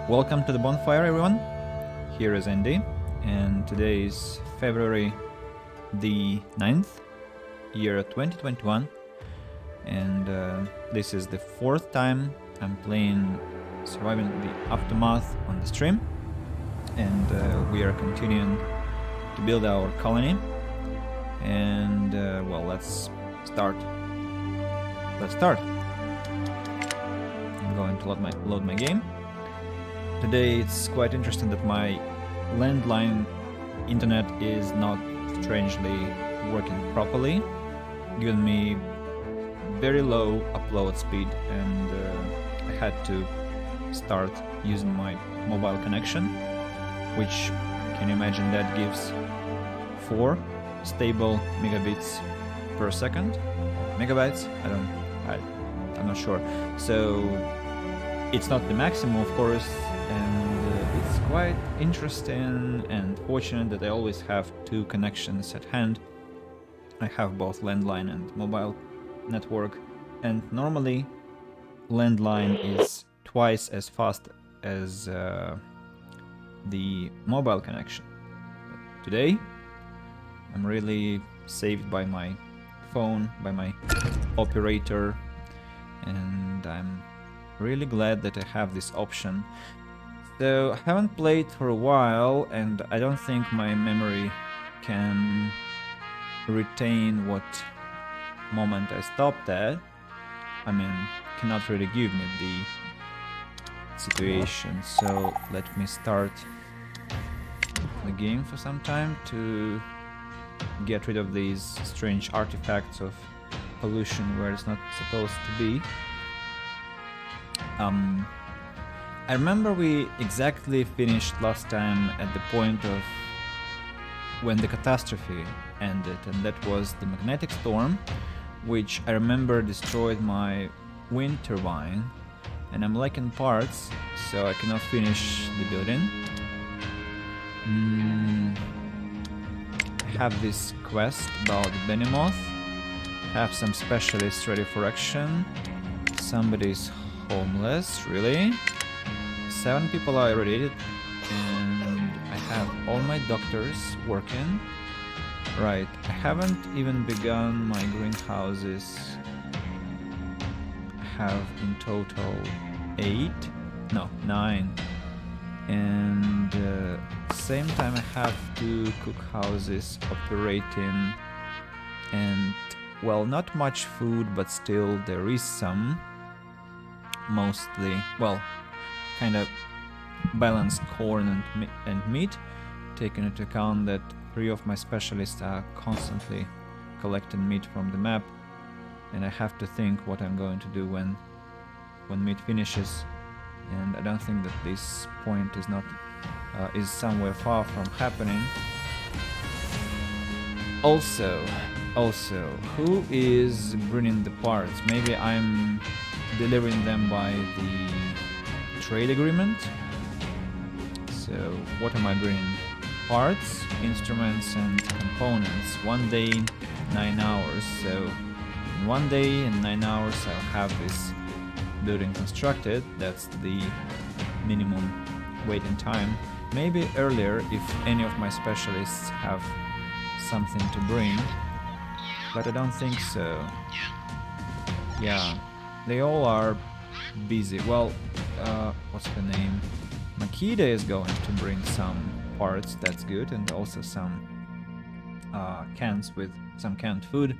Welcome to the bonfire, everyone. Here is Andy, and today is February the 9th, year 2021, and this is the fourth time I'm playing Surviving the Aftermath on the stream, and we are continuing to build our colony, and well, let's start. I'm going to load my game. Today it's quite interesting that my landline internet is not strangely working properly, giving me very low upload speed, and I had to start using my mobile connection, which, can you imagine, that gives 4 stable megabits per second. Megabytes? I'm not sure. So it's not the maximum, of course, and it's quite interesting and fortunate that I always have 2 connections at hand. I have both landline and mobile network, and normally landline is twice as fast as the mobile connection. But today I'm really saved by my phone, by my operator, and I'm really glad that I have this option. So I haven't played for a while, and I don't think my memory can retain what moment I stopped at. I mean, cannot really give me the situation. So let me start the game for some time to get rid of these strange artifacts of pollution where it's not supposed to be. I remember we exactly finished last time at the point of when the catastrophe ended, and that was the magnetic storm, which I remember destroyed my wind turbine, and I'm lacking parts, so I cannot finish the building. I have this quest about the Behemoth, have some specialists ready for action. Somebody's homeless, really? 7 people are irradiated, and I have all my doctors working. Right, I haven't even begun my greenhouses. I have in total 9. And same time I have 2 cookhouses operating, and well, not much food, but still there is some. Mostly, well, kind of balanced corn and meat, taking into account that 3 of my specialists are constantly collecting meat from the map, and I have to think what I'm going to do when meat finishes, and I don't think that this point is somewhere far from happening. Also, who is bringing the parts? Maybe I'm delivering them by the trade agreement. So what am I bringing? Parts, instruments, and components. 1 day, 9 hours. So in 1 day and 9 hours I'll have this building constructed. That's the minimum waiting time. Maybe earlier if any of my specialists have something to bring, but I don't think so. Yeah, they all are busy. Well, what's her name? Makida is going to bring some parts, that's good, and also some cans with some canned food.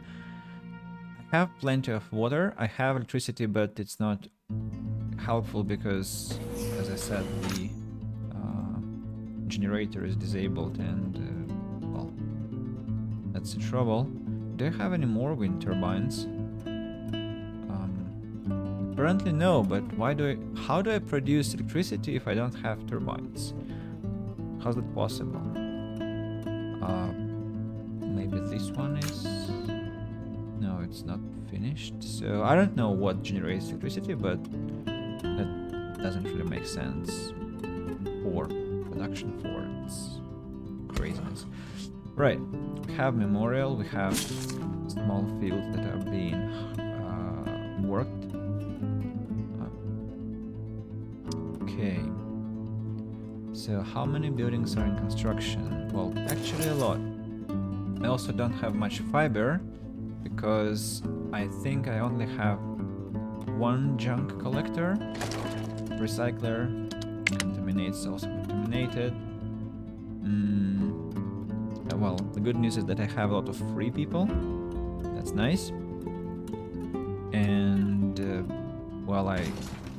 I have plenty of water. I have electricity, but it's not helpful because, as I said, the generator is disabled, and well, that's the trouble. Do I have any more wind turbines? Apparently no, but how do I produce electricity if I don't have turbines? How's that possible? Maybe this one is... No, it's not finished. So I don't know what generates electricity, but that doesn't really make sense for production for its craziness. Right, we have memorial, we have small fields that are being worked. Okay, So how many buildings are in construction? Well, actually a lot. I also don't have much fiber because I think I only have one junk collector. Recycler contaminates, also contaminated. Well, the good news is that I have a lot of free people. That's nice. And well, I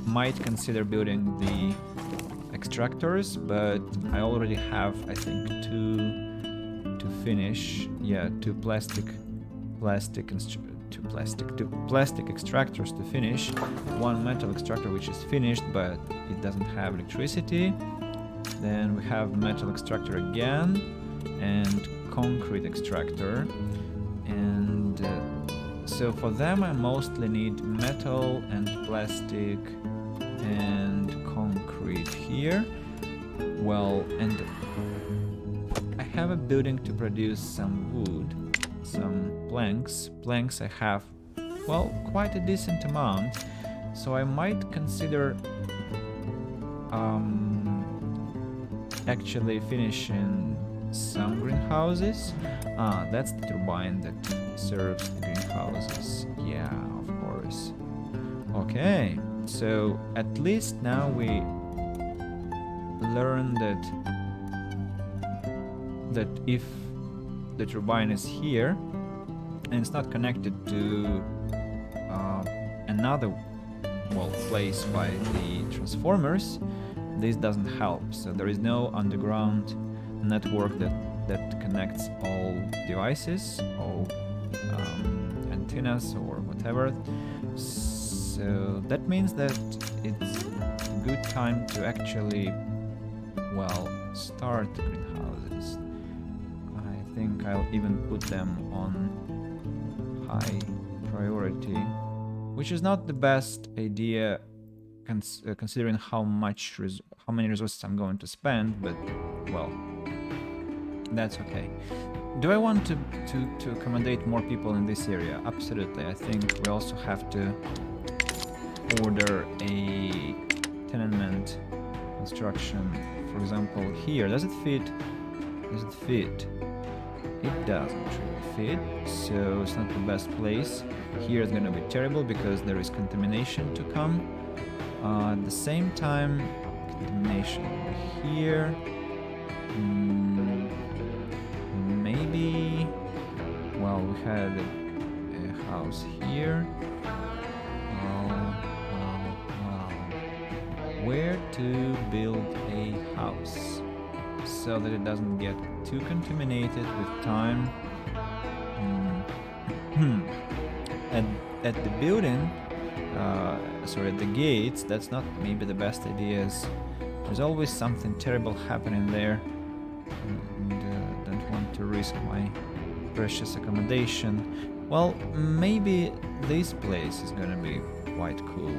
might consider building the extractors, but I already have, I think, two to finish. Yeah, two plastic extractors to finish. One metal extractor which is finished, but it doesn't have electricity. Then we have metal extractor again and concrete extractor. And so for them I mostly need metal and plastic and concrete here. Well, and I have a building to produce some wood, some planks. Planks I have, well, quite a decent amount, so I might consider actually finishing some greenhouses. That's the turbine that serves the greenhouses. Yeah, of course. Okay, so at least now we learn that if the turbine is here and it's not connected to another place by the transformers, this doesn't help. So there is no underground network that connects all devices, all antennas or whatever. So that means that it's a good time to actually, well, start the greenhouses. I think I'll even put them on high priority, which is not the best idea considering how many resources I'm going to spend, but well, that's okay. Do I want to accommodate more people in this area? Absolutely. I think we also have to order a tenement construction. For example, here. Does it fit? Does it fit? It doesn't really fit, so it's not the best place. Here it's gonna be terrible because there is contamination to come. At the same time, contamination over here. Maybe. Well, we had a house here. Where to build a house so that it doesn't get too contaminated with time. At the building, at the gates, that's not maybe the best idea. There's always something terrible happening there, and don't want to risk my precious accommodation. Well, maybe this place is gonna be quite cool.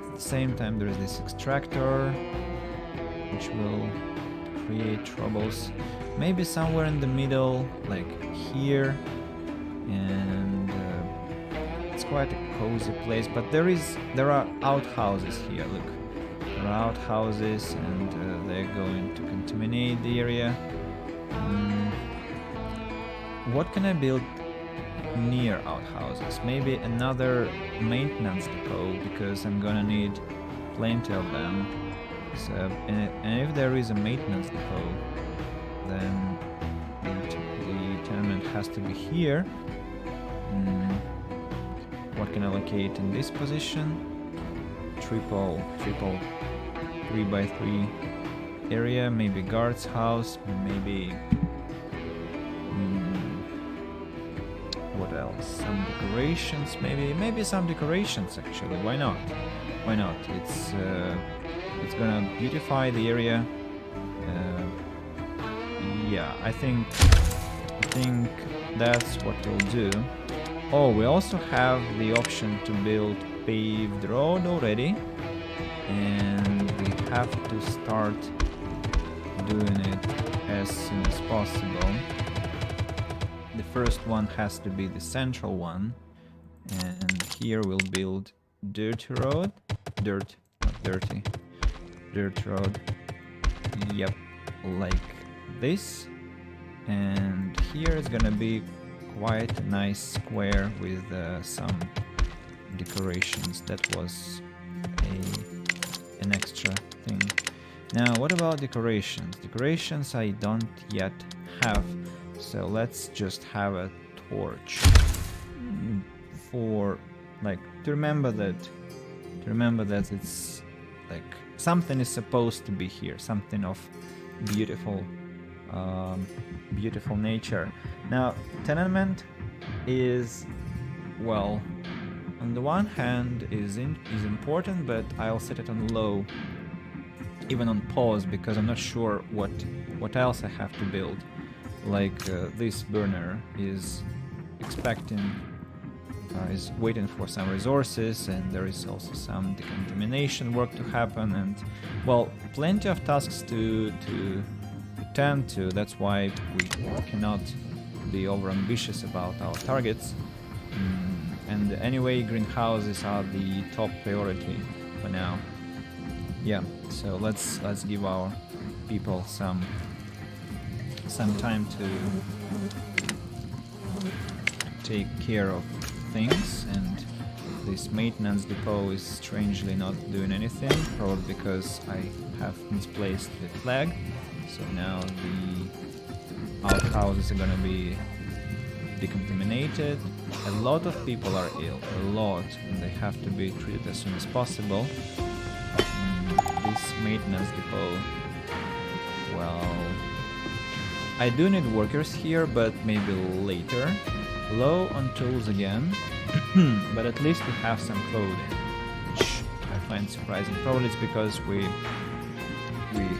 At the same time, there is this extractor, which will create troubles. Maybe somewhere in the middle, like here, and it's quite a cozy place. But there are outhouses here. Look, there are outhouses, and they're going to contaminate the area. What can I build near outhouses? Maybe another maintenance depot, because I'm gonna need plenty of them. So, and if there is a maintenance depot, then the tenement has to be here. What can I locate in this position? Triple 3x3 area, maybe guard's house, maybe what else? Some decorations, maybe some decorations actually. Why not? It's gonna beautify the area. Yeah, I think that's what we'll do. Oh, we also have the option to build paved road already, and we have to start doing it as soon as possible. The first one has to be the central one, and here we'll build dirt road, dirt road, Yep, like this. And here it's gonna be quite a nice square with some decorations. That was an extra thing. Now, what about decorations? Decorations I don't yet have, so let's just have a torch for like to remember that it's like something is supposed to be here, something of beautiful beautiful nature. Now, tenement is, well, on the one hand is important, but I'll set it on low, even on pause, because I'm not sure what else I have to build. Like this burner is expecting is waiting for some resources, and there is also some decontamination work to happen, and well, plenty of tasks to tend to. That's why we cannot be over ambitious about our targets. And anyway, greenhouses are the top priority for now. Yeah, so let's give our people some time to take care of things, and this maintenance depot is strangely not doing anything, probably because I have misplaced the flag. So now the outhouses are gonna be decontaminated. A lot of people are ill, a lot, and they have to be treated as soon as possible. This maintenance depot, well, I do need workers here, but maybe later. Low on tools again, but at least we have some clothing, which I find surprising. Probably it's because we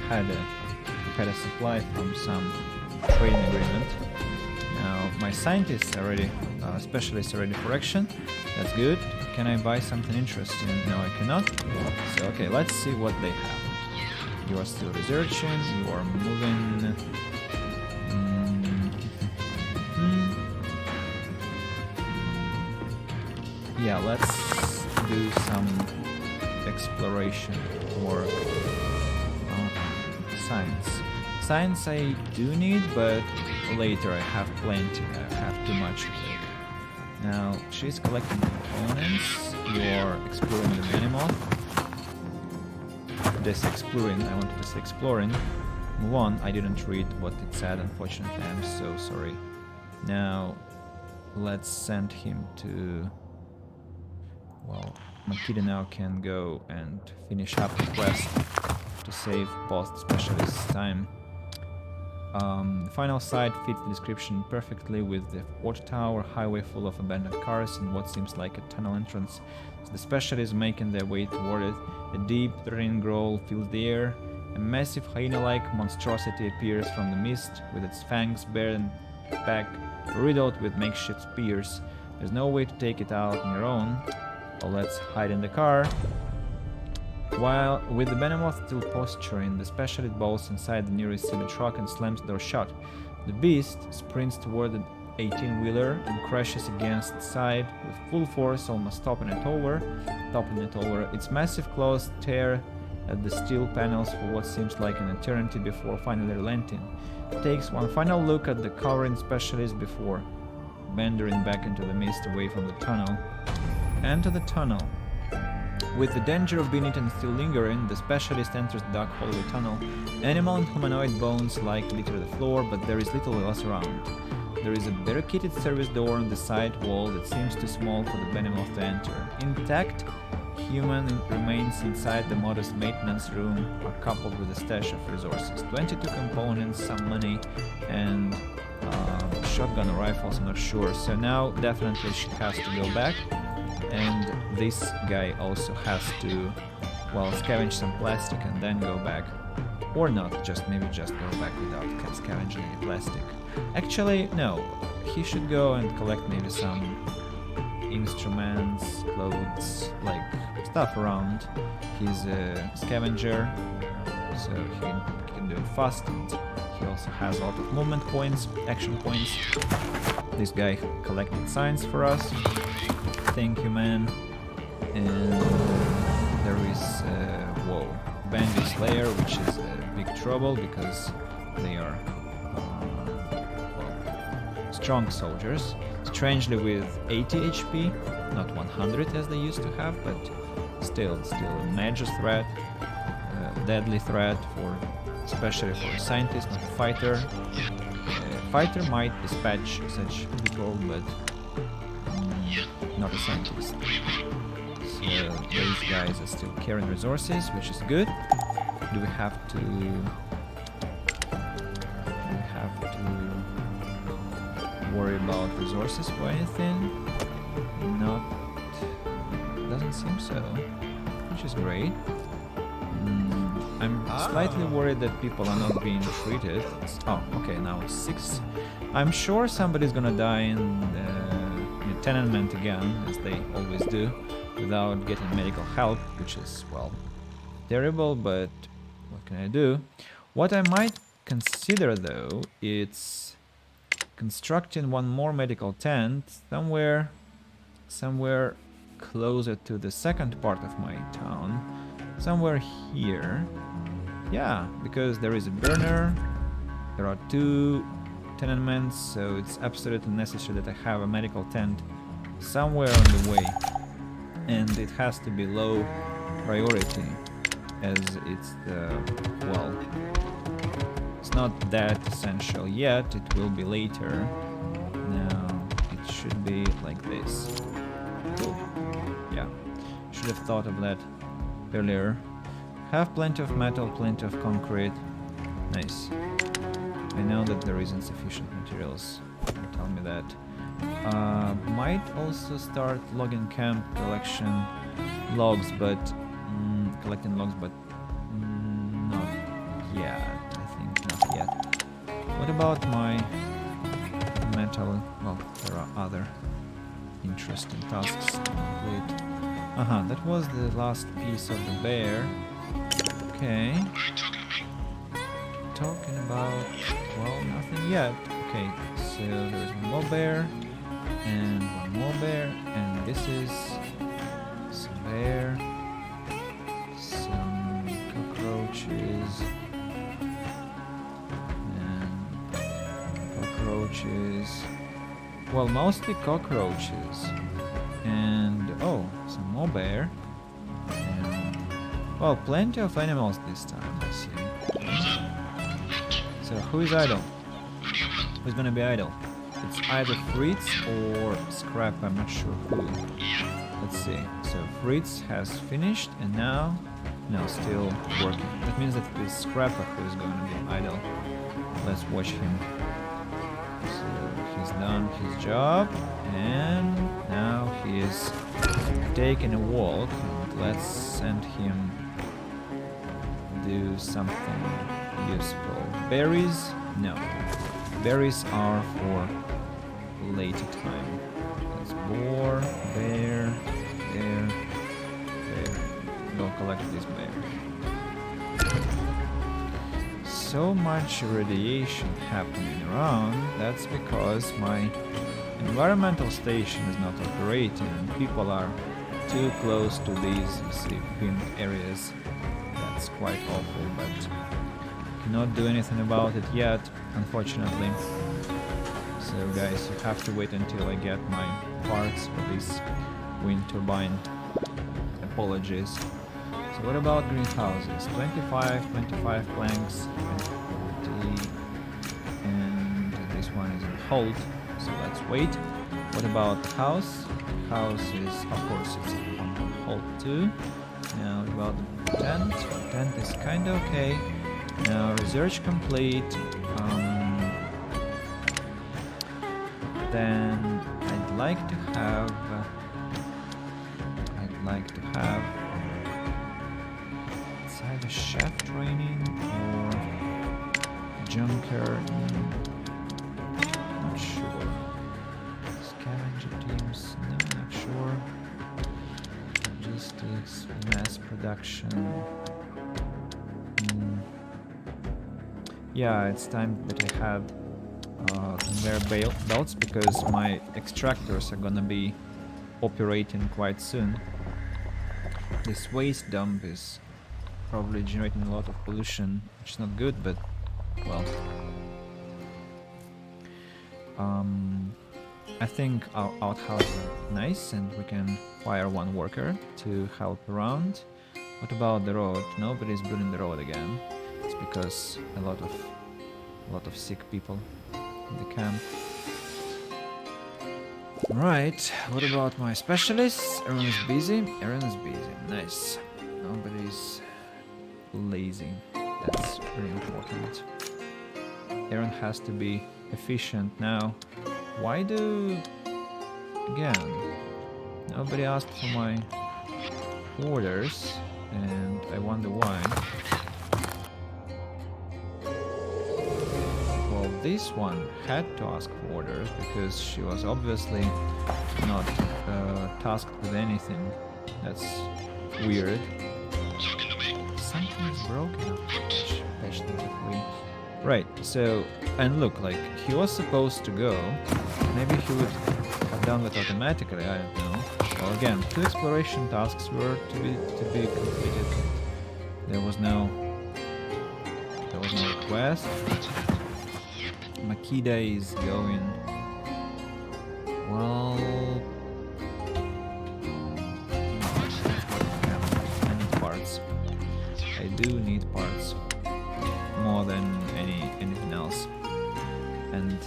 had a supply from some trading agreement. Now my scientists are ready, specialists are ready for action. That's good. Can I buy something interesting? No, I cannot. So okay, let's see what they have. You are still researching. You are moving. Yeah, let's do some exploration work. Science. Science I do need, but later I have plenty. I have too much of it. Now, she's collecting components. You're exploring the animal. This exploring, I wanted to say exploring. Move on, I didn't read what it said, unfortunately. I'm so sorry. Now, let's send him to... Well, Makita now can go and finish up the quest to save post specialist's time. The final site fits the description perfectly, with the water tower, highway full of abandoned cars, and what seems like a tunnel entrance. So the specialists making their way toward it. A deep, threatening growl fills the air. A massive hyena-like monstrosity appears from the mist, with its fangs bared and back riddled with makeshift spears. There's no way to take it out on your own. Well, let's hide in the car. While with the behemoth still posturing, the specialist bolts inside the nearest semi-truck and slams the door shut. The beast sprints toward the 18-wheeler and crashes against the side with full force, almost toppling it over. Its massive claws tear at the steel panels for what seems like an eternity before finally relenting. It takes one final look at the cowering specialist before meandering back into the mist away from the tunnel. Enter the tunnel. With the danger of being eaten still lingering, the specialist enters the dark hole of the tunnel. Animal and humanoid bones lie litter the floor, but there is little else around. There is a barricaded service door on the side wall that seems too small for the behemoth to enter. Intact, human remains inside the modest maintenance room are coupled with a stash of resources. 22 components, some money, and shotgun or rifles, I'm not sure. So now definitely she has to go back. And this guy also has to, well, scavenge some plastic and then go back. Or not, maybe just go back without scavenging any plastic. Actually, no, he should go and collect maybe some instruments, clothes, like stuff around. He's a scavenger, so he can do it fast, and he also has a lot of movement points, action points. This guy collected signs for us. Thank you, man. And there is whoa, Bandy Slayer, which is big trouble because they are strong soldiers. Strangely with 80 HP, not 100 as they used to have, but still a major threat, deadly threat especially for a scientist, not a fighter. A fighter might dispatch such people, but not a scientist. So these guys are still carrying resources, which is good. Do we have to worry about resources or anything? Not, doesn't seem so, which is great. I'm slightly worried that people are not being treated. Oh, okay, now it's 6. I'm sure somebody's gonna die in the tenement again, as they always do, without getting medical help, which is, well, terrible, but what can I do? What I might consider, though, it's constructing one more medical tent somewhere closer to the second part of my town, somewhere here. Yeah, because there is a burner, there are 2 tenements, so it's absolutely necessary that I have a medical tent somewhere on the way, and it has to be low priority, as it's well, it's not that essential yet, it will be later. Now it should be like this. Cool. Yeah, should have thought of that earlier. Have plenty of metal, plenty of concrete. Nice. I know that there isn't sufficient materials. Don't tell me that. Might also start logging camp collecting logs, but not yet. I think not yet. What about my metal? Well, there are other interesting tasks to complete. That was the last piece of the bear. Okay. Talking about, well, nothing yet. Okay, so there's one more bear, and one more bear, and this is some bear, some cockroaches, and cockroaches. Well, mostly cockroaches, and oh, some more bear, and well, plenty of animals this time, I see. So who is idle? Who's gonna be idle? It's either Fritz or Scrap, I'm not sure who. Let's see. So Fritz has finished and now still working. That means that it is Scrapper who is going to be idle. Let's watch him. So he's done his job and now he is taking a walk. And let's send him do something useful. Berries? No. Berries are for later time. That's boar, bear, bear. Go collect this bear. So much radiation happening around, that's because my environmental station is not operating and people are too close to these, you see, pinned areas. That's quite awful, but cannot do anything about it yet, unfortunately. So guys, you have to wait until I get my parts for this wind turbine. Apologies. So what about greenhouses? 25 planks, 20, and this one is on hold, so let's wait. What about the house? The house is, of course, it's on hold too. Now about the tent. The tent is kinda okay. Now research complete. Then I'd like to have it's either chef training or junker. Not sure. Scavenger teams. No, not sure. Logistics, mass production. Yeah, it's time that I have conveyor belts because my extractors are gonna be operating quite soon. This waste dump is probably generating a lot of pollution, which is not good, but well. I think our outhouse is nice and we can fire one worker to help around. What about the road? Nobody's building the road again. It's because a lot of sick people in the camp. Right, what about my specialists? Everyone is busy? Everyone is busy, nice. Nobody's lazy, that's very important. Everyone has to be efficient now. Why do... Again, nobody asked for my orders, and I wonder why. Well, this one had to ask for orders because she was obviously not tasked with anything. That's weird. Something is broken. Right, so, and look, like, he was supposed to go. Maybe he would have done that automatically, I don't know. Well, again, 2 exploration tasks were to be completed. There was no request. Makida is going. Well, I need parts. I do need parts more than anything else. And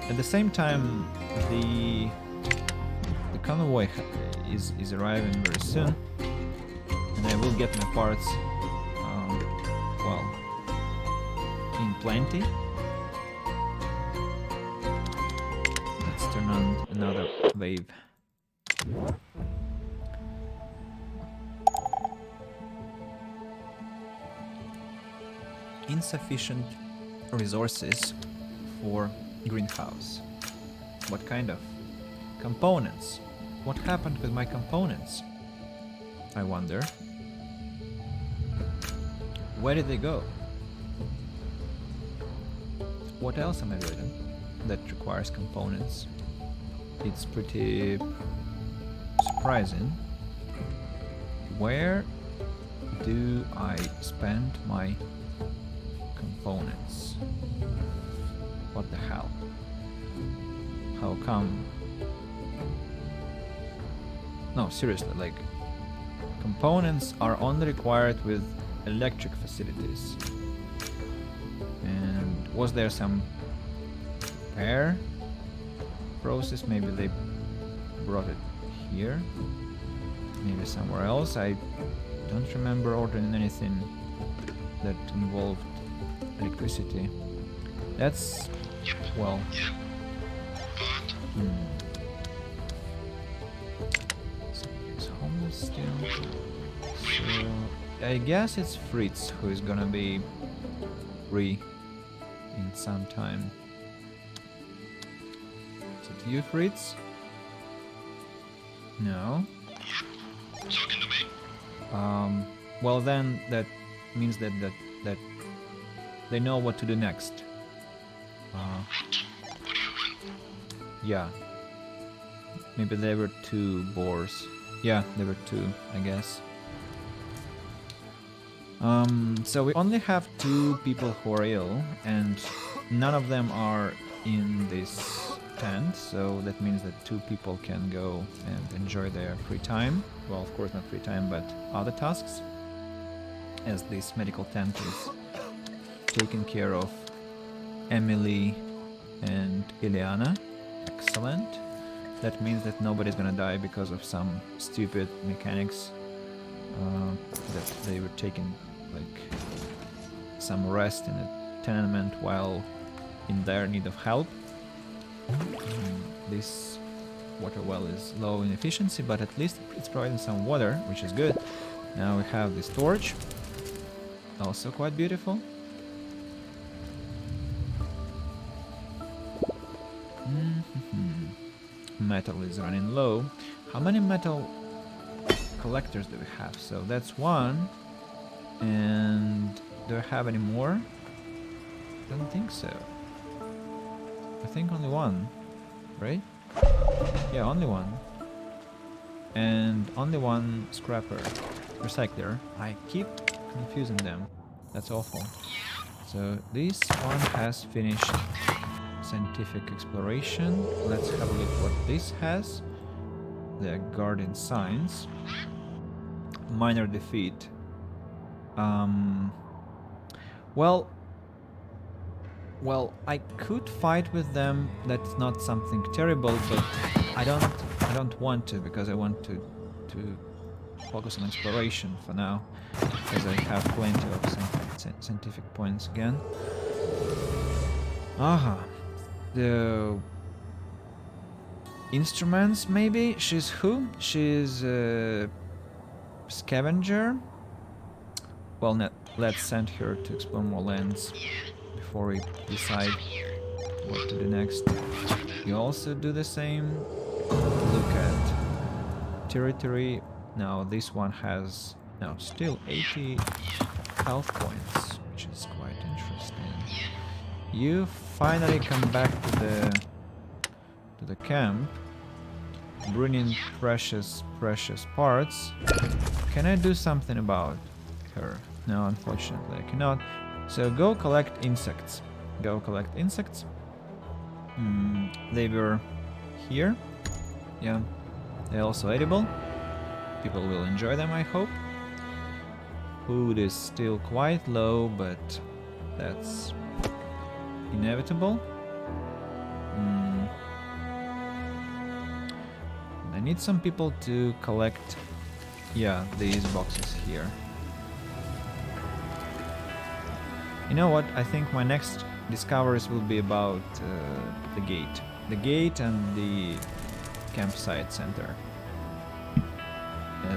at the same time, the convoy is arriving very soon, and I will get my parts well, in plenty. Let's turn on another wave. Insufficient resources for greenhouse. What kind of components? What happened with my components? I wonder. Where did they go? What else am I building that requires components? It's pretty surprising. Where do I spend my components? What the hell? How come? No, seriously, like, components are only required with electric facilities. And was there some repair process? Maybe they brought it here, maybe somewhere else. I don't remember ordering anything that involved electricity. That's, well, so he's homeless still. So I guess it's Fritz who is gonna be free in some time. Is it you, Fritz? No. Talking to me. Well, then that means that they know what to do next. What do you want? Yeah. Maybe there were 2 boars. Yeah, there were 2, I guess. So we only have 2 people who are ill, and none of them are in this tent, so that means that 2 people can go and enjoy their free time. Well, of course not free time, but other tasks, as this medical tent is taken care of Emily and Ileana. Excellent. That means that nobody's gonna die because of some stupid mechanics that they were taking like some rest in a tenement while in dire need of help. This water well is low in efficiency, but at least it's providing some water, which is good. Now we have this torch, also quite beautiful. Metal is running low. How many metal collectors do we have? So that's 1. And do I have any more? Don't think so. I think only 1, right? Yeah, only 1. And only 1 scrapper, recycler. I keep confusing them. That's awful. So this one has finished scientific exploration. Let's have a look what this has. The Guardian Signs. Minor defeat. Well, I could fight with them. That's not something terrible, but I don't want to, because I want to focus on exploration for now, because I have plenty of scientific points again. Aha, the instruments maybe. She's who? She's a scavenger. Well, let's send her to explore more lands before we decide what to do next. You also do the same. Look at territory. Now this one has still 80 health points, which is quite interesting. You finally come back to the camp, bringing precious parts. Can I do something about her? No, unfortunately I cannot. So go collect insects. Go collect insects. They were here. Yeah, they're also edible. People will enjoy them, I hope. Food is still quite low, but that's inevitable. I need some people to collect, these boxes here. You know what? I think my next discoveries will be about the gate and the campsite center,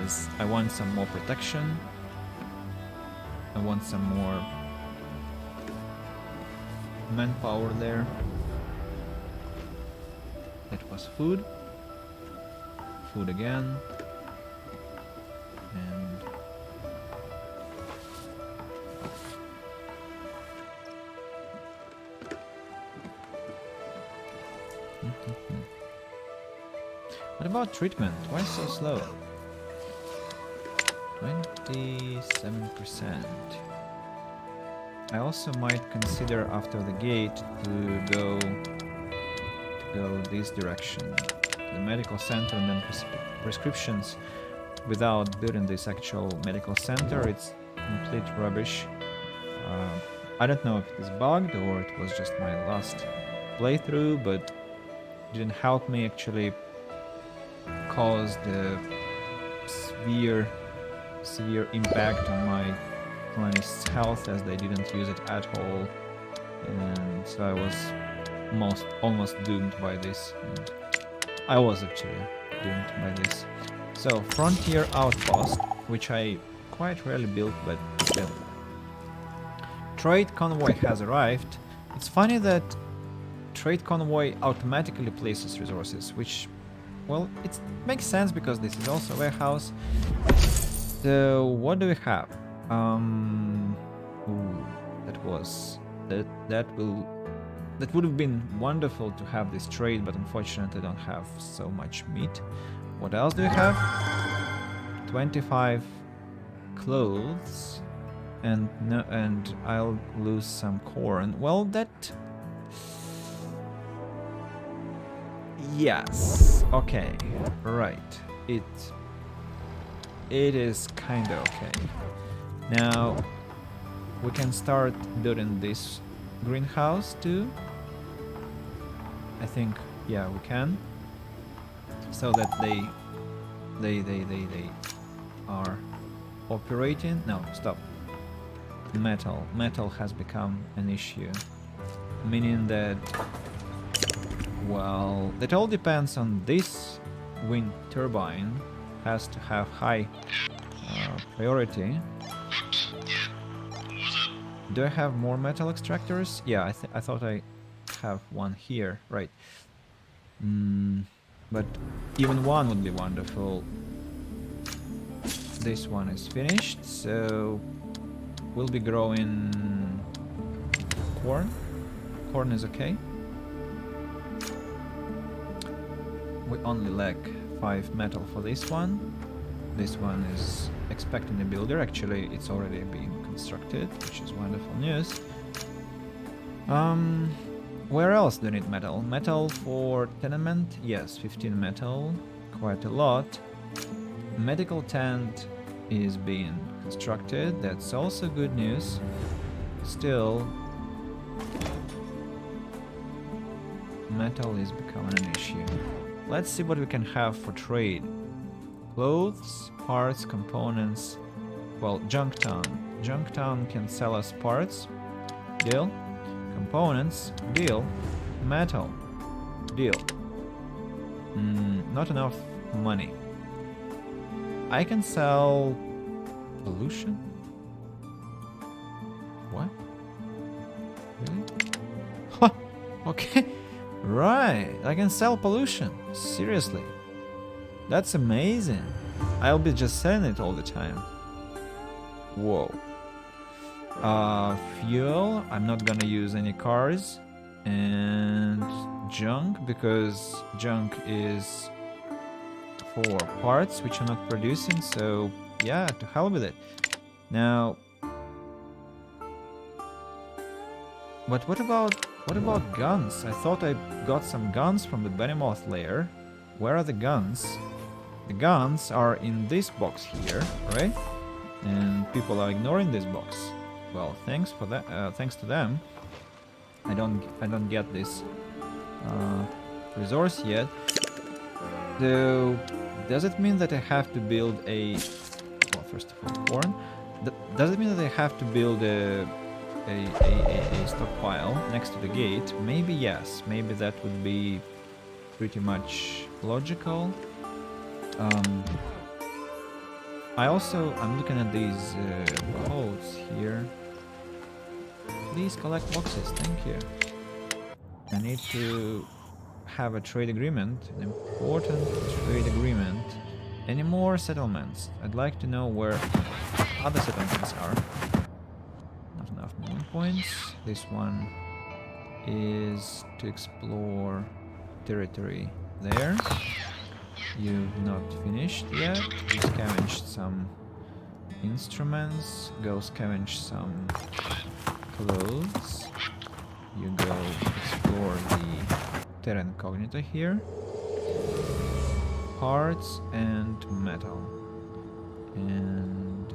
as I want some more protection. I want some more manpower there. That was food again, and what about treatment? Why so slow? 27%. I also might consider after the gate to go this direction, the medical center, and then prescriptions. Without building this actual medical center, it's complete rubbish. I don't know if it is bugged or it was just my last playthrough, but it didn't help me actually cause the severe impact on my colonist's health, as they didn't use it at all, and so I was almost doomed by this. And I was actually doomed by this. So, Frontier Outpost, which I quite rarely built, but still. Trade Convoy has arrived. It's funny that Trade Convoy automatically places resources, which, well, it makes sense because this is also a warehouse. So, what do we have? That would have been wonderful to have this trade, but unfortunately I don't have so much meat. What else do we have? 25 clothes, and I'll lose some corn. Well, that. Yes. Okay. Right. It is kinda okay. Now we can start building this greenhouse too. I think, yeah, we can. So that they are operating. No, stop. Metal has become an issue, meaning that, well, that all depends on this wind turbine. Has to have high priority. Do I have more metal extractors? Yeah, I thought I have one here, right. But even one would be wonderful. This one is finished, so we'll be growing corn. Corn is okay. We only lack 5 metal for this one. This one is expecting a builder. Actually, it's already being constructed, which is wonderful news. Where else do you need metal? Metal for tenement? Yes, 15 metal. Quite a lot. Medical tent is being constructed. That's also good news. Still, metal is becoming an issue. Let's see what we can have for trade. Clothes, parts, components. Well, Junktown. Junktown can sell us parts. Deal. Components. Deal. Metal. Deal. Not enough money. I can sell pollution? What? Really? Huh. Okay. Right. I can sell pollution. Seriously. That's amazing. I'll be just selling it all the time. Whoa. Fuel. I'm not gonna use any cars. And junk, because junk is for parts which are not producing. So yeah, to hell with it. Now, but what about guns? I thought I got some guns from the Behemoth lair. Where are the guns? The guns are in this box here, right? And people are ignoring this box. Well, thanks for that. Thanks to them. I don't get this resource yet. So, does it mean that I have to build a? Well, first of all, corn. Does it mean that I have to build a stockpile next to the gate? Maybe yes. Maybe that would be pretty much logical. I'm looking at these codes here. Please collect boxes, thank you. I need to have a trade agreement, an important trade agreement. Any more settlements? I'd like to know where other settlements are. Not enough moon points. This one is to explore territory there. You've not finished yet. You scavenged some instruments. Go scavenge some clothes. You go explore the Terra Incognita here. Parts and metal. And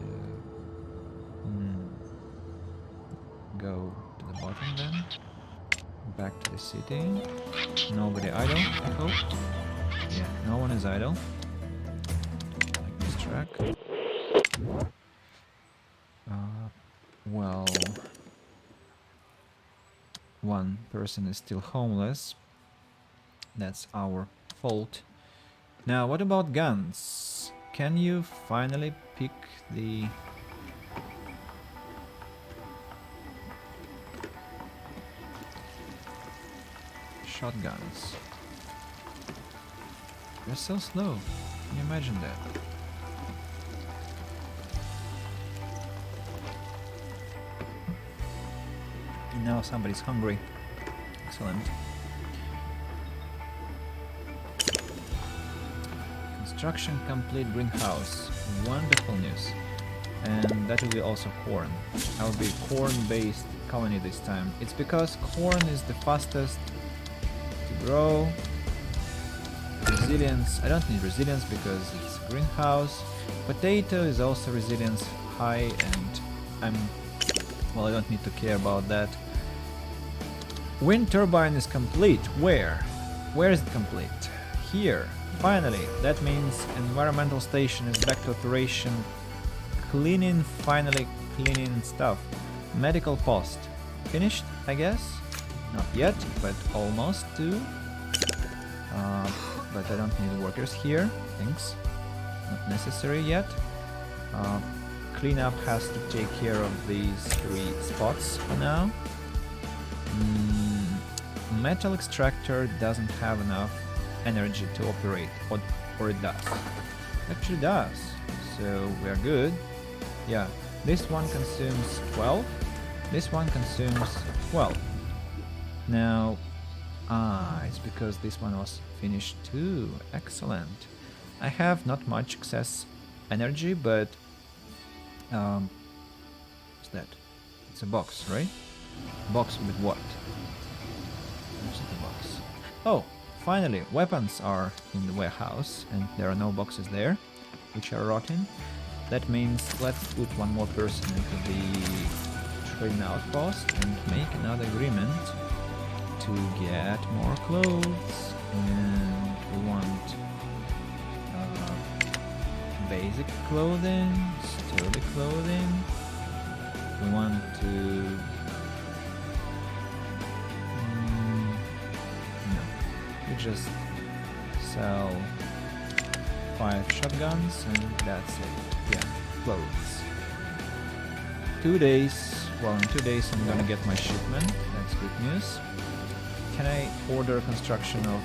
go to the bottom then. Back to the city. Nobody idle, I hope. Yeah, no one is idle. Like this track. Well, one person is still homeless. That's our fault. Now, what about guns? Can you finally pick the... shotguns? They're so slow. Can you imagine that? And now somebody's hungry. Excellent. Construction complete greenhouse. Wonderful news. And that will be also corn. I will be corn-based colony this time. It's because corn is the fastest to grow. Resilience. I don't need resilience because it's a greenhouse. Potato is also resilience high, and well, I don't need to care about that. Wind turbine is complete. Where? Where is it complete? Here. Finally. That means environmental station is back to operation. Cleaning, finally cleaning stuff. Medical post. Finished, I guess? Not yet, but almost too. But I don't need workers here. Thanks. Not necessary yet. Cleanup has to take care of these 3 spots for now. Metal extractor doesn't have enough energy to operate, or it does. Actually does. So we are good. Yeah, this one consumes 12. This one consumes 12. Now, it's because this one was finished too. Excellent. I have not much excess energy, but what's that? It's a box, right? Box with what? What's the box? Oh, finally, weapons are in the warehouse, and there are no boxes there, which are rotten. That means let's put one more person into the trading outpost and make another agreement to get more clothes. And we want basic clothing, sturdy clothing. We want to no, we just sell 5 shotguns and that's it. Yeah, clothes. 2 days. Well, in 2 days I'm gonna get my shipment. That's good news. Can I order construction of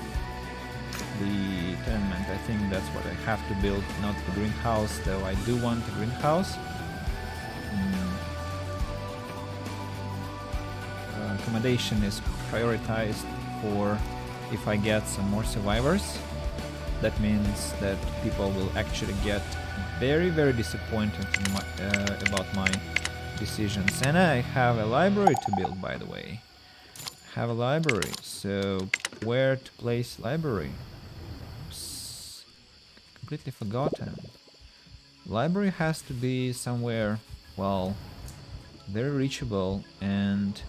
the tenement? I think that's what I have to build, not the greenhouse, though I do want a greenhouse. Accommodation is prioritized for if I get some more survivors. That means that people will actually get very, very disappointed in about my decisions. And I have a library to build, by the way. Have a library, so where to place library? Completely forgotten. Library has to be somewhere, well, very reachable and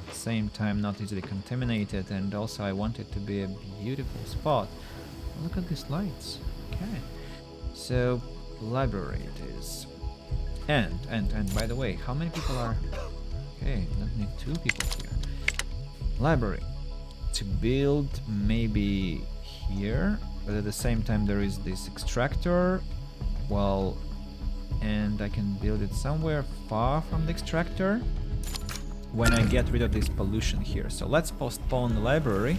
at the same time not easily contaminated, and also I want it to be a beautiful spot. Look at these lights. Okay, so library it is. And by the way, how many people are? Okay, don't need 2 people here. Library to build maybe here, but at the same time there is this extractor. Well, and I can build it somewhere far from the extractor when I get rid of this pollution here. So let's postpone the library.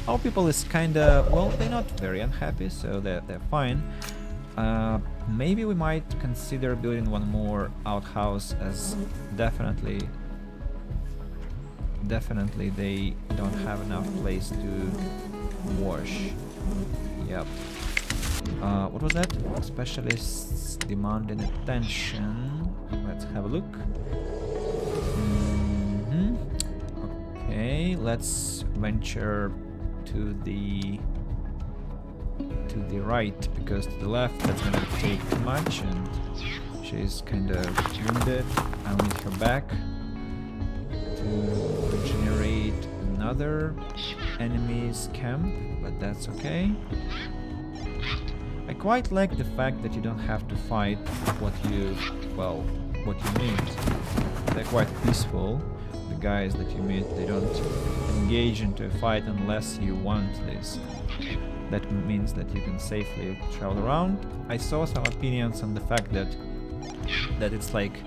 Our people is kinda, well, they're not very unhappy, so they're fine. Maybe we might consider building one more outhouse, as definitely they don't have enough place to wash. Yep. What was that? Specialists demanding attention. Let's have a look. Okay, let's venture to the right, because to the left that's gonna take too much, and she's kind of wounded. I'll need her back to regenerate another enemy's camp, but that's okay. I quite like the fact that you don't have to fight what you meet. They're quite peaceful. The guys that you meet, they don't engage into a fight unless you want this. That means that you can safely travel around. I saw some opinions on the fact that it's like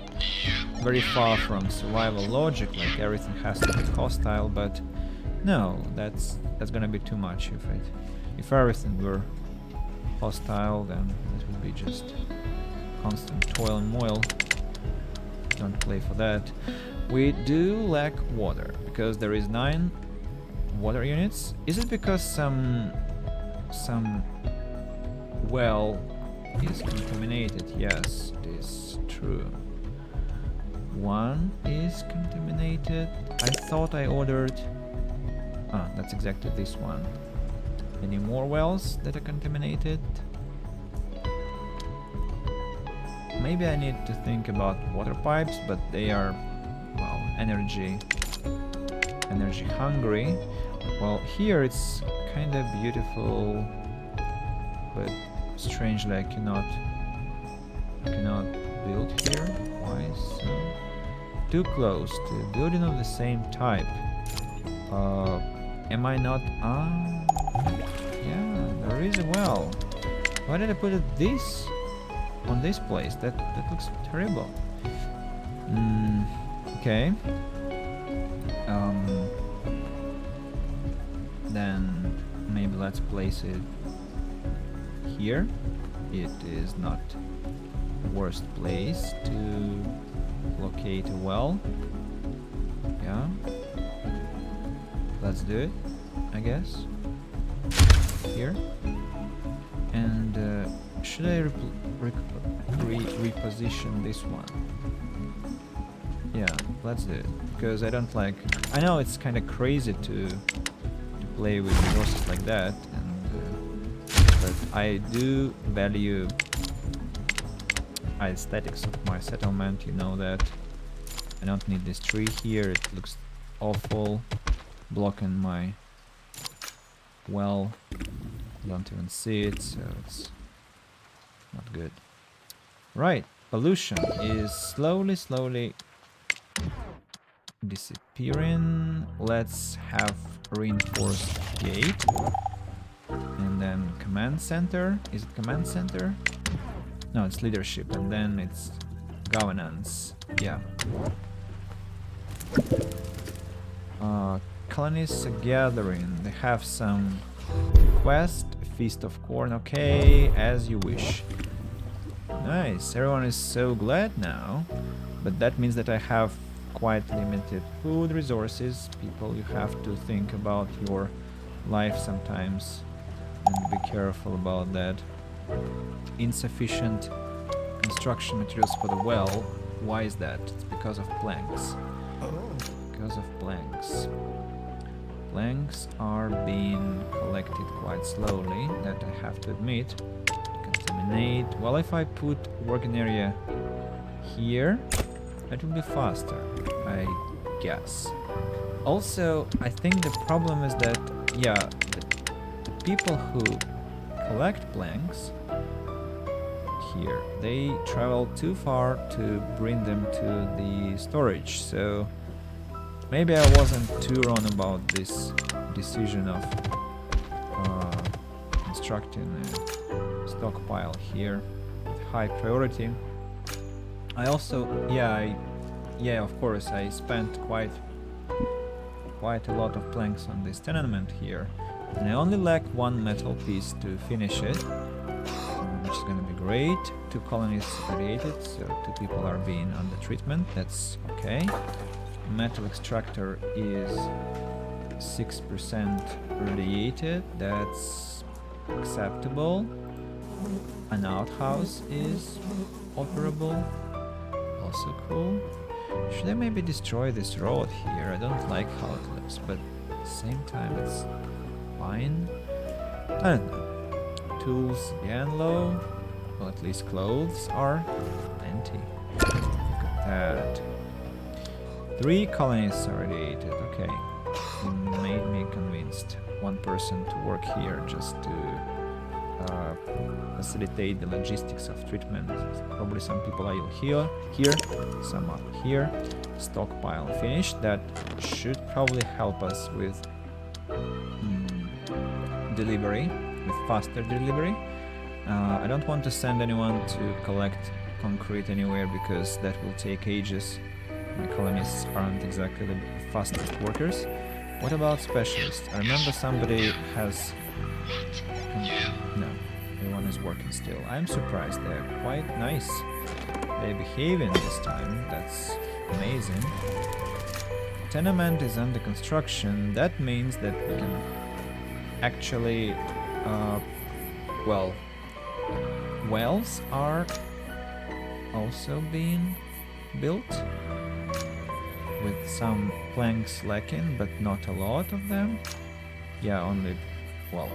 very far from survival logic, like everything has to be hostile, but no, that's gonna be too much. If everything were hostile, then it would be just constant toil and moil. Don't play for that. We do lack water because there is 9 water units. Is it because some well is contaminated? Yes, it is true. 1 is contaminated. I thought I ordered... Ah, that's exactly this one. Any more wells that are contaminated? Maybe I need to think about water pipes, but they are, well, energy hungry. Well, here it's kind of beautiful, but strangely I cannot build here. Why so? Too close to a building of the same type. Am I not? Yeah, there is a well. Why did I put this on this place? That looks terrible. Okay. Then maybe let's place it here. It is not the worst place to locate a well. Yeah. Let's do it, I guess. Here. And should I reposition this one? Yeah, let's do it. Because I don't like... I know it's kind of crazy to play with resources like that, and but I do value aesthetics of my settlement, you know that. I don't need this tree here, it looks awful, blocking my well. I don't even see it, so it's not good. Right, pollution is slowly disappearing. Let's have reinforced gate. And then command center. Is it command center? No, it's leadership, and then it's governance. Yeah. Colonists are gathering. They have some quest. Feast of corn. Okay, as you wish. Nice. Everyone is so glad now. But that means that I have quite limited food resources. People, you have to think about your life sometimes and be careful about that. Insufficient construction materials for the well. Why is that? It's because of planks. Because of planks. Planks are being collected quite slowly, that I have to admit. Contaminate. Well, if I put working area here, it will be faster, I guess. Also, I think the problem is that, yeah, the people who collect planks here, they travel too far to bring them to the storage, so maybe I wasn't too wrong about this decision of constructing a stockpile here with high priority. I also, yeah, of course, I spent quite a lot of planks on this tenement here, and I only lack one metal piece to finish it, which is gonna be great. 2 colonies radiated, so 2 people are being under treatment. That's okay. Metal extractor is 6% radiated. That's acceptable. An outhouse is operable. Also cool. Should I maybe destroy this road here? I don't like how it looks, but at the same time it's fine. I don't know. Tools again low. Well, at least clothes are plenty. Look at that. 3 colonies are radiated. Okay. You made me convinced. 1 person to work here just to facilitate the logistics of treatment. Probably some people are here, some are here. Stockpile finished. That should probably help us with delivery, with faster delivery. I don't want to send anyone to collect concrete anywhere because that will take ages. My colonists aren't exactly the fastest workers. What about specialists? I remember somebody has... No, everyone is working still. I'm surprised, they're quite nice. They're behaving this time, that's amazing. Tenement is under construction. That means that we can actually... well, wells are also being built. With some planks lacking, but not a lot of them. Yeah, only, well,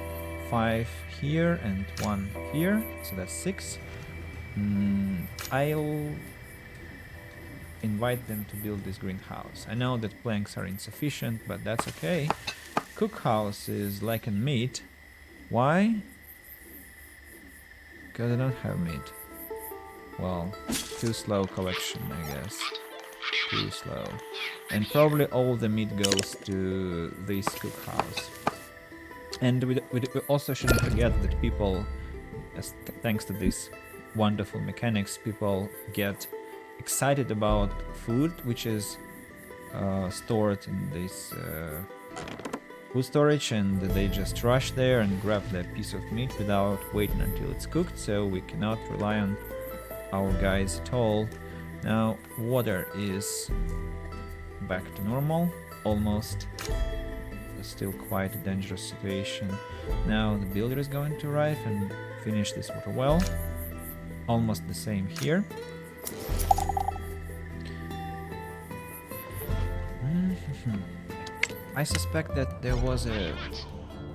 5 here and 1 here, so that's 6. I'll invite them to build this greenhouse. I know that planks are insufficient, but that's okay. Cookhouse is lacking meat. Why? Because I don't have meat. Well, too slow collection, I guess. Too slow. And probably all the meat goes to this cookhouse. And we also shouldn't forget that people, thanks to this wonderful mechanics, people get excited about food which is stored in this food storage, and they just rush there and grab that piece of meat without waiting until it's cooked, so we cannot rely on our guys at all. Now, water is back to normal, almost. It's still quite a dangerous situation. Now the builder is going to arrive and finish this water well. Almost the same here. I suspect that there was a...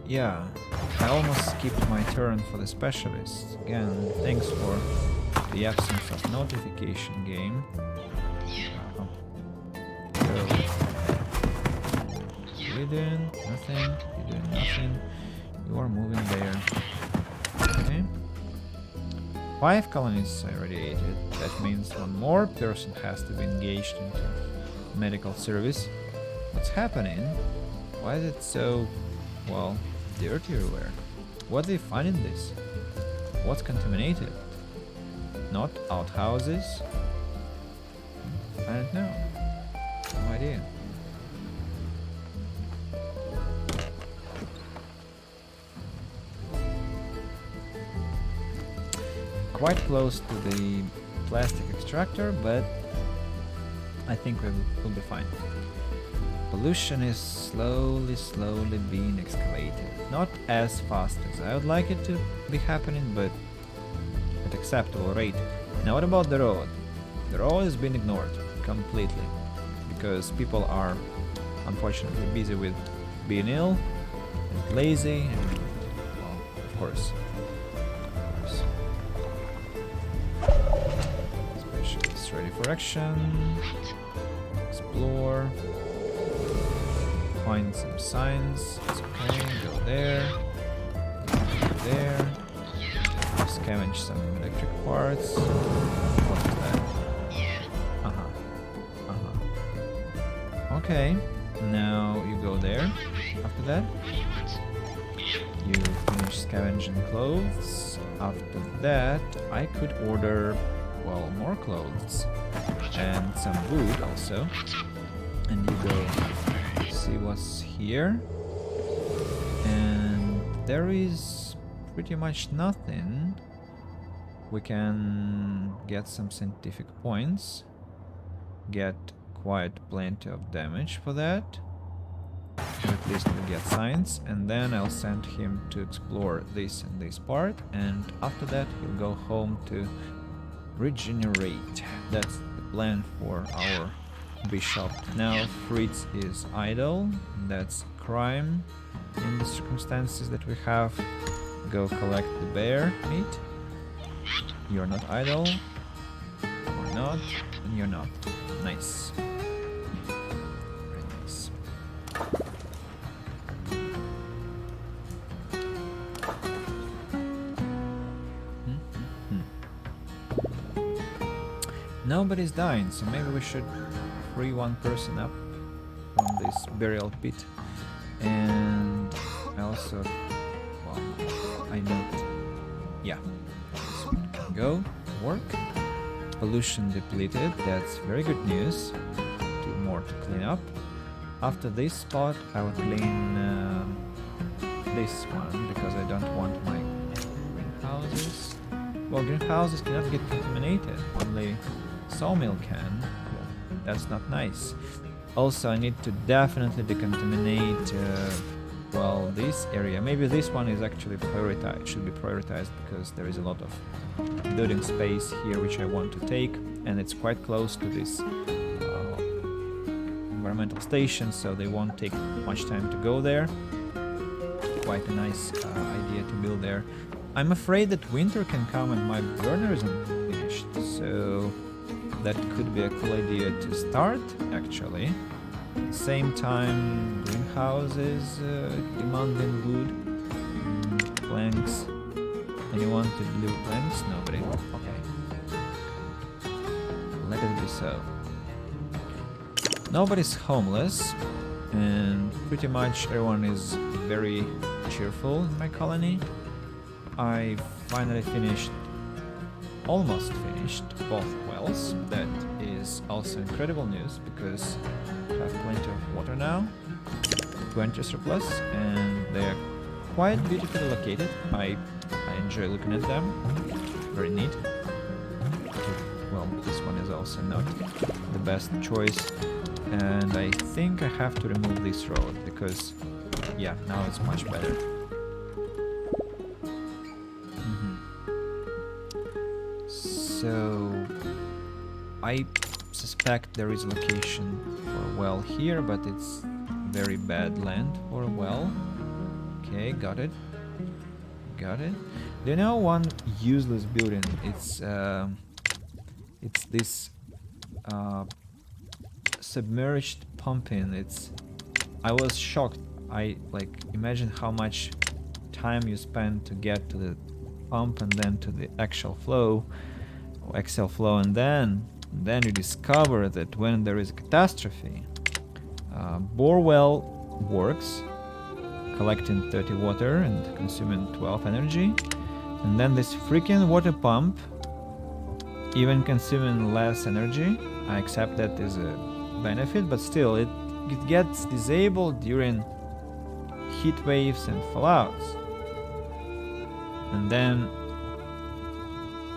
Yeah, I almost skipped my turn for the specialist. Again, thanks for the absence of notification game. You doing nothing, you doing nothing. You are moving there. Okay. 5 colonies irradiated. That means one more person has to be engaged into medical service. What's happening? Why is it so, well, dirty everywhere? What do they find in this? What's contaminated? Not outhouses? I don't know. No idea. Quite close to the plastic extractor, but I think we'll be fine. Pollution is slowly being escalated. Not as fast as I would like it to be happening, but at acceptable rate. Now what about the road? The road has been ignored completely because people are unfortunately busy with being ill and lazy and, well, of course. Specialist ready for action. Explore. Find some signs. It's okay. Go there. Go there. Scavenge some electric parts. What is that? Okay. Now you go there. After that, you finish scavenging clothes. After that, I could order, well, more clothes and some wood also. And you go see what's here. And there is pretty much nothing. We can get some scientific points. Get quite plenty of damage for that. Or at least we'll get science, and then I'll send him to explore this and this part, and after that he'll go home to regenerate. That's the plan for our bishop. Now Fritz is idle. That's crime in the circumstances that we have. Go collect the bear meat. You're not idle. Or not. And you're not. Nice. Very nice. Nobody's dying, so maybe we should free one person up from this burial pit. And I also, well, I note, yeah, this one can go work. Pollution depleted, that's very good news. 2 more to clean up. After this spot, I will clean this one because I don't want my greenhouses. Well, greenhouses cannot get contaminated, only sawmill can. That's not nice. Also, I need to definitely decontaminate, well, this area. Maybe this one is actually prioritized, should be prioritized because there is a lot of building space here which I want to take, and it's quite close to this environmental station, so they won't take much time to go there. Quite a nice idea to build there. I'm afraid that winter can come and my burner isn't finished, so that could be a cool idea to start, actually. At the same time, greenhouses demanding wood, planks. Anyone to deliver planks? Nobody. Okay. Let it be so. Nobody's homeless, and pretty much everyone is very cheerful in my colony. I finally finished, almost finished, both wells. That is also incredible news because I have plenty of water now, 20 surplus, and they're quite beautifully located. I enjoy looking at them, very neat. Well, this one is also not the best choice, and I think I have to remove this road because Yeah, now it's much better. So I suspect there is a location for a well here, but it's very bad land for a well. Okay, got it. Got it. Do you know one useless building? It's this submerged pumping. I was shocked. I like imagine how much time you spend to get to the pump and then to the actual flow, or axial flow, and then you discover that when there is a catastrophe, bore well works, collecting 30 water and consuming 12 energy, and then this freaking water pump, even consuming less energy. I accept that is a benefit, but still it gets disabled during heat waves and fallouts.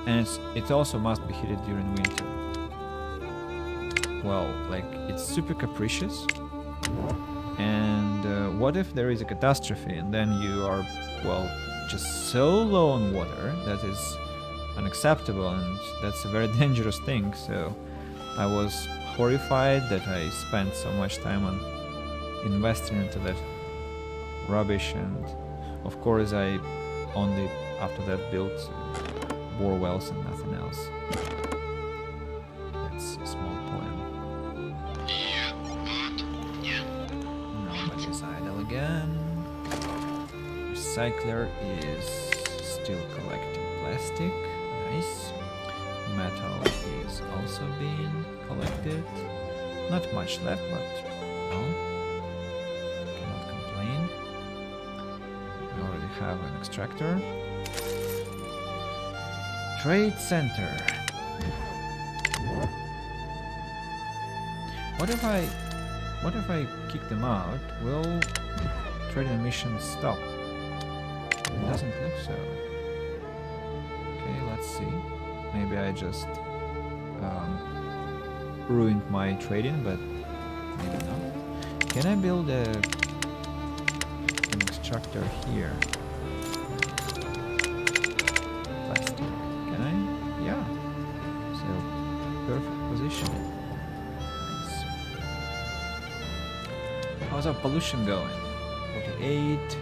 And it also must be heated during winter. Well, like, it's super capricious. And what if there is a catastrophe and then you are, well, just so low on water that is unacceptable, and that's a very dangerous thing. So I was horrified that I spent so much time on investing into that rubbish, and of course I only after that built bore wells and nothing else. That's a small poem. Yeah, what? Yeah. Nobody's idle again. Recycler is still collecting plastic. Nice. Metal is also being collected. Not much left, but no. Cannot complain. We already have an extractor. Trade center. What if I kick them out? Will trading missions stop? It doesn't look so. Okay, let's see. Maybe I just ruined my trading, but maybe not. Can I build an extractor here? Plastic. Can I? Yeah. So, perfect positioning. Nice. How's our pollution going? 48.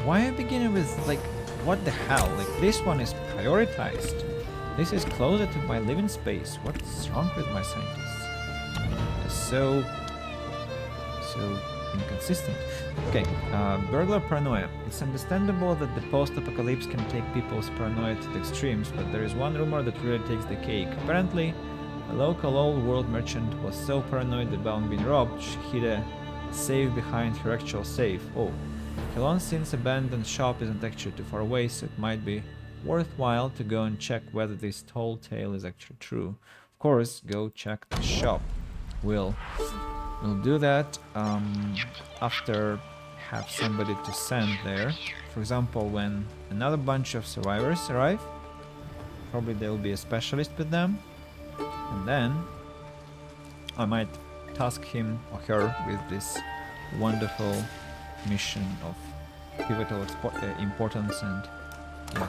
Why am I beginning with, like, what the hell? Like, this one is prioritized. This is closer to my living space. What's wrong with my scientists? It's so inconsistent. Okay, burglar paranoia. It's understandable that the post-apocalypse can take people's paranoia to the extremes, but there is one rumor that really takes the cake. Apparently, a local old world merchant was so paranoid about being robbed, she hid a safe behind her actual safe. Oh, her long since abandoned shop isn't actually too far away, so it might be worthwhile to go and check whether this tall tale is actually true. Of course, go check the shop. We'll do that after have somebody to send there. For example, when another bunch of survivors arrive, probably there will be a specialist with them, and then I might task him or her with this wonderful mission of pivotal importance, and yeah.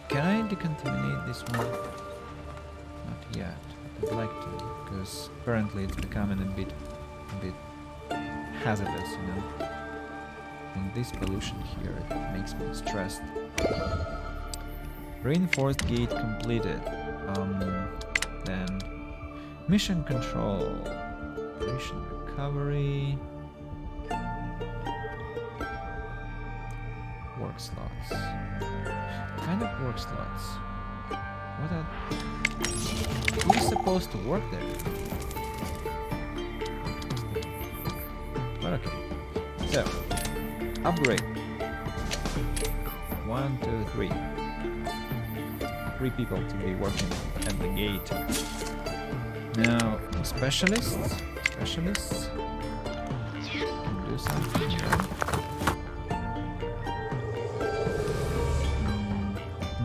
Can I decontaminate this one? Not yet. I'd like to, because apparently it's becoming a bit hazardous, you know. And this pollution here, it makes me stressed. Reinforced gate completed. Then mission control, operation recovery, work slots. What kind of work slots? What are... Who's supposed to work there? But okay. So, upgrade. 1, 2, 3. 3 people to be working at the gate. Now, specialists can do something here.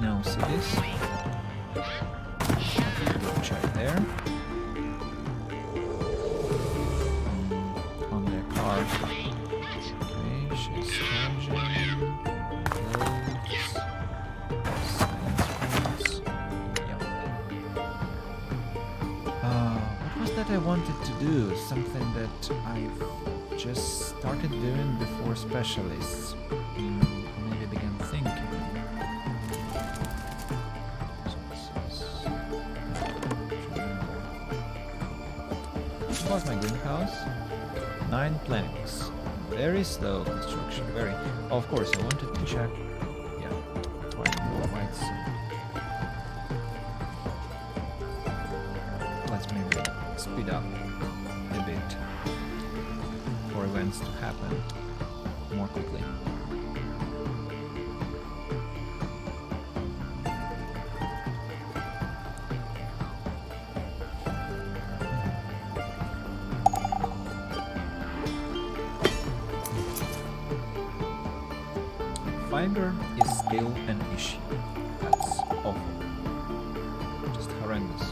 No, see this? Go check there. that I wanted to do, something that I've just started doing before specialists. Maybe began thinking. So this is about my greenhouse. 9 planks. Very slow construction. Very. Oh, of course, I wanted to check. Yeah, quite soon. Let's maybe speed up a bit for events to happen more quickly. Fiber is still an issue. That's awful. Just horrendous.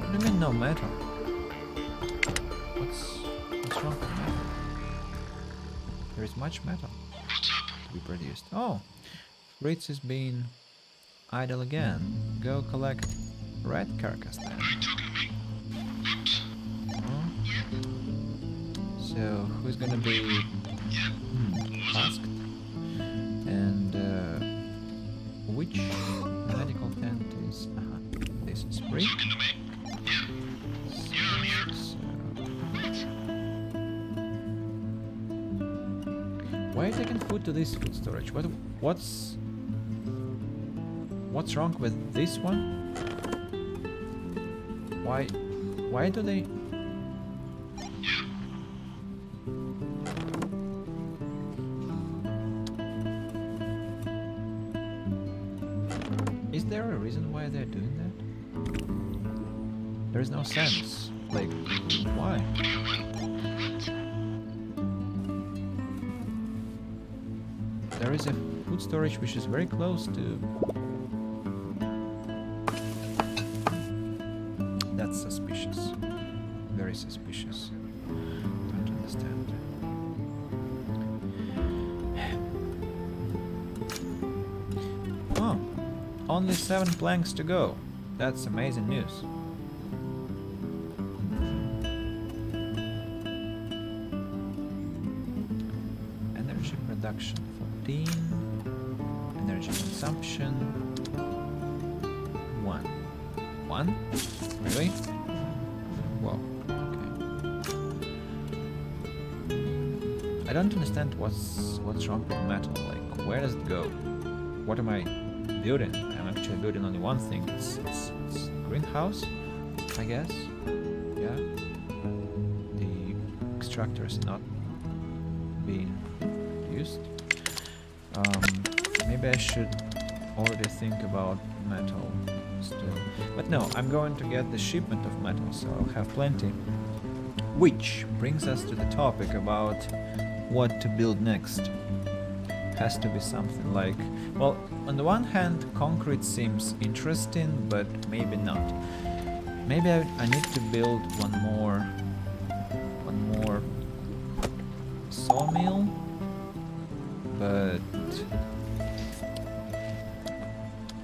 What do you mean no metal? What's wrong with metal? There is much metal to be produced. Oh, Fritz is being idle again. Go collect red carcass then. So who's gonna be asked? And which medical tent is? This is free. Why are you taking food to this food storage? What's wrong with this one? Why do they? Is there a reason why they're doing that? There is no sense. Like, why? There is a food storage which is very close to... That's suspicious. Very suspicious. Don't understand. Oh, only 7 planks to go. That's amazing news. Energy production 14. Energy consumption 1. 1? Really? Whoa. Okay. I don't understand what's wrong with metal. Like, where does it go? What am I building? I'm actually building only one thing. It's greenhouse, I guess. Yeah. The extractor is not being used. Maybe I should already think about metal still. But no, I'm going to get the shipment of metal, so I'll have plenty. Which brings us to the topic about what to build next. Has to be something like, well, on the one hand, concrete seems interesting, but maybe not. Maybe I need to build one more sawmill, but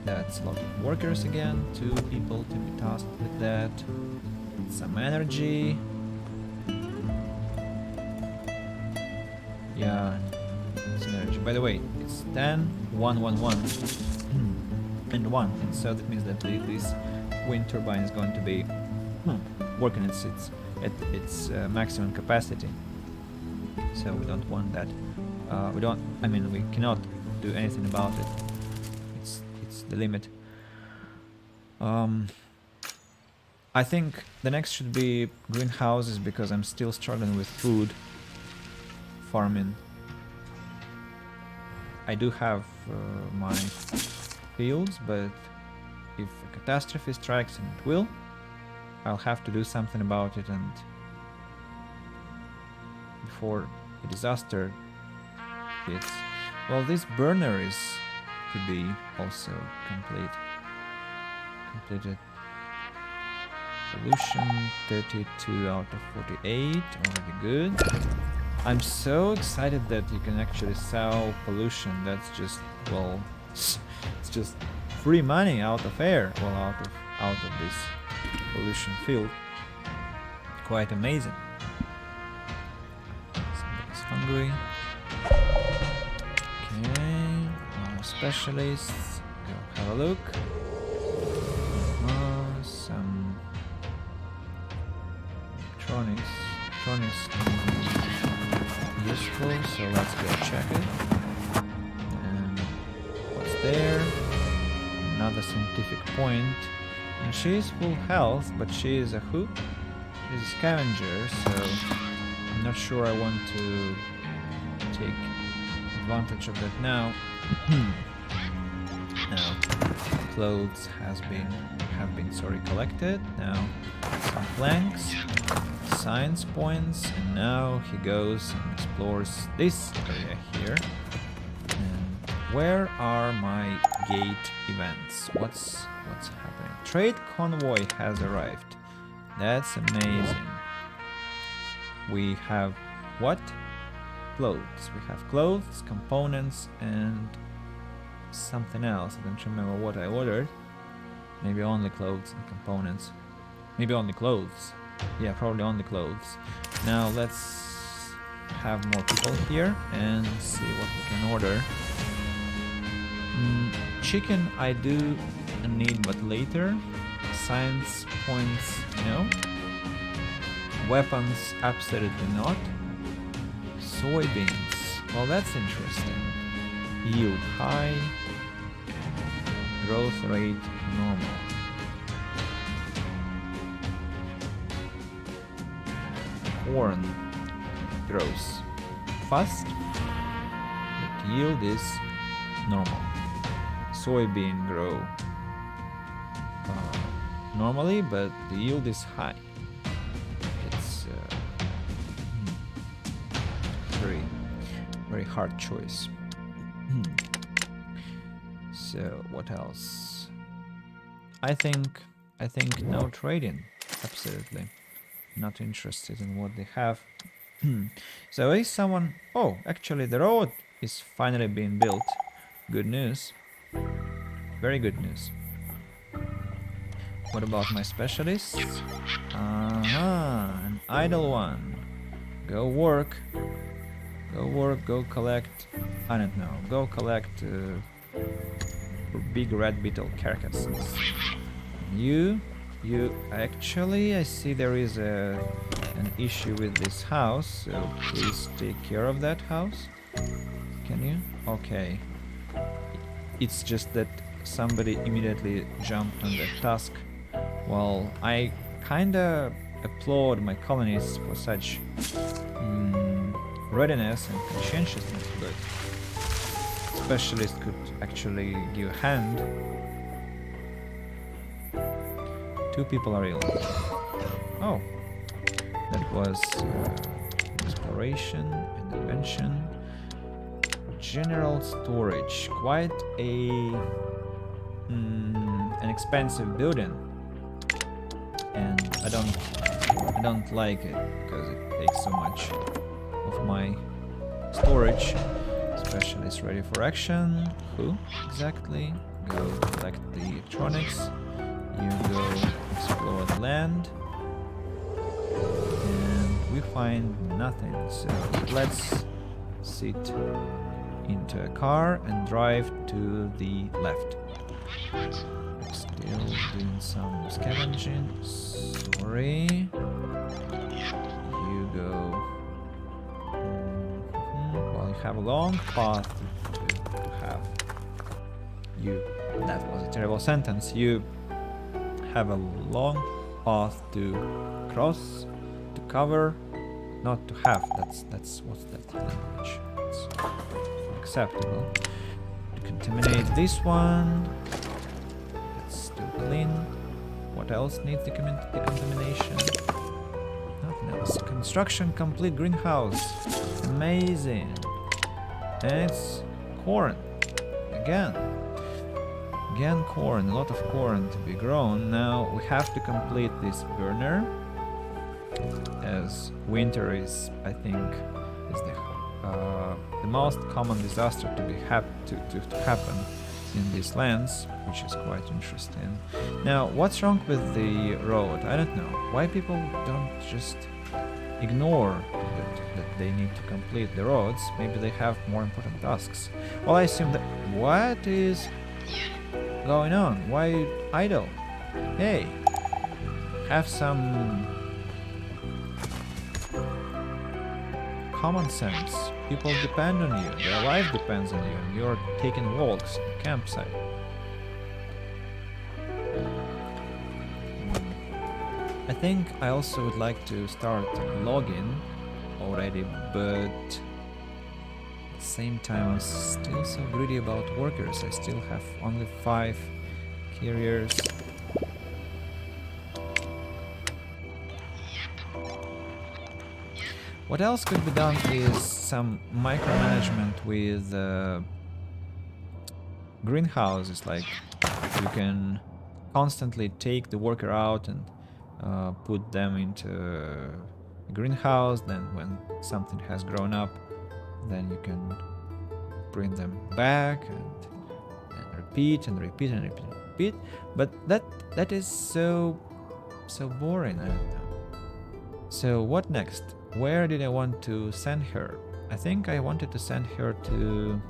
that's a lot of workers again, 2 people to be tasked with that, some energy. Yeah, it's energy. By the way, it's 10, 1, 1, 1, and 1, and so that means that this wind turbine is going to be working at its maximum capacity. So we don't want that. We cannot do anything about it. It's the limit. I think the next should be greenhouses, because I'm still struggling with food farming. I do have my fields, but if a catastrophe strikes, and it will, I'll have to do something about it, and before a disaster hits. Well, this burner is to be also completed. Pollution 32 out of 48, already good. I'm so excited that you can actually sell pollution. That's just, well, it's just free money out of air, well, out of this pollution field. Quite amazing. Somebody's hungry. Okay, specialists. Go have a look. Some electronics useful, so let's go check it. And what's there? Another scientific point. And she is full health, but she is a who? She's a scavenger, so I'm not sure I want to take advantage of that now. Now, clothes have been collected. Now, some planks, science points, and now he goes and explores this area here. And where are my gate events? What's happening? Trade convoy has arrived. That's amazing. We have what? Clothes. We have clothes, components, and something else. I don't remember what I ordered. Maybe only clothes and components. Maybe only clothes. Yeah, probably only clothes. Now let's have more people here and see what we can order. Chicken I do need, but later. Science points, no. Weapons, absolutely not. Soybeans, well, that's interesting. Yield high. Growth rate normal. Corn grows fast, but yield is normal. Soybean grow normally, but the yield is high. It's very hard choice. So what else? I think no trading. Absolutely not interested in what they have. So is someone? Oh, actually the road is finally being built. Good news. Very good news. What about my specialists? An idle one. Go work. Go collect. I don't know. Go collect big red beetle carcasses. You actually, I see there is an issue with this house, so please take care of that house. Can you? Okay. It's just that somebody immediately jumped on the task. Well, I kinda applaud my colonists for such readiness and conscientiousness, but specialists could actually give a hand. 2 people are ill. Oh, that was exploration and invention. General storage, quite an expensive building, and I don't like it because it takes so much of my storage. Specialist ready for action. Who exactly? Go collect the electronics. You go explore the land, and we find nothing. So let's sit into a car and drive to the left. Still doing some scavenging. Sorry. You go. Well, you have a long path to have. That was a terrible sentence. You have a long path to cross, to cover, not to have. That's what's that language? It's acceptable. To contaminate this one. It's still clean. What else needs decontamination? Nothing else. Construction complete. Greenhouse. Amazing. And it's corn. Again corn, a lot of corn to be grown. Now we have to complete this burner, as winter is, I think, is the most common disaster to happen in these lands, which is quite interesting. Now, what's wrong with the road? I don't know. Why people don't just ignore that they need to complete the roads? Maybe they have more important tasks. Well, I assume that... What is going on? Why idle? Hey, have some common sense. People depend on you. Their life depends on you. And you're taking walks in the campsite. I think I also would like to start logging already, but at the same time I'm still so greedy about workers. I still have only 5 carriers. What else could be done is some micromanagement with greenhouses, like you can constantly take the worker out and put them into a greenhouse, then when something has grown up, then you can bring them back and repeat and repeat and repeat and repeat. But that is so boring, I don't know. So what next? Where did I want to send her? I think I wanted to send her to,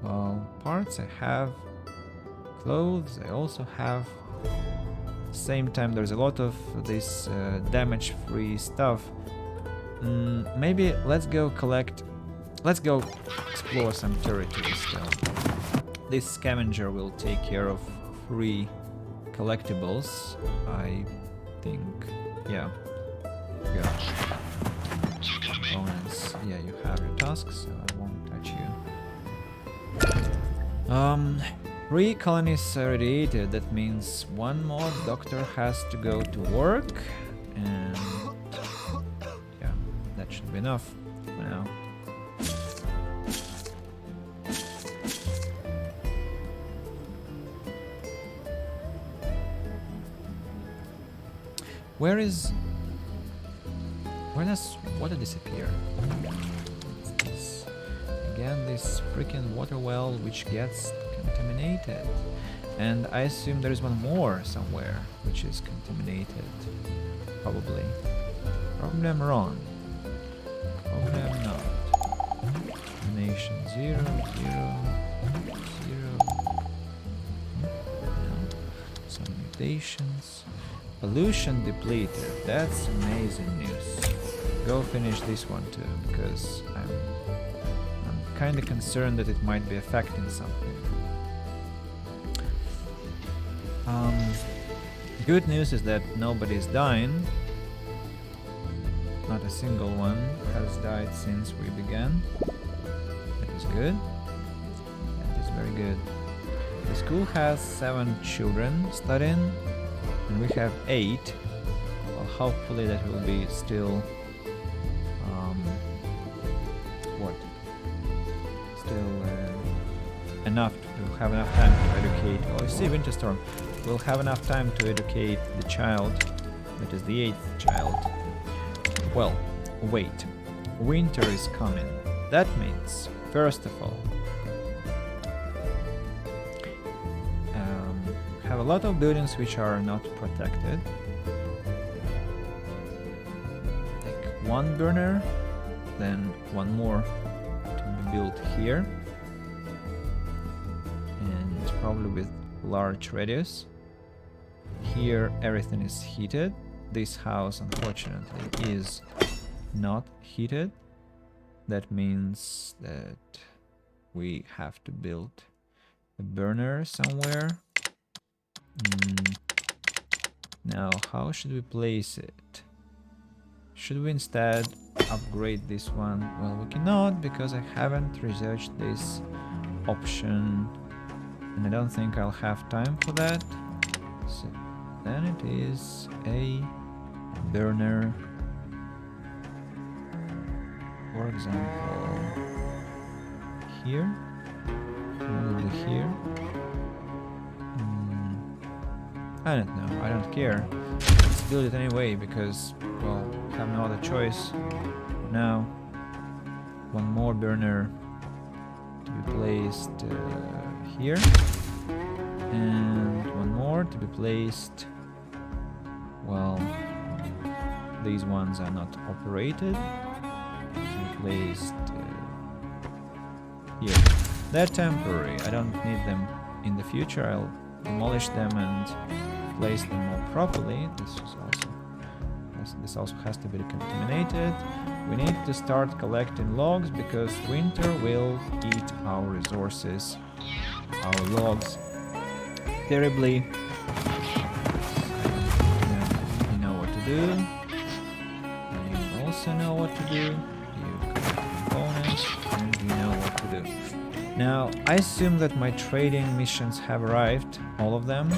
well, parts. I have clothes. I also have, same time there's a lot of this damage-free stuff. Maybe let's go explore some territories still. This scavenger will take care of free collectibles, I think. Yeah. Components. Yeah, you have your tasks, so I won't touch you. 3 colonies radiated. That means 1 more doctor has to go to work, and yeah, that should be enough for now. Where does water disappear? What's this? Again, this freaking water well which gets contaminated. And I assume there is one more somewhere which is contaminated. Probably. Probably I'm wrong. Probably I'm not. Contamination 0, 0, 0. No. Some mutations. Pollution depleted. That's amazing news. Go finish this one too, because I'm kind of concerned that it might be affecting something. Good news is that nobody's dying. Not a single one has died since we began. That is good. That is very good. The school has 7 children studying, and we have 8. Well, hopefully that will be still enough to have enough time to educate. Oh, I see Winterstorm. We'll have enough time to educate the child. That is the 8th child. Well, wait. Winter is coming. That means, first of all, have a lot of buildings which are not protected. Like 1 burner, then 1 more to be built here. And probably with large radius. Here everything is heated. This house unfortunately is not heated. That means that we have to build a burner somewhere. Now, how should we place it? Should we instead upgrade this one? Well, we cannot because I haven't researched this option and I don't think I'll have time for that. So then it is a burner. For example, here, probably here. I don't know, I don't care. Let's build it anyway because, well, I have no other choice. Now, 1 more burner to be placed here. And one more to be placed. Well, these ones are not operated. To be placed here. They're temporary. I don't need them in the future. I'll demolish them and place them more properly. This also has to be decontaminated. We need to start collecting logs because winter will eat our resources, our logs, terribly. You know what to do. You also know what to do. You collect components and you know what to do. Now, I assume that my trading missions have arrived, all of them.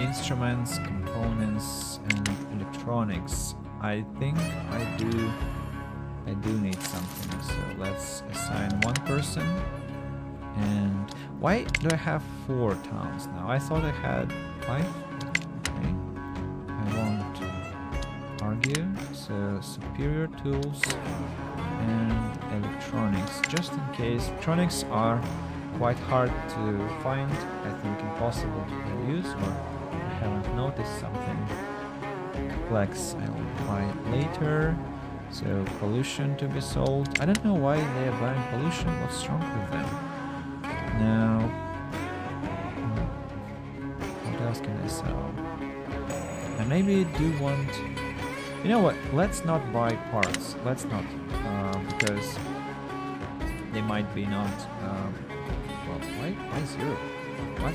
Instruments, components, and electronics. I think I do need something. So let's assign one person. And why do I have 4 towns now? I thought I had 5. Okay. I won't argue. So superior tools and electronics. Just in case, electronics are quite hard to find. I think impossible to produce, or I haven't noticed something. Flex I'll buy later. So pollution to be sold. I don't know why they are buying pollution. What's wrong with them? Now, what else can I sell? I maybe do want. You know what? Let's not buy parts. Let's not, because they might be not. Well, why 0? What?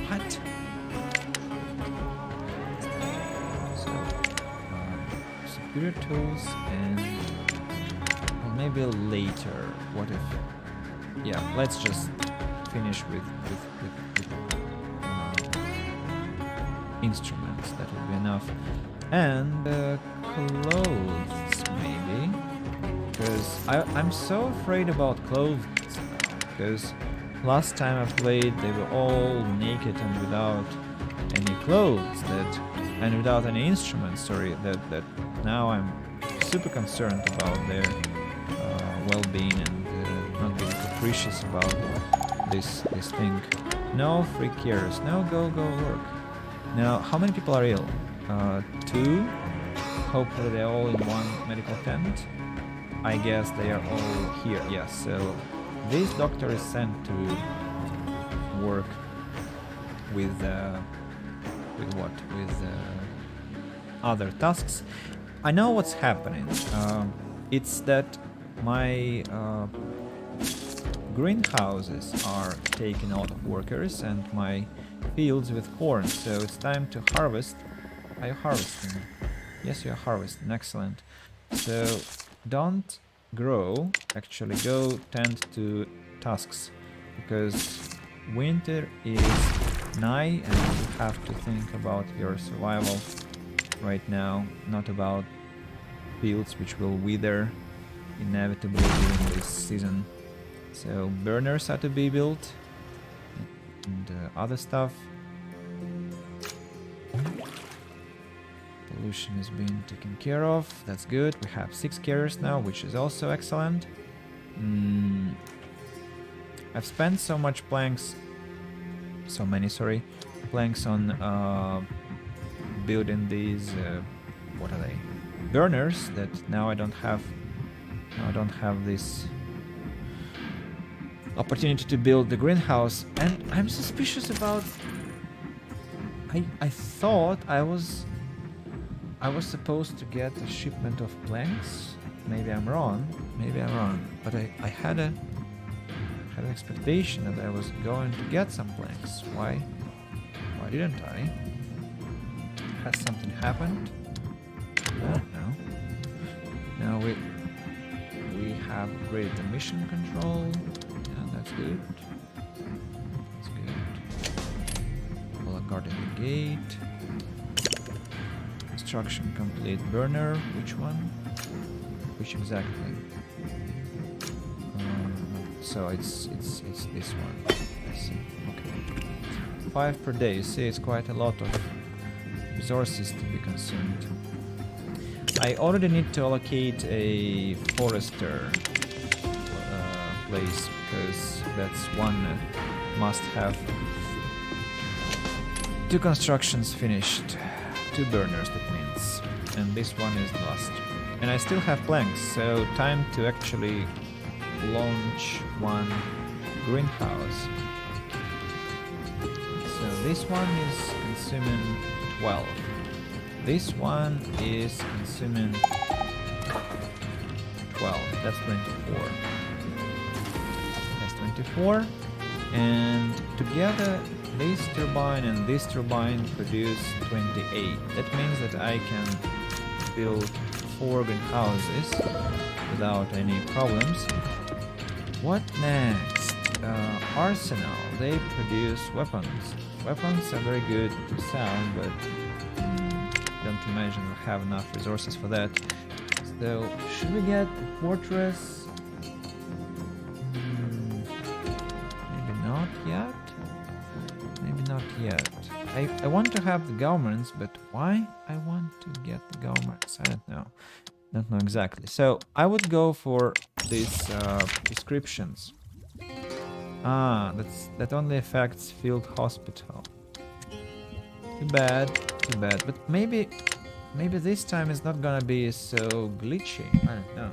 What? So, superior tools and well, maybe later. What if? Yeah, let's just finish with instruments. That would be enough. And clothes, maybe. Because I'm so afraid about clothes now. Because last time I played, they were all naked and without any clothes, and without any instruments. Sorry, that now I'm super concerned about their well-being and not being capricious about this thing. No free cares. No, go work. Now, how many people are ill? 2. Hopefully they're all in one medical tent. I guess they are all here. Yes. So this doctor is sent to work with what? With other tasks. I know what's happening. It's that my greenhouses are taking out of workers and my fields with corn. So it's time to harvest. Are you harvesting? Yes, you're harvesting. Excellent. So don't grow. Actually, go tend to tasks because winter is nigh and you have to think about your survival right now, not about fields which will wither inevitably during this season. So burners are to be built and other stuff. Pollution is being taken care of. That's good. We have 6 carriers now, which is also excellent. I've spent so much planks, so many, sorry, planks on building these. What are they? Burners. That now I don't have. I don't have this opportunity to build the greenhouse, and I'm suspicious about. I thought I was supposed to get a shipment of planks. Maybe I'm wrong. But I had an expectation that I was going to get some planks. Why didn't I? Has something happened? I don't know. Now we have upgraded the mission control. Yeah, that's good. That's good. Well, guarding the gate. Construction complete. Burner. Which one? Which exactly? So it's this one. I see. Okay. 5 per day. You see, it's quite a lot of resources to be consumed. I already need to allocate a forester place because that's one must have. 2 constructions finished, 2 burners that means, and this one is lost. And I still have planks, so time to actually launch one greenhouse. So this one is consuming 12. This one is consuming 12. That's 24. That's 24. And together this turbine and this turbine produce 28. That means that I can build 4 greenhouses without any problems. What next? Arsenal. They produce weapons. Weapons are very good to sell, but don't imagine we have enough resources for that. So, should we get a fortress? Maybe not yet. Maybe not yet. I want to have the governments, but why I want to get the governments? I don't know. Don't know exactly. So I would go for these descriptions. That only affects field hospital. Too bad, too bad. But maybe this time it's not gonna be so glitchy. I don't know.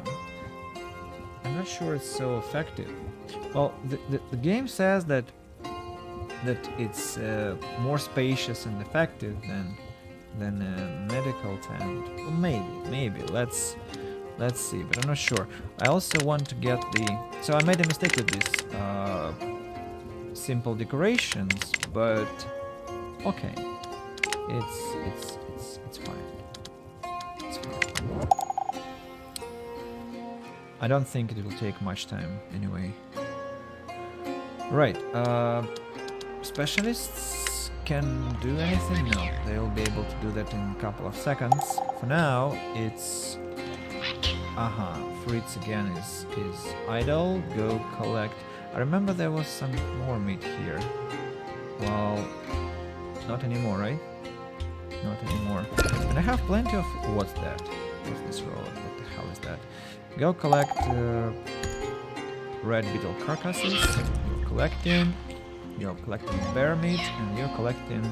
I'm not sure it's so effective. Well, the game says that it's more spacious and effective than a medical tent. Well, maybe. Let's see, but I'm not sure. I also want to get the. So I made a mistake with these simple decorations, but okay, it's fine. It's fine. I don't think it will take much time anyway. Right. Specialists can do anything? No, they will be able to do that in a couple of seconds. For now, it's... Fritz again is idle. Go collect. I remember there was some more meat here. Well, not anymore, right? Not anymore. And I have plenty of... What's that? What's this roll? What the hell is that? Go collect red beetle carcasses. You're collecting. You're collecting bear meat, and you're collecting...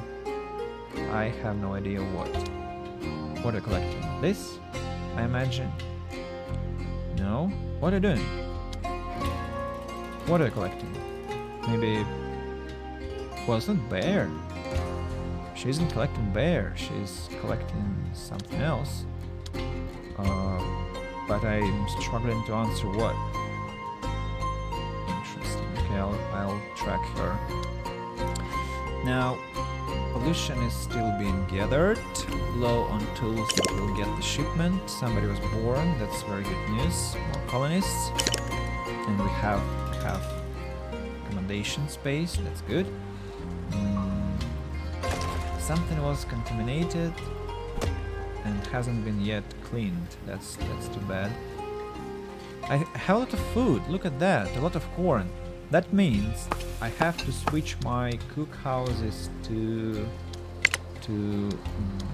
I have no idea what. What are you collecting? This? I imagine? No? What are you doing? What are you collecting? Maybe... Well, it's not bear. She isn't collecting bear. She's collecting something else. But I'm struggling to answer what. Okay, I'll track her. Now, pollution is still being gathered. Low on tools that will get the shipment. Somebody was born. That's very good news. More colonists. And we have accommodation space. That's good. Something was contaminated and hasn't been yet cleaned. That's too bad. I have a lot of food. Look at that. A lot of corn. That means I have to switch my cook houses to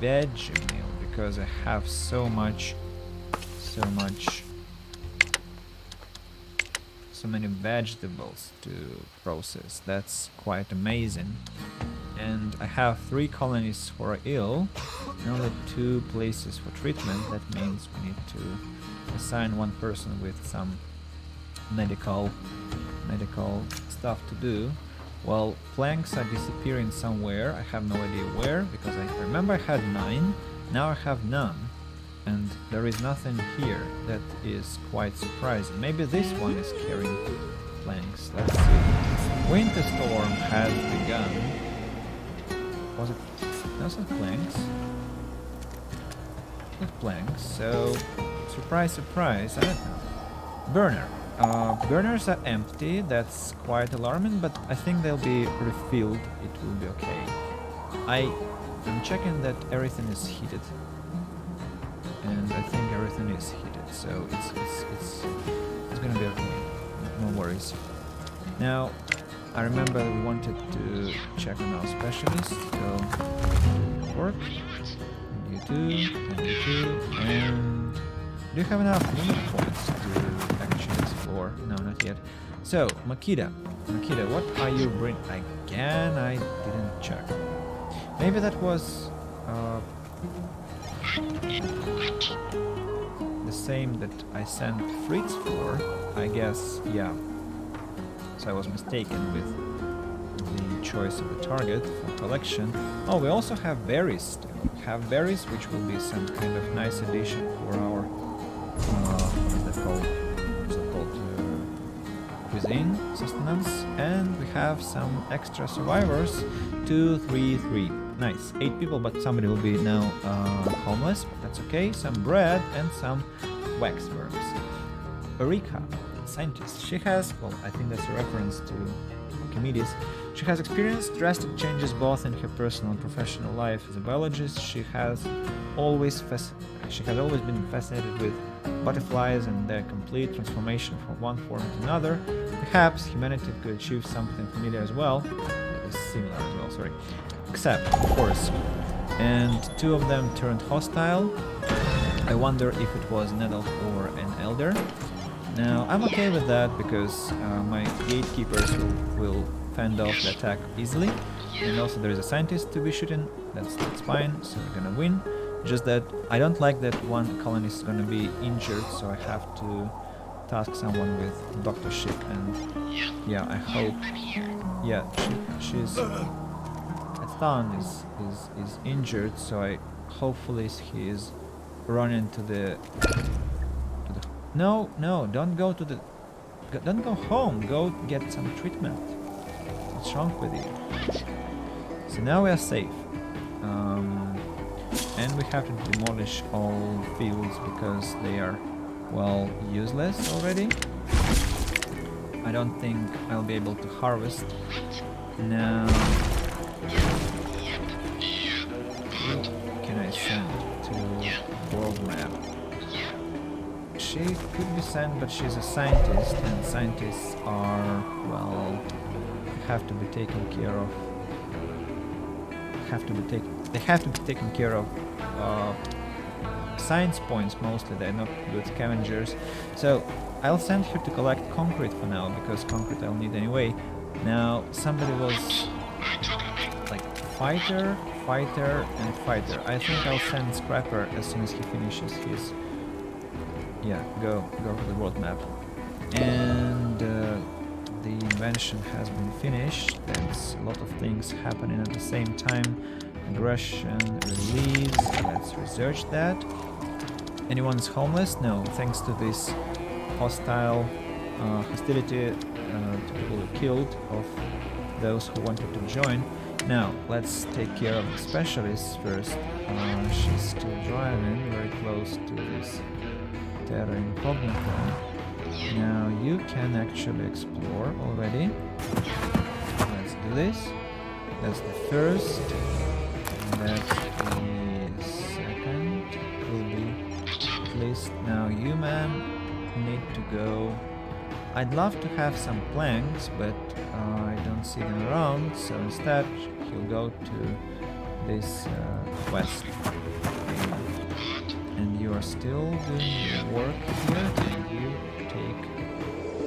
veg meal because I have so many vegetables to process. That's quite amazing. And I have 3 colonies for ill and only 2 places for treatment. That means we need to assign one person with some medical stuff to do. Well, planks are disappearing somewhere. I have no idea where, because I remember I had 9, now I have none. And there is nothing here. That is quite surprising. Maybe this one is carrying planks. Let's see. Winter storm has begun. Was it? Those are planks. Not planks, so... Surprise, surprise, I don't know. Burner. Burners are empty, that's quite alarming, but I think they'll be refilled, it will be okay. I'm checking that everything is heated. And I think everything is heated, so it's gonna be okay. No worries. Now, I remember we wanted to check on our specialist, so work. You too, and you too, and do you have enough unit points to actually floor. No, not yet. So, Makita, what are you bringing? Again, I didn't check. Maybe that was the same that I sent Fritz for. I guess, yeah. So I was mistaken with the choice of the target for collection. Oh, we also have berries still. Have berries, which will be some kind of nice addition for our what is that called? What's it called? Cuisine sustenance, and we have some extra survivors. 2, 3, 3. Nice. 8 people, but somebody will be now homeless. But that's okay. Some bread and some waxworms. Erika, scientist. She has, well, I think that's a reference to Archimedes. She has experienced drastic changes both in her personal and professional life. As a biologist, she has always been fascinated with butterflies and their complete transformation from one form to another. Perhaps humanity could achieve something familiar as well. Similar as well, sorry. Except, of course, and 2 of them turned hostile. I wonder if it was an adult or an elder. Now, I'm okay with that because my gatekeepers will fend off the attack easily. And also there is a scientist to be shooting, that's fine, so we're gonna win. Just that I don't like that one colonist is gonna be injured, so I have to task someone with doctorship, and yeah, I hope, yeah, she's Ethan is injured, so I hopefully he is running to the no, don't go to the don't go home, go get some treatment. What's wrong with you? So now we are safe, and we have to demolish all fields because they are, well, useless already. I don't think I'll be able to harvest now. Who can I send to world map? She could be sent, but she's a scientist, and scientists are, well, have to be taken care of. They have to be taken care of. Science points mostly. They're not good scavengers. So I'll send her to collect concrete for now, because concrete I'll need anyway. Now somebody was like fighter, and fighter. I think I'll send Scrapper as soon as he finishes his. Yeah, go to the world map. And the invention has been finished. There's a lot of things happening at the same time. Aggression, release. Let's research that. Anyone's homeless? No, thanks to this hostility to people who killed of those who wanted to join. Now, let's take care of the specialists first. She's still driving very close to this Terra Incognita. Now, you can actually explore already. Let's do this. That's the first. And that's the second. Will be at least. Now, you, man, need to go. I'd love to have some planks, but I don't see them around, so instead he'll go to this quest. And you are still doing your work here, and you take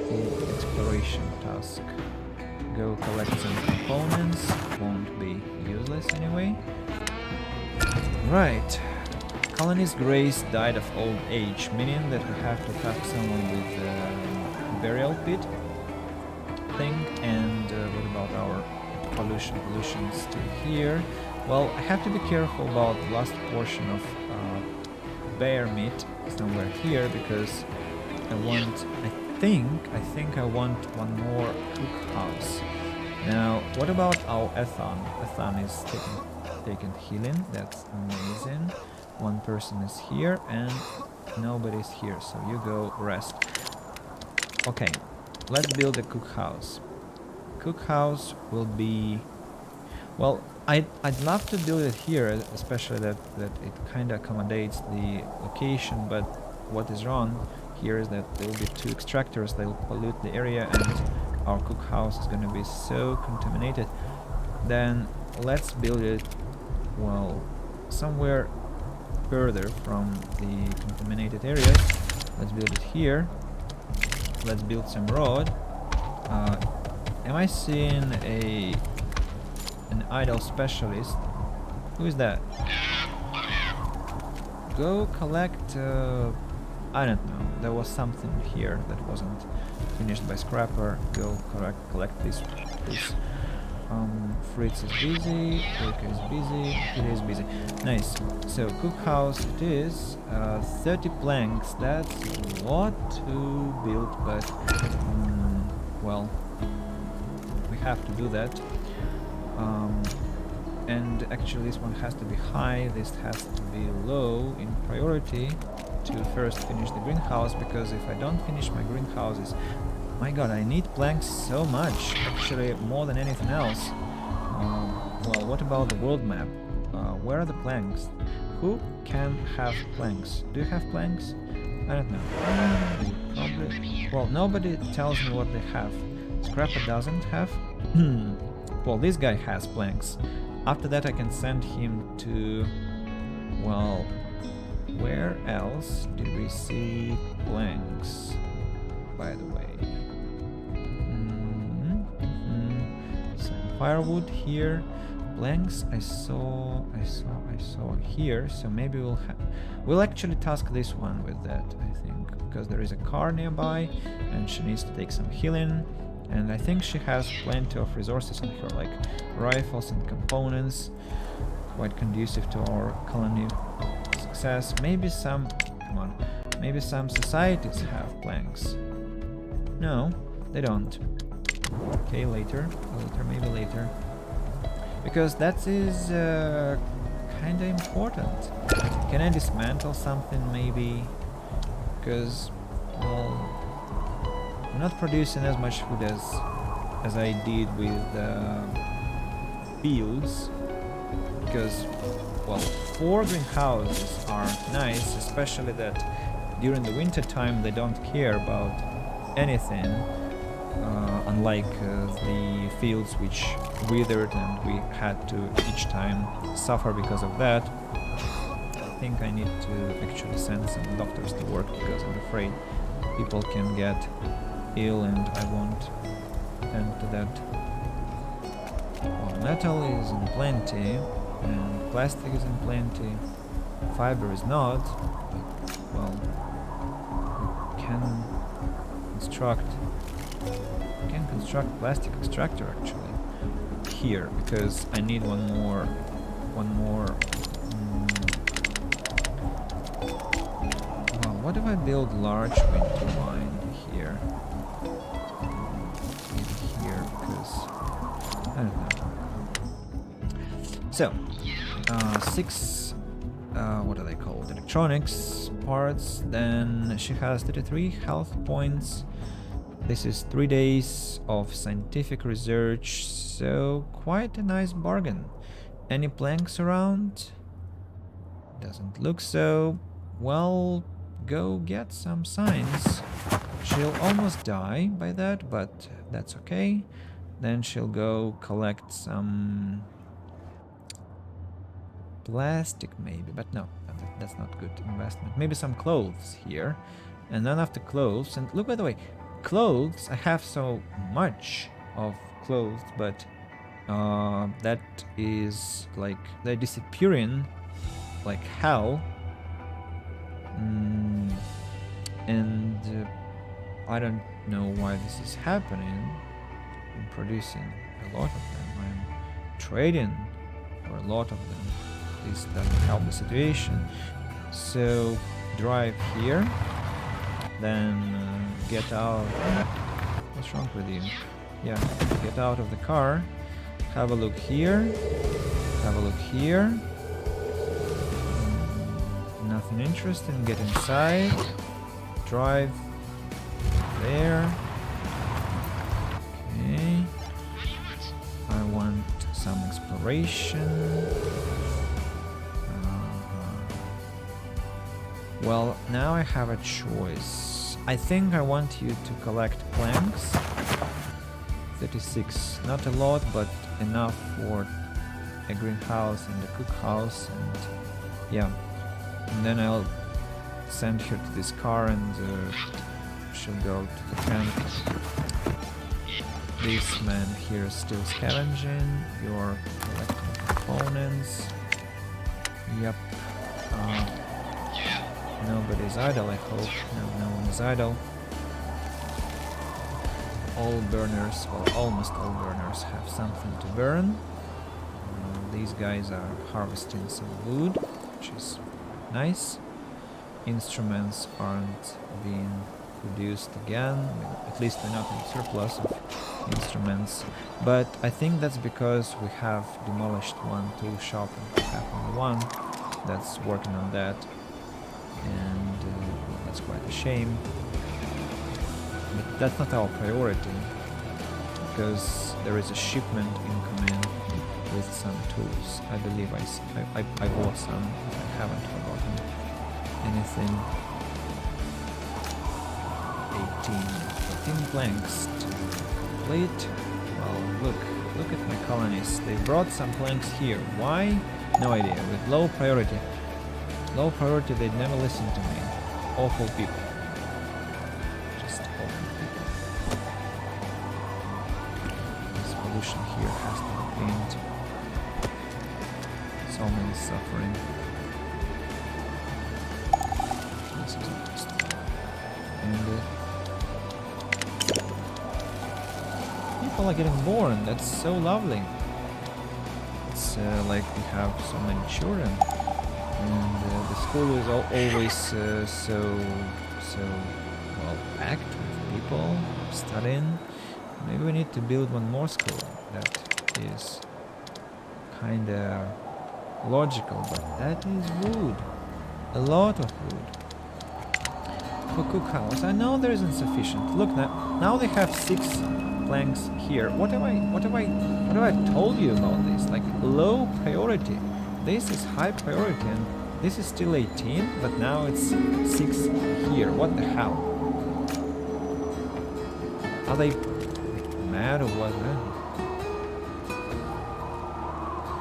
the exploration task. Go collect some components, won't be useless anyway. Right. Colonist Grace died of old age, meaning that we have to have someone with burial pit thing. And what about our pollution? Pollution still here. Well, I have to be careful about the last portion of bear meat somewhere here, because I want, I think I want one more cook house. Now, what about our Ethan? Ethan is taking healing. That's amazing. One person is here and nobody's here, so you go rest. Okay, let's build a cook house. Cook house will be, well, I'd love to build it here, especially that it kind of accommodates the location, but what is wrong here is that there will be 2 extractors. They'll pollute the area and our cook house is going to be so contaminated. Then let's build it, well, somewhere further from the contaminated areas. Let's build it here. let's build some road. Am I seeing an idle specialist? Who is that? Go collect. I don't know. There was something here that wasn't finished by Scrapper. Go collect this. Fritz is busy. Rika is busy. Peter is busy. Nice. So cookhouse it is. 30 planks. That's a lot to build, but well, we have to do that. And actually this one has to be high, this has to be low in priority to first finish the greenhouse, because if I don't finish my greenhouses, my god, I need planks so much, actually more than anything else. Well, what about the world map? Where are the planks? Who can have planks? Do you have planks? I don't know. Probably. Well, nobody tells me what they have. Scrapper doesn't have. Well, this guy has planks. After that I can send him to... well... where else did we see planks, by the way? Some firewood here. Planks I saw here, so maybe we'll actually task this one with that, I think, because there is a car nearby and she needs to take some healing. And I think she has plenty of resources on her, like rifles and components, quite conducive to our colony success. Maybe some, come on, maybe some societies have planks. No, they don't. Okay, later, maybe later. Because that is kinda important. Can I dismantle something maybe? Because, well, I'm not producing as much food as I did with fields, because, well, 4 greenhouses are nice, especially that during the winter time they don't care about anything, unlike the fields which withered and we had to each time suffer because of that. I think I need to actually send some doctors to work, because I'm afraid people can get ill and I won't tend to that. Well, metal is in plenty and plastic is in plenty. Fiber is not, but, well, we can construct plastic extractor actually here, because I need one more well, what if I build large wind turbine here? Maybe here, because I don't know. So 6 what are they called? Electronics parts. Then she has 33 health points. This is 3 days of scientific research, so quite a nice bargain. Any planks around? Doesn't look so. Well, go get some signs. She'll almost die by that, but that's okay. Then she'll go collect some plastic maybe, but no, that's not good investment. Maybe some clothes here, and then after clothes, and look, by the way, clothes, I have so much of clothes, but that is like, they're disappearing like hell. And I don't know why this is happening. I'm producing a lot of them, I'm trading for a lot of them. This doesn't help the situation. So drive here, then get out. What's wrong with you? Yeah, get out of the car. Have a look here. Have a look here. Nothing interesting. Get inside. Drive there. Okay. I want some exploration. Well, now I have a choice. I think I want you to collect planks. 36, not a lot, but enough for a greenhouse and a cookhouse, and yeah. And then I'll send her to this car and should go to the camp. This man here is still scavenging. You're collecting components. Yep. Nobody's idle, I hope. No, no one is idle. All burners, or almost all burners, have something to burn. These guys are harvesting some wood, which is nice. Instruments aren't being produced again. At least we're not in surplus of instruments. But I think that's because we have demolished one tool shop and we have only one that's working on that. And that's quite a shame. But that's not our priority, because there is a shipment incoming with some tools. I believe I bought some, if I haven't forgotten anything. 18 planks to complete. Well, look at my colonies. They brought some planks here. Why? No idea. With low priority. Low priority, they'd never listen to me. Awful people. Just awful people. This pollution here has to be cleaned. So many suffering. This is interesting. And people are getting born. That's so lovely. It's like we have so many children. And the school is always so well packed with people studying. Maybe we need to build one more school. That is kinda logical, but that is wood. A lot of wood. For cookhouse, I know there isn't sufficient. Look now they have 6 planks here. What have I told you about this? Like low priority. This is high priority and this is still 18, but now it's 6 here. What the hell? Are they mad or what?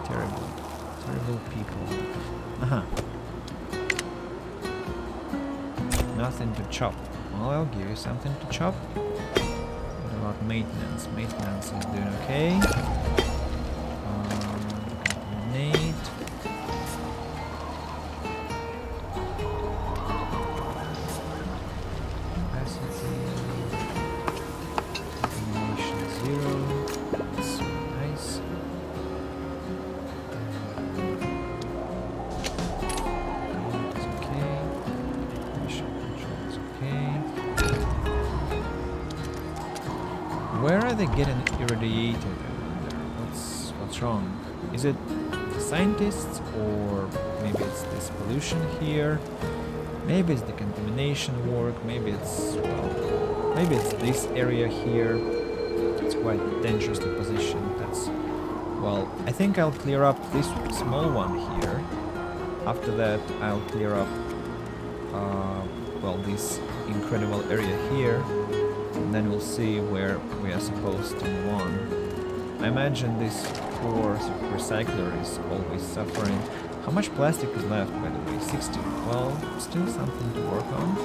Terrible. Terrible people. Nothing to chop. Well, I'll give you something to chop. What about maintenance? Maintenance is doing okay. Contaminate. Capacity. Contamination 0. That's nice. It's okay. Mission control is okay. Where are they getting irradiated? I wonder. What's wrong? Is it the scientists, or maybe it's this pollution here? Maybe it's the contamination work. Maybe it's this area here. It's quite dangerously positioned. Well, I think I'll clear up this small one here. After that, I'll clear up this incredible area here. And then we'll see where we are supposed to move on. I imagine this poor recycler is always suffering. How much plastic is left, by the way? 60. Well, still something to work on.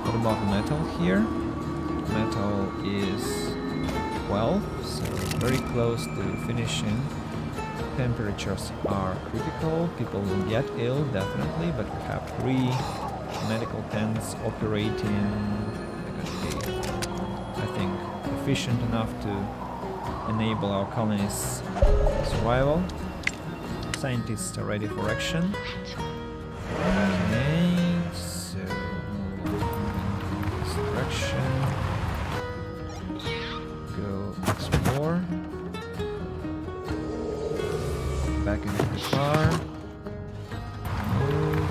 What about metal here? Metal is 12, so very close to finishing. Temperatures are critical. People will get ill, definitely, but we have 3 medical tents operating. They're going to be, I think, efficient enough to enable our colonies' survival. Scientists are ready for action. Okay, so moving in this direction. Go explore. Back into the car. Move.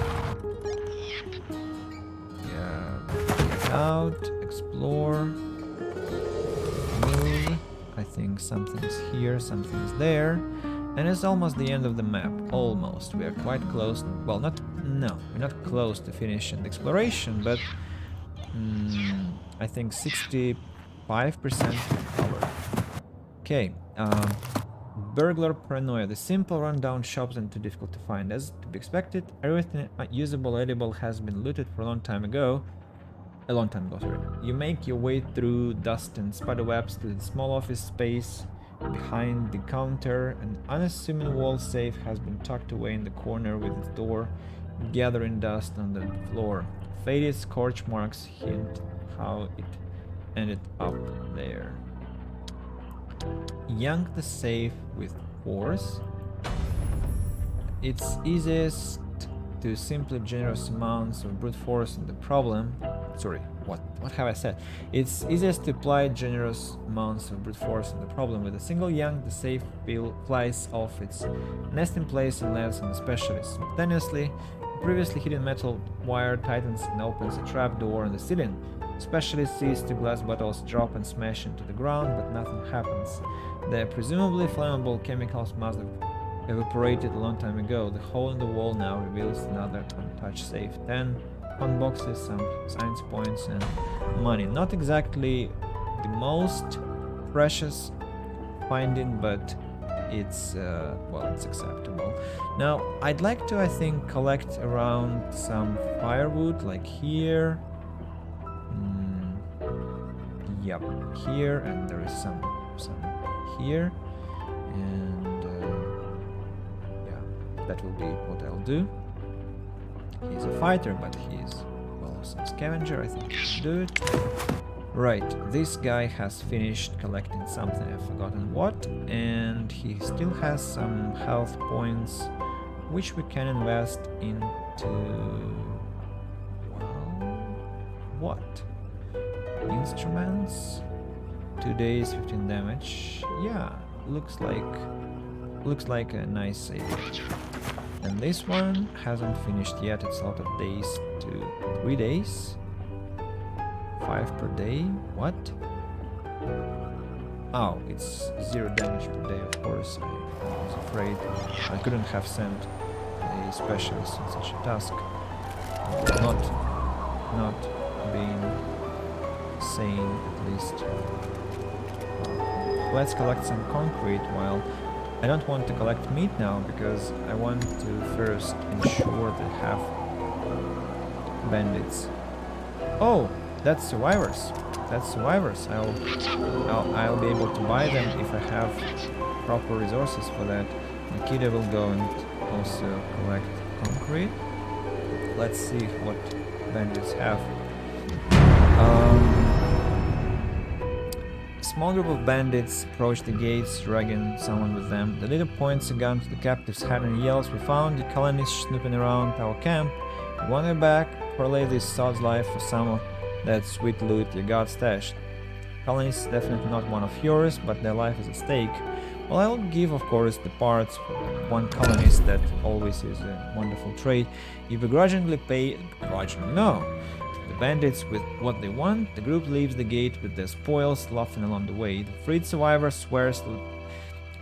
Yeah, get out. Explore. Move. I think something's here, something's there. And it's almost the end of the map. Almost. We are quite close. Well, we're not close to finishing the exploration, but I think 65% covered. Okay. Burglar paranoia. The simple rundown shops and too difficult to find. As to be expected, everything usable, edible has been looted for a long time ago. A long time ago, sorry. You make your way through dust and spiderwebs to the small office space. Behind the counter, an unassuming wall safe has been tucked away in the corner with its door gathering dust on the floor. Faded scorch marks hint how it ended up there. Yank the safe with force. It's easiest to simply generous amounts of brute force on the problem. Sorry, what have I said? It's easiest to apply generous amounts of brute force on the problem. With a single yank, the safe flies off its nesting place and lands on the specialist. Simultaneously, a previously hidden metal wire tightens and opens a trap door on the ceiling. The specialist sees two glass bottles drop and smash into the ground, but nothing happens. The presumably flammable chemicals must have evaporated a long time ago. The hole in the wall now reveals another untouched safe. 10 fun boxes, some science points, and money. Not exactly the most precious finding, but it's well, it's acceptable. Now, I'd like to, I think, collect around some firewood, like here. Yep, here, and there is some here, and yeah, that will be what I'll do. He's a fighter, but he's, well, some scavenger, I think he'll do it. Right, this guy has finished collecting something, I've forgotten what, and he still has some health points, which we can invest into, well, what? Instruments, 2 days, 15 damage. Yeah, looks like a nice save. And this one hasn't finished yet. It's a lot of days to 3 days. 5 per day. What? Oh, it's 0 damage per day. Of course, I was afraid I couldn't have sent a specialist on such a task. Not being sane, at least. Let's collect some concrete. While I don't want to collect meat now because I want to first ensure that I have bandits. Oh, that's survivors. That's survivors. I'll be able to buy them if I have proper resources for that. Nikita will go and also collect concrete. Let's see what bandits have. A small group of bandits approach the gates, dragging someone with them. The leader points a gun to the captive's head and yells, "We found the colonists snooping around our camp. Wander back, parlay this sod's life for some of that sweet loot you got stashed. Colonists definitely not one of yours, but their life is at stake. Well, I'll give, of course, the parts for one colonist. That always is a wonderful trait. You begrudgingly pay... Begrudgingly? No. The bandits with what they want. The group leaves the gate with their spoils, laughing along the way. The freed survivor swears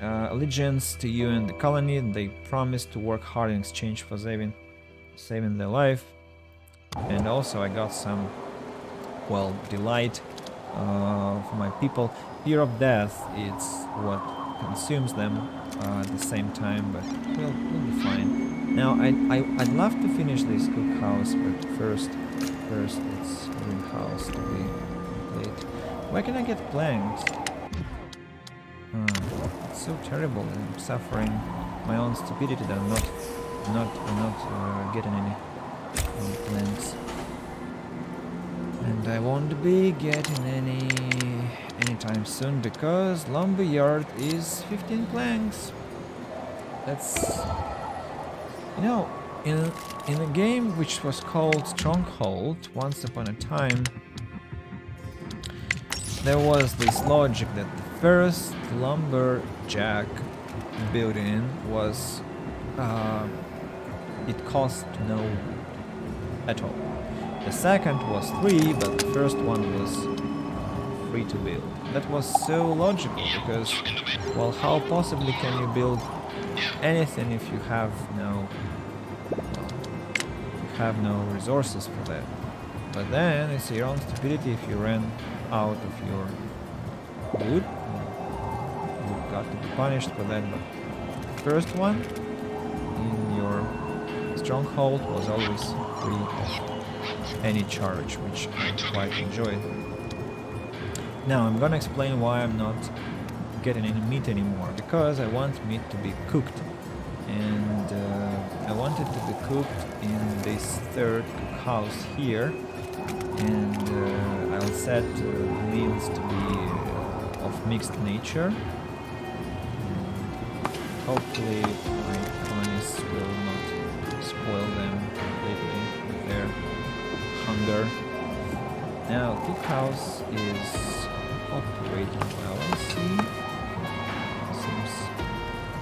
allegiance to you and the colony. They promise to work hard in exchange for saving their life. And also I got some, well, delight for my people. Fear of death, it's what consumes them at the same time, but we'll be fine. Now I'd love to finish this cookhouse, but first it's greenhouse to be complete. Where can I get planks? It's so terrible. I'm suffering my own stupidity that I'm not getting any planks, and I won't be getting any anytime soon because lumberyard is 15 planks. That's, you know, in a game which was called Stronghold once upon a time, there was this logic that the first lumberjack building was it cost no at all. The second was 3, but the first one was free to build. That was so logical because, well, how possibly can you build anything if you have no resources for that? But then it's your own stupidity if you ran out of your wood. You've got to be punished for that. But the first one in your stronghold was always free any charge, which I quite enjoy. Now I'm gonna explain why I'm not getting any meat anymore, because I want meat to be cooked, and I want it to be cooked in this third cookhouse here, and I'll set meals to be of mixed nature. Hopefully my colonists will not spoil them completely with their hunger. Now cookhouse is operating well, I see.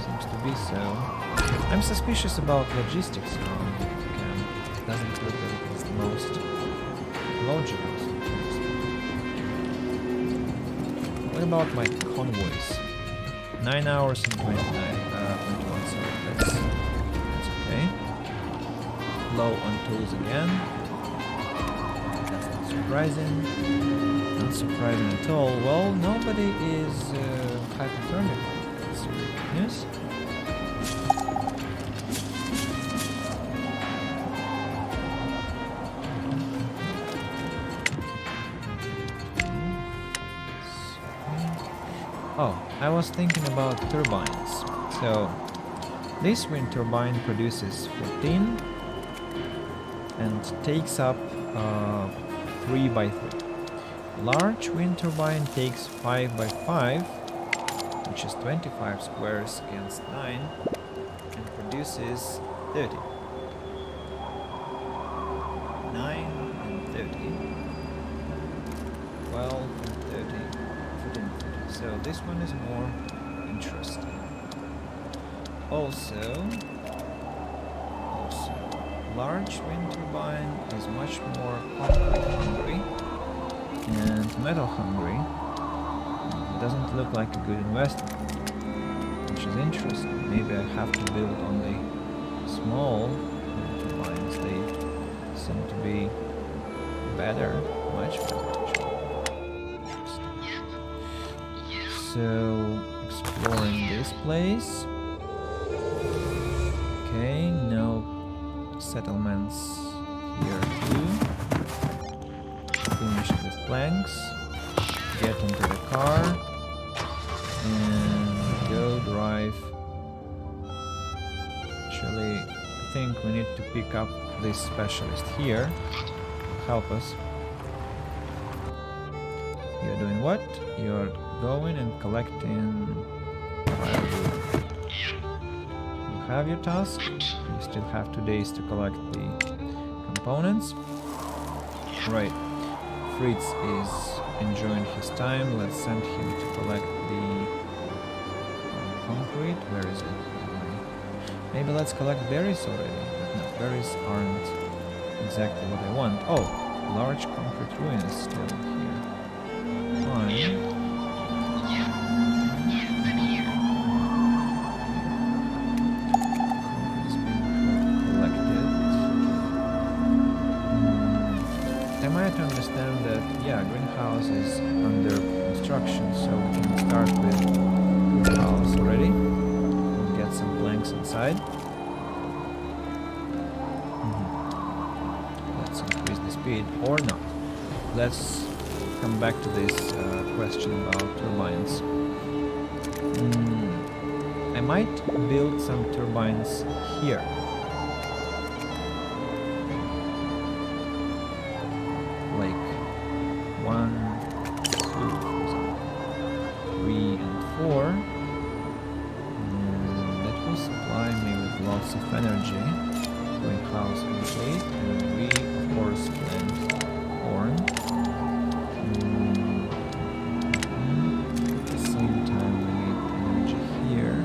Seems to be so. I'm suspicious about logistics around the camp. It doesn't look like it's the most logical. What about my convoys? 9 hours and 21, sorry, that's okay. Low on tools again. That's not surprising. Not surprising at all. Well, nobody is hypothermic. That's good news. Oh, I was thinking about turbines. So, this wind turbine produces 14 and takes up 3 by 3. Large wind turbine takes 5 by 5, which is 25 squares against 9, and produces 30. 9 and 30. 12 and 30. 14 and 30. So this one is more interesting. Also, large wind turbine is much more concrete hungry and metal hungry. It doesn't look like a good investment, which is interesting. Maybe I have to build only small wind turbines. They seem to be better, much better actually. So, exploring this place. Okay, no settlements here too. Finish with planks. Get into the car. And go drive. Actually, I think we need to pick up this specialist here. Help us. You're doing what? You're going and collecting firewood. You have your task. You still have 2 days to collect the components. Right. Fritz is enjoying his time. Let's send him to collect the concrete. Where is it? Maybe let's collect berries already. No, berries aren't exactly what I want. Oh, large concrete ruin is still here. Fine. Understand that, yeah, greenhouse is under construction, so we can start with greenhouse already. We'll get some planks inside. Let's increase the speed, or not. Let's come back to this question about turbines. I might build some turbines here. Like 1, 2, 3 and 4, and that will supply me with lots of energy. Greenhouse complete, and we of course plant corn. At the same time we need energy here.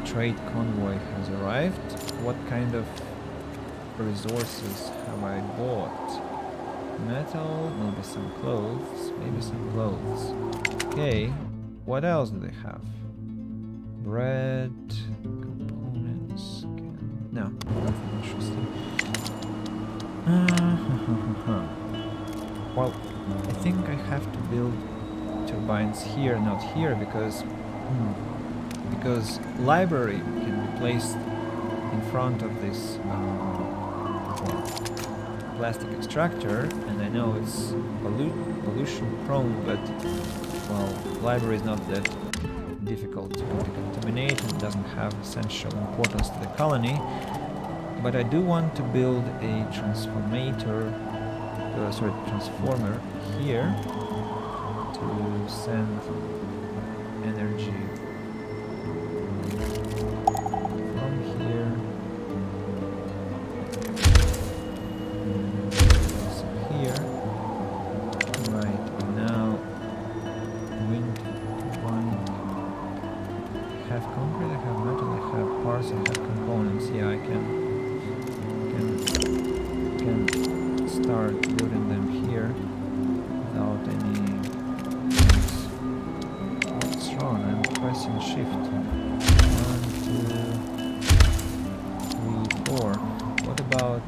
Trade convoy has arrived. What kind of resources have I bought? Metal, maybe some clothes, Okay, what else do they have? Bread, components, no, nothing interesting. Well, I think I have to build turbines here, not here, because because library can be placed in front of this well, plastic extractor, and I know it's pollution prone, but well, library is not that difficult to decontaminate and doesn't have essential importance to the colony. But I do want to build a transformer here to send energy from here. So here. Right, now wind turbine. I have concrete, I have metal, I have parts, I have components. Yeah, I can start building them here without any. What's wrong? I'm pressing shift. 1, 2, 3, 4. What about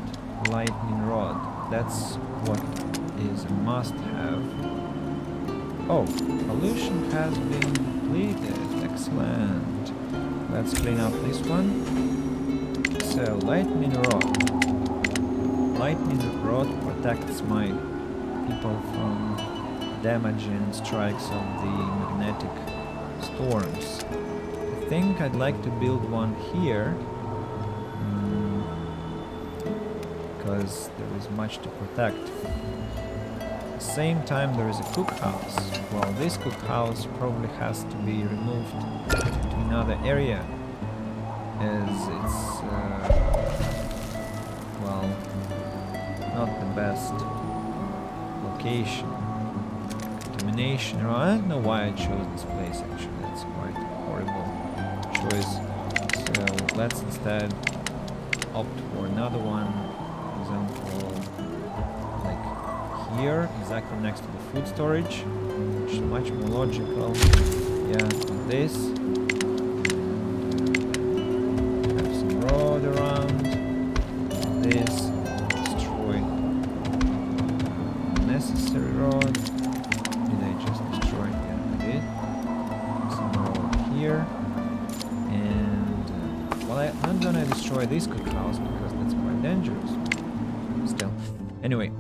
lightning rod? That's what is a must-have. Oh, pollution has been depleted. Excellent. Let's clean up this one. So, lightning rod. Lightning rod protects my people from damaging strikes of the magnetic storms. I think I'd like to build one here because there is much to protect. At the same time, there is a cookhouse. Well, this cookhouse probably has to be removed to another area as it's well, not the best location. Contamination. I don't know why I chose this place actually. It's quite a horrible choice. So let's instead opt for another one. For example, like here, exactly next to the food storage, which is much more logical. Yeah, like this. Have some road around. This. Necessary road. Did I just destroy it? Yeah, I did. Some road here. And well, I'm not gonna destroy this cookhouse because that's quite dangerous. Still. Anyway,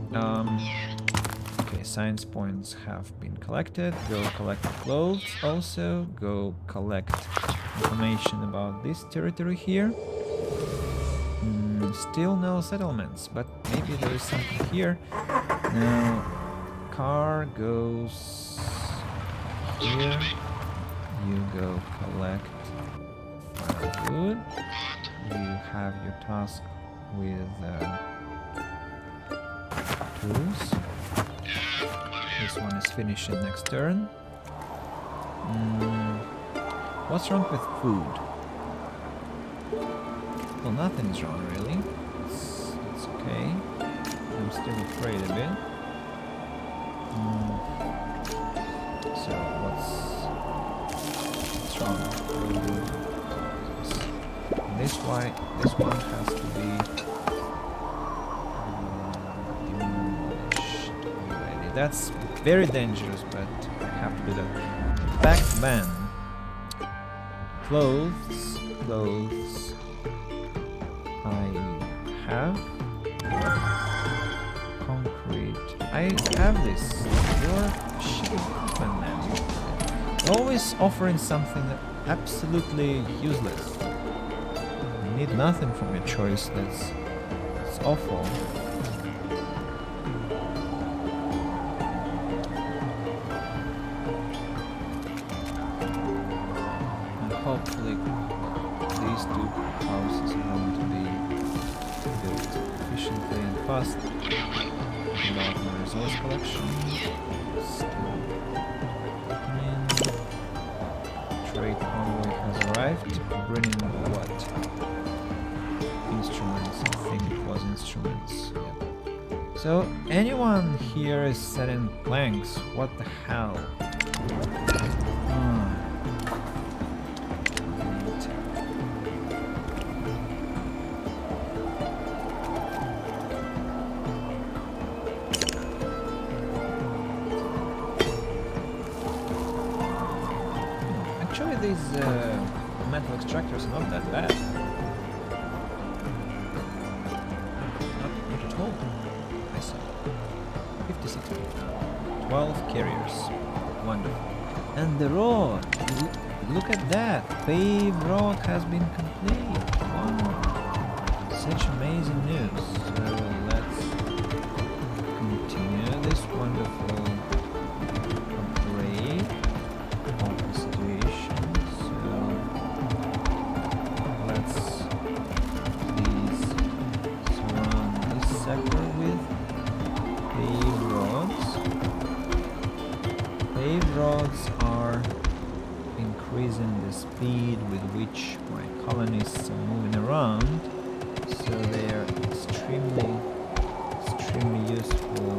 okay, science points have been collected. Go collect clothes also. Go collect information about this territory here. Still no settlements, but maybe there is something here. Now, car goes here. You go collect firewood. You have your task with tools. This one is finishing next turn. What's wrong with food? Well, nothing's wrong really. It's okay. I'm still afraid a bit. So what's wrong? This one has to be demolished already. That's very dangerous, but I have to do that. Back ban. Clothes. I have concrete. I have this. You're shitty man. You're always offering something that absolutely useless. You need nothing from your choice. That's awful. And hopefully these two houses are going to be built efficiently and fast without my resource collection. Still happening. Trade convoy has arrived, bringing what? Instruments. I think it was instruments. Yeah. So anyone here is setting planks? What the hell? Actually, these metal extractors are not that bad. Not at all. I see. 56 people. 12 carriers. Wonderful. And the road. Look at that. Paved road has been complete. Wow. Such amazing news. So let's continue this wonderful upgrade of the situation. So let's please surround this sector with paved roads. Paved roads are increasing the speed with which my colonists are moving around, so they are extremely useful.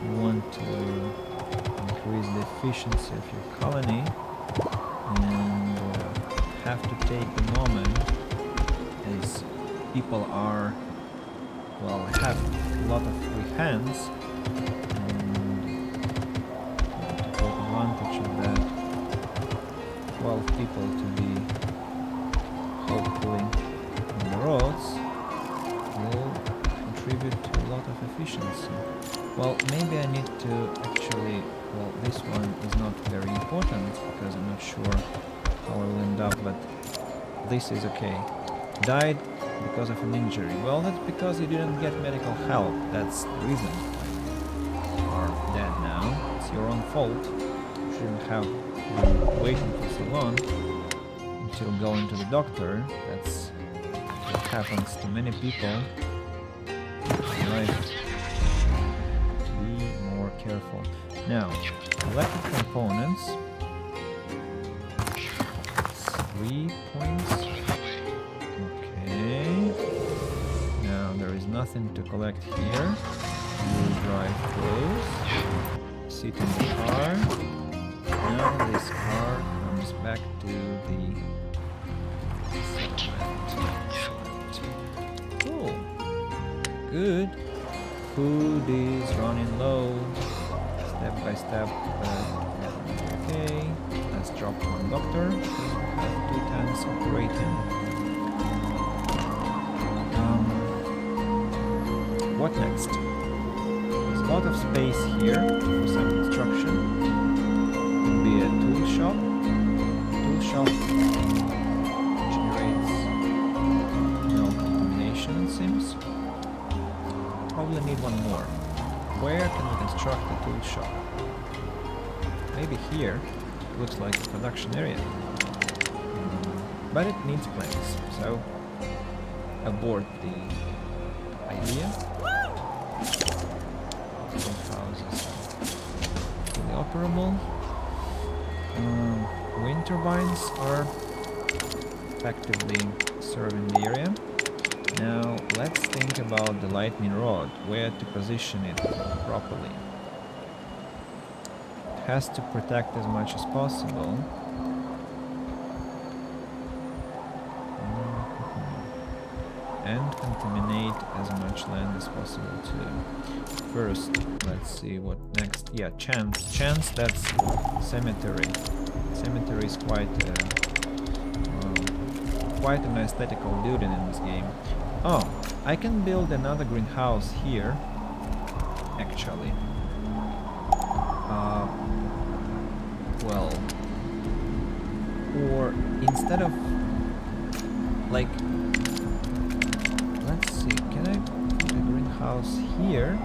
You want to increase the efficiency of your colony, and have to take the moment, as people are, well, have a lot of free hands, and to take advantage of that. 12 people to be hopefully on the roads will contribute to a lot of efficiency. Well, maybe I need to actually, well, this one is not very important because I'm not sure how I will end up, but this is okay. Died because of an injury. Well, that's because you didn't get medical help. That's the reason why you are dead now. It's your own fault. You shouldn't have been waiting for so long until going to the doctor. That's what happens to many people. Right. Be more careful. Now, electric components. 3 points. Okay. Now there is nothing to collect here. You drive close. Sit in the car. Now this car comes back to the settlement. Cool. Good. Food is running low. Step by step. Okay. Let's drop one doctor. We have 2 tanks operating. What next? There's a lot of space here for some construction. Could be a tool shop. Tool shop generates no contamination, it seems. Probably need one more. Where can we construct a tool shop? Maybe here. Looks like a production area. But it needs plans, so abort the idea. Both houses fully operable. Wind turbines are effectively serving the area. Now let's think about the lightning rod, where to position it properly. It has to protect as much as possible. And contaminate as much land as possible too. First, let's see what next. Yeah, chance. Chance, that's cemetery. Cemetery is quite an aesthetical building in this game. Oh, I can build another greenhouse here, actually. Well, or instead of, like, let's see, can I put a greenhouse here?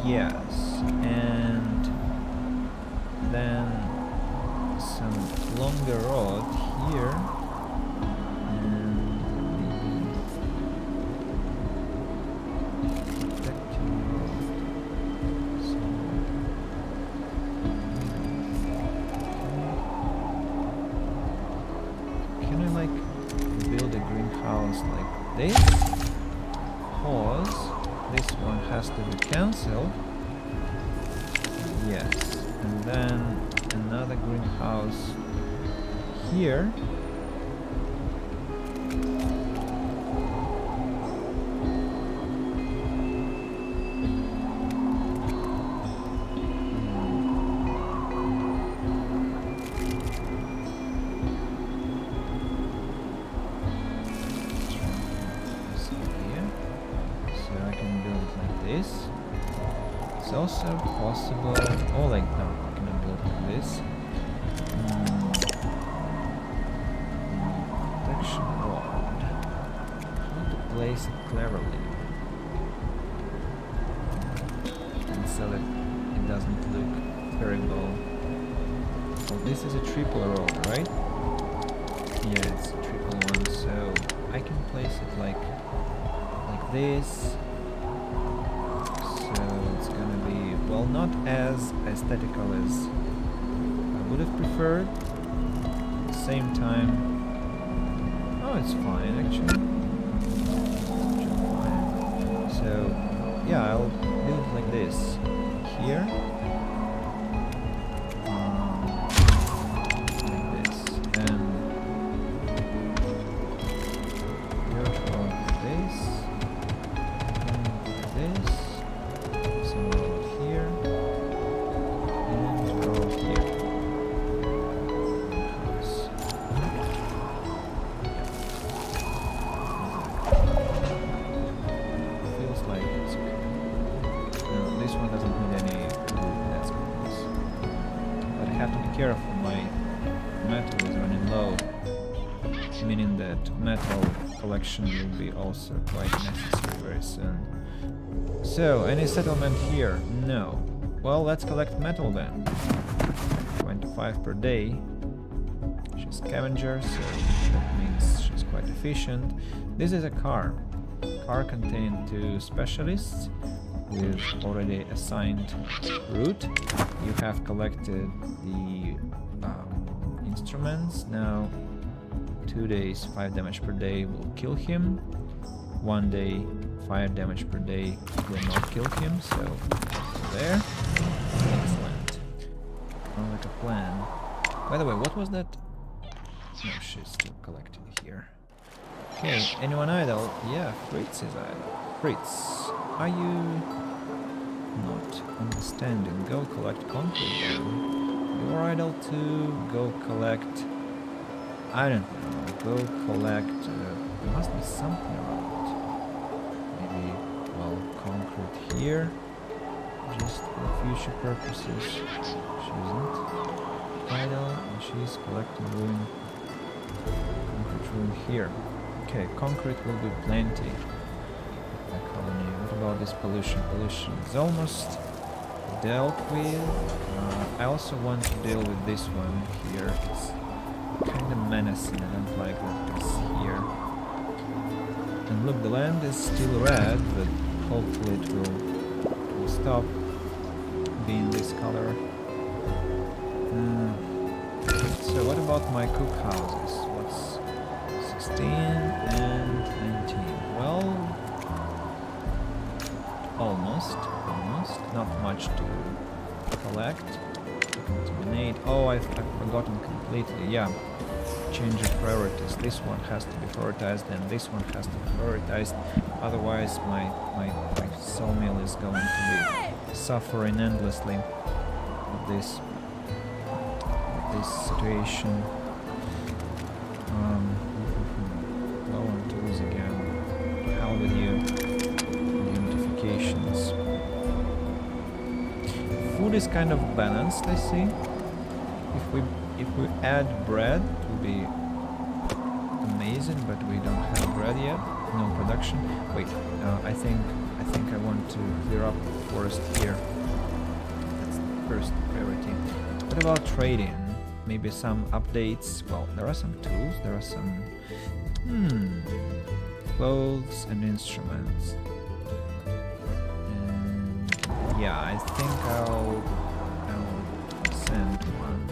Yes, and then some longer rod here, and maybe protecting rod. So, can I like build a greenhouse like this? Pause. This one has to be cancelled. Yes, and then another greenhouse here. this. It's also possible. Oh, like no, I cannot build like this. Protection rod. How to place it cleverly, and so that it doesn't look terrible. Well, this is a triple roll, right? Yeah, it's a triple one, so I can place it like this. So it's gonna be, well, not as aesthetical as I would have preferred. At the same time, oh, it's fine actually. Actually fine. So yeah, I'll do it like this here. Careful, my metal is running low, meaning that metal collection will be also quite necessary very soon. So, any settlement here? No. Well, let's collect metal then. 25 per day. She's scavenger, so that means she's quite efficient. This is a car. Car contains 2 specialists with already assigned route. You have collected the instruments. Now 2 days 5 damage per day will kill him. 1 day 5 damage per day will not kill him. So there. Excellent. Sounds like a plan. By the way, what was that? No, she's still collecting here. Okay, anyone idle? Yeah, Fritz is idle. Fritz, are you not understanding? Go collect concrete then. You're idle too. Go collect. I don't know. Go collect. There must be something around. Maybe, well, concrete here. Just for future purposes. She isn't idle, and she's collecting ruin. Concrete ruin here. Okay, concrete will be plenty. The colony. What about this pollution? Pollution is almost dealt with. I also want to deal with this one here. It's kind of menacing. I don't like that it's here. And look, the land is still red, but hopefully it will stop being this color. So what about my cook houses? What's 16 and 19? Well, almost. Not much to collect. To contaminate. Oh, I've forgotten completely. Yeah. Change of priorities. This one has to be prioritized, and this one has to be prioritized. Otherwise, my sawmill is going to be suffering endlessly with this situation. Low on tools again. Hell with you. Identifications. Food is kind of balanced, I see. If we add bread, it will be amazing, but we don't have bread yet. No production. Wait, I think I want to clear up the forest here. That's the first priority. What about trading? Maybe some updates. Well, there are some tools. There are some clothes and instruments. And yeah, I think I'll send one.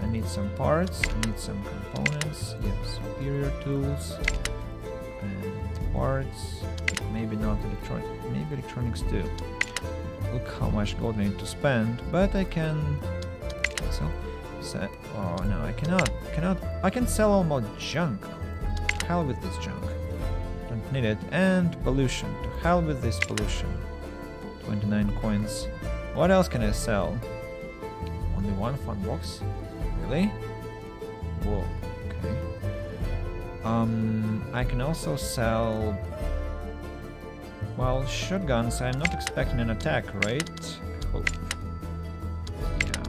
I need some parts, I need some components, yeah, superior tools and parts, maybe not electronic, maybe electronics too. Look how much gold I need to spend, but I can sell. Oh no, I cannot, I can sell all my junk. To hell with this junk. Don't need it. And pollution, to hell with this pollution. 29 coins. What else can I sell? Only one fun box? Really? Whoa, okay. I can also sell Well, shotguns, I'm not expecting an attack, right? I hope. Yeah.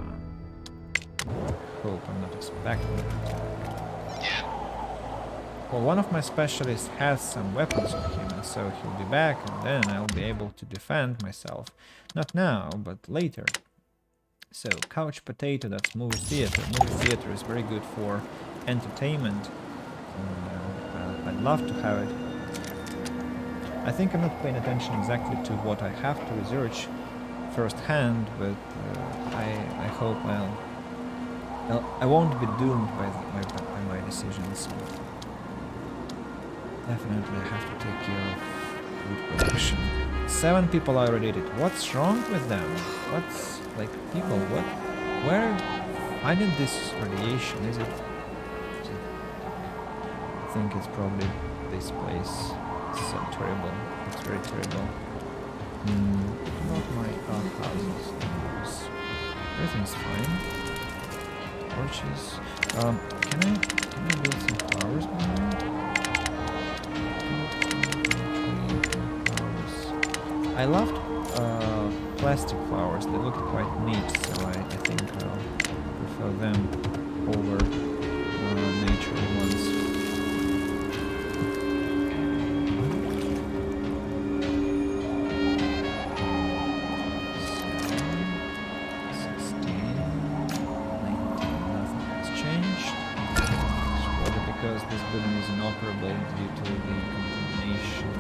Hope I'm not expecting an attack. Well, one of my specialists has some weapons on him, and so he'll be back, and then I'll be able to defend myself. Not now, but later. So, couch potato, that's movie theater. Movie theater is very good for entertainment. I'd love to have it. I think I'm not paying attention exactly to what I have to research firsthand, but I hope I won't be doomed by my decisions. Definitely I have to take care of food production. 7 people are radiated. What's wrong with them? What's like people? What? Where? I need this radiation. Is it? I think it's probably this place. It's so terrible. It's very terrible. Not my outhouses. Everything's fine. Orchards. Can I build some flowers by now? I loved plastic flowers. They looked quite neat, so I think I'll prefer them over natural ones. So, 16, 19, nothing has changed. It's probably because this building is inoperable due to the contamination.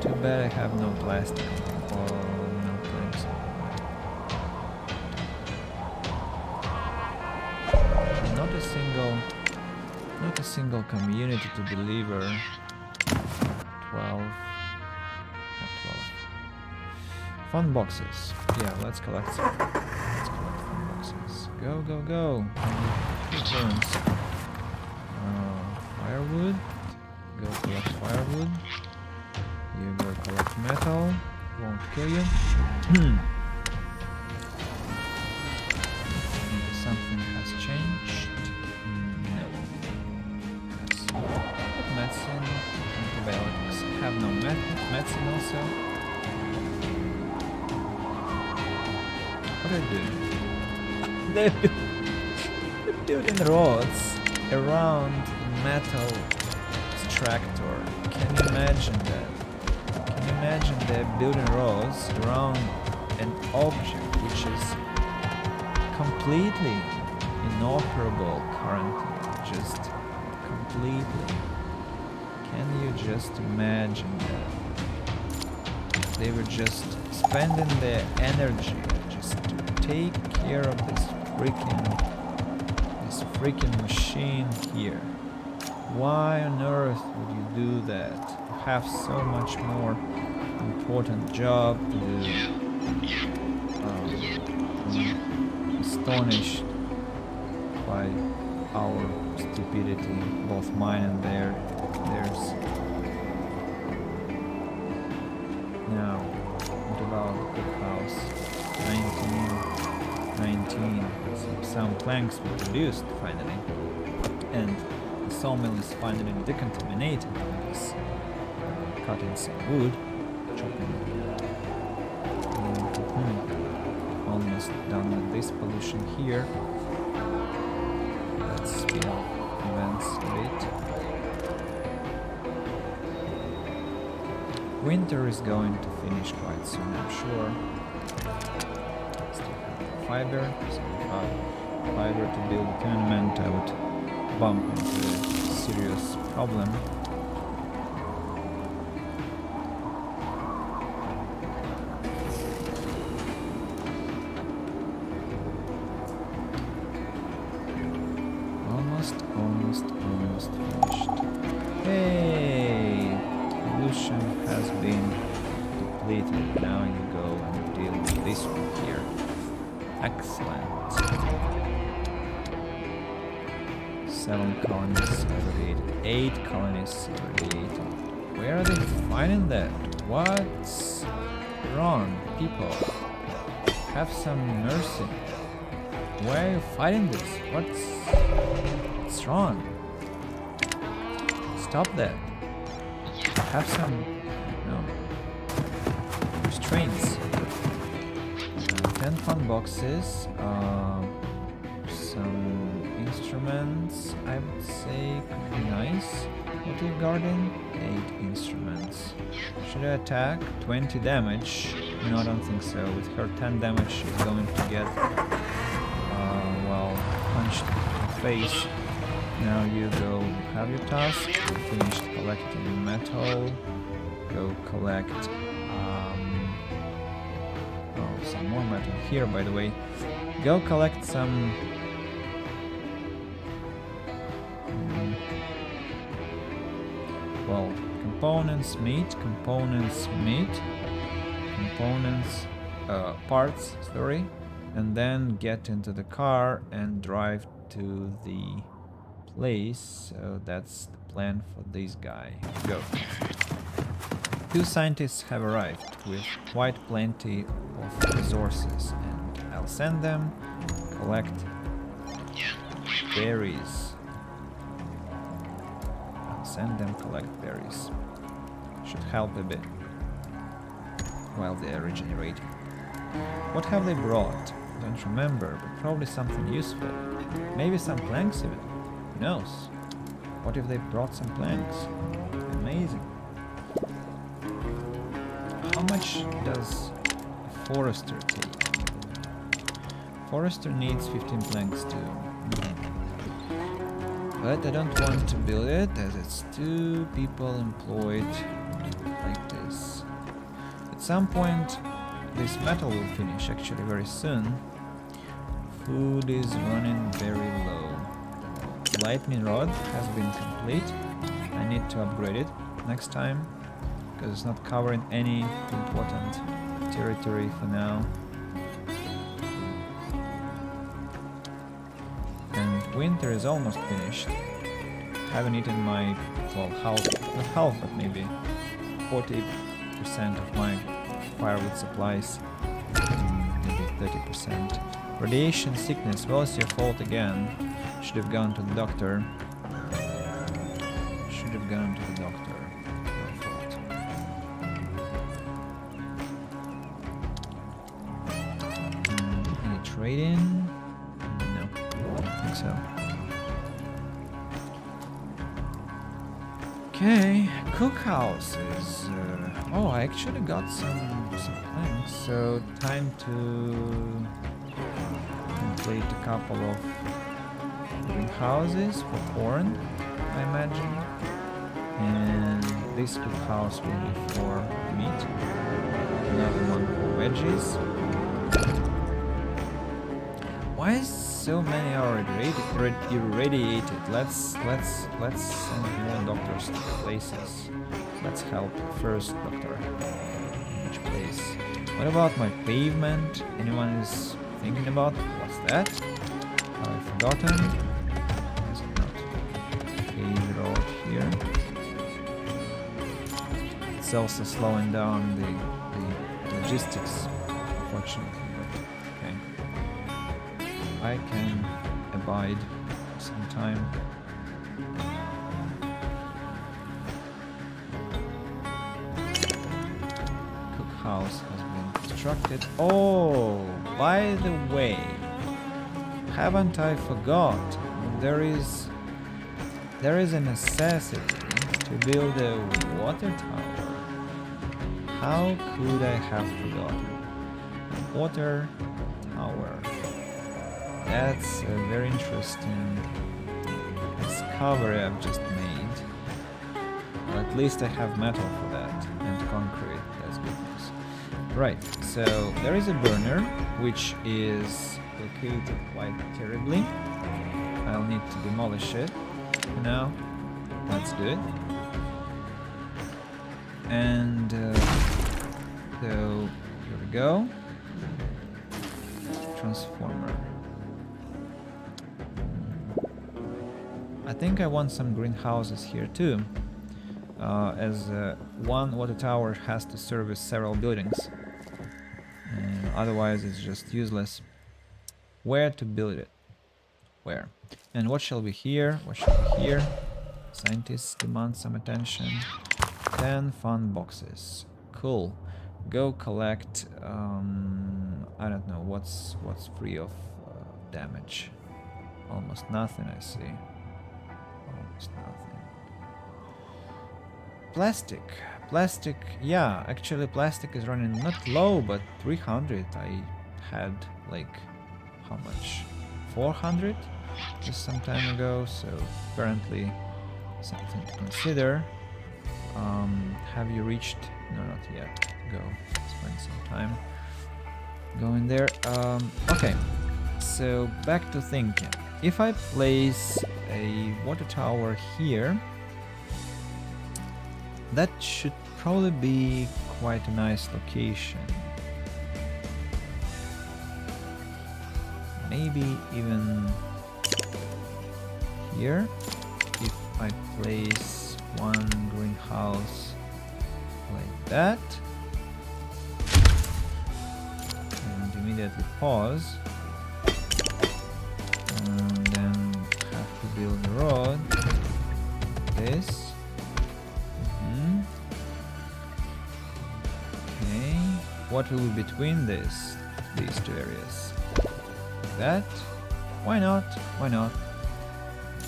Too bad I have no plastic or no planks. Not a single community to deliver. 12. Not 12. Fun boxes. Yeah, let's collect some. Let's collect fun boxes. Go, go, go. Returns. Firewood. Go collect firewood. You go collect metal. Won't kill you. Maybe something has changed. No. Yes. But medicine, antibiotics. Have no medicine also. What are they doing? They're building roads around metal extractor. Can you imagine that? Can you imagine they're building roads around an object which is completely inoperable currently? Just completely. Can you just imagine that? They were just spending their energy just to take care of this freaking machine here. Why on earth would you do that? You have so much more important job to do. I'm astonished by our stupidity, both mine and theirs. Now, what about the cookhouse? 19. Some planks were produced finally, and the sawmill is finally decontaminated. It's cutting some wood, chopping. Almost done with this pollution here. Let's speed up events a bit. Winter is going to finish quite soon, I'm sure. Still have fiber, so without fiber to build a tenement, I would bump into a serious problem. Almost finished. Hey! Pollution has been depleted. Now you go and deal with this one here. Excellent. 7 colonies irradiated. 8 colonies irradiated. Where are they finding that? What's wrong, people? Have some mercy. Why are you fighting this? What's wrong? Stop that. Have some, restraints. 10 fun boxes. Some instruments, I would say, could be nice. Bottle garden, 8 instruments. Should I attack? 20 damage? No, I don't think so. With her 10 damage, she's going to get, well, punched in the face. Now you go have your task. You finished collecting metal. Go collect, some more metal here, by the way. Go collect some well, components, parts, sorry, and then get into the car and drive to the place. So that's the plan for this guy. Go. 2 scientists have arrived with quite plenty of resources, and I'll send them collect berries. Send them collect berries. Should help a bit while they are regenerating. What have they brought? Don't remember, but probably something useful. Maybe some planks even. Who knows? What if they brought some planks? Amazing. How much does a forester take? Forester needs 15 planks too. But I don't want to build it, as it's 2 people employed like this. At some point, this metal will finish, actually very soon. Food is running very low. Lightning rod has been complete. I need to upgrade it next time, because it's not covering any important territory for now. Winter is almost finished. Haven't eaten my, well, half, not half, but maybe 40% of my firewood supplies. Maybe 30%. Radiation sickness, well, it's your fault again. Should have gone to the doctor. Should have gone to the doctor. Your fault. Any trading? So okay, cookhouses. Oh, I actually got some planks, so time to complete a couple of greenhouses for corn, I imagine, and this cookhouse will be for meat, another one for veggies. Why is so many are irradiated? Let's send more doctors to places. Let's help first doctor. Which place? What about my pavement? Anyone is thinking about what's that? Have I forgotten? Is it not? Paved road here. It's also slowing down the logistics, unfortunately. I can abide some time. Cookhouse has been constructed. Oh, by the way, haven't I forgot? There is a necessity to build a water tower. How could I have forgotten? Water tower. That's a very interesting discovery I've just made. Well, at least I have metal for that, and concrete. That's good news. Right, so there is a burner, which is located quite terribly. I'll need to demolish it. For now, let's do it. And so here we go. Transformer. I think I want some greenhouses here too, as one water tower has to service several buildings. Otherwise it's just useless. where to build it. Where? And what shall be here? What shall be here? Scientists demand some attention. 10 fun boxes. Cool. Go collect. I don't know what's free of damage. Almost nothing, I see. Almost nothing. Plastic. Plastic. Yeah, actually, plastic is running not low, but 300. I had like how much? 400 just some time ago. So apparently something to consider. Have you reached? No, not yet. Go spend some time going there. Okay, so back to thinking. If I place a water tower here, that should probably be quite a nice location. Maybe even here. If I place one greenhouse like that and immediately pause and then have to build a road this. Okay, what will be between these two areas? Like that. Why not? Why not?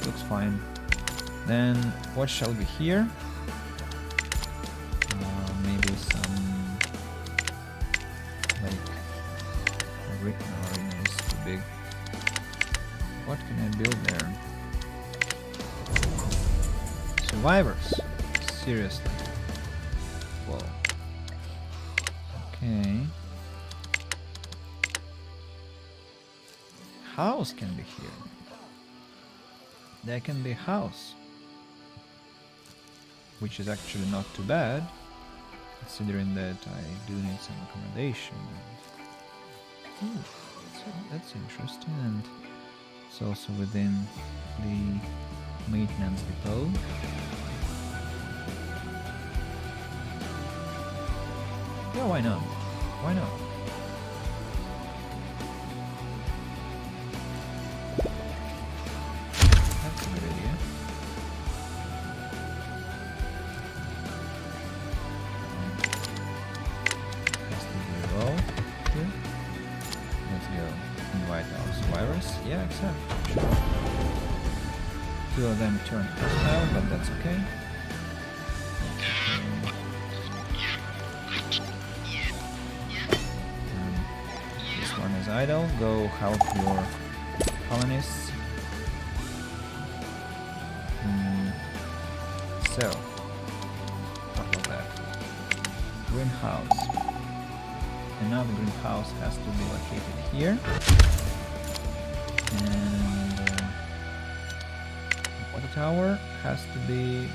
Looks fine. Then what shall be here? Maybe some like arena is too big. What can I build there? Survivors. Seriously. Whoa. Okay. House can be here. There can be a house, which is actually not too bad, considering that I do need some accommodation. And that's interesting, and it's also within the maintenance depot. Yeah, why not? Why not? That's a good idea. Has to be a roll here. Let's go invite our survivors. Yeah, accept. Sure. 2 of them turned hostile, but that's okay. Idle, go help your colonists. So, talk about that. Greenhouse. Another greenhouse has to be located here. And the water tower has to be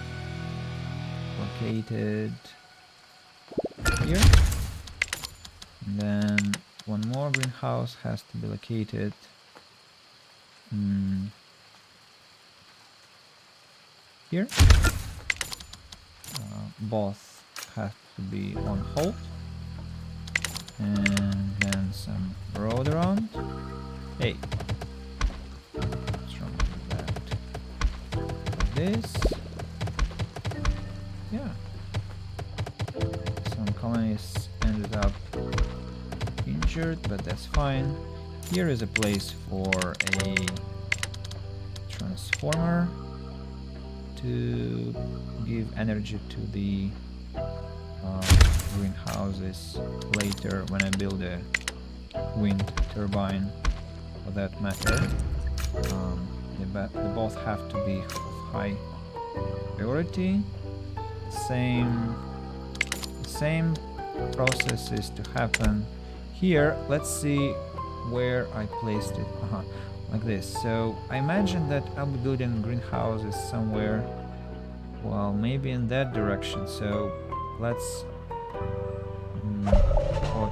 located here. And then one more greenhouse has to be located here. Both have to be on hold. And then some road around. Hey, what's wrong with that? Like this. Yeah. Some colonists ended up injured, but that's fine. Here is a place for a transformer to give energy to the greenhouses later when I build a wind turbine, for that matter. They both have to be of high priority. Same process is to happen here. Let's see where I placed it. Like this. So I imagine that I'll be building greenhouses somewhere, well, maybe in that direction. So let's go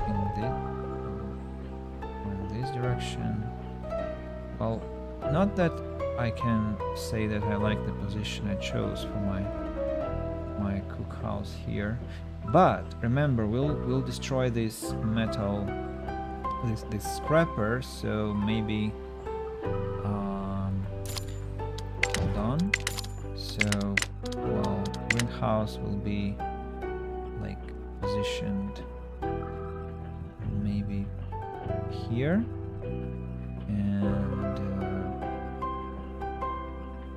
in this direction. Well, not that I can say that I like the position I chose for my cookhouse here, but remember, we'll destroy this metal this scrapper, so maybe hold on. So well, greenhouse will be like positioned maybe here, and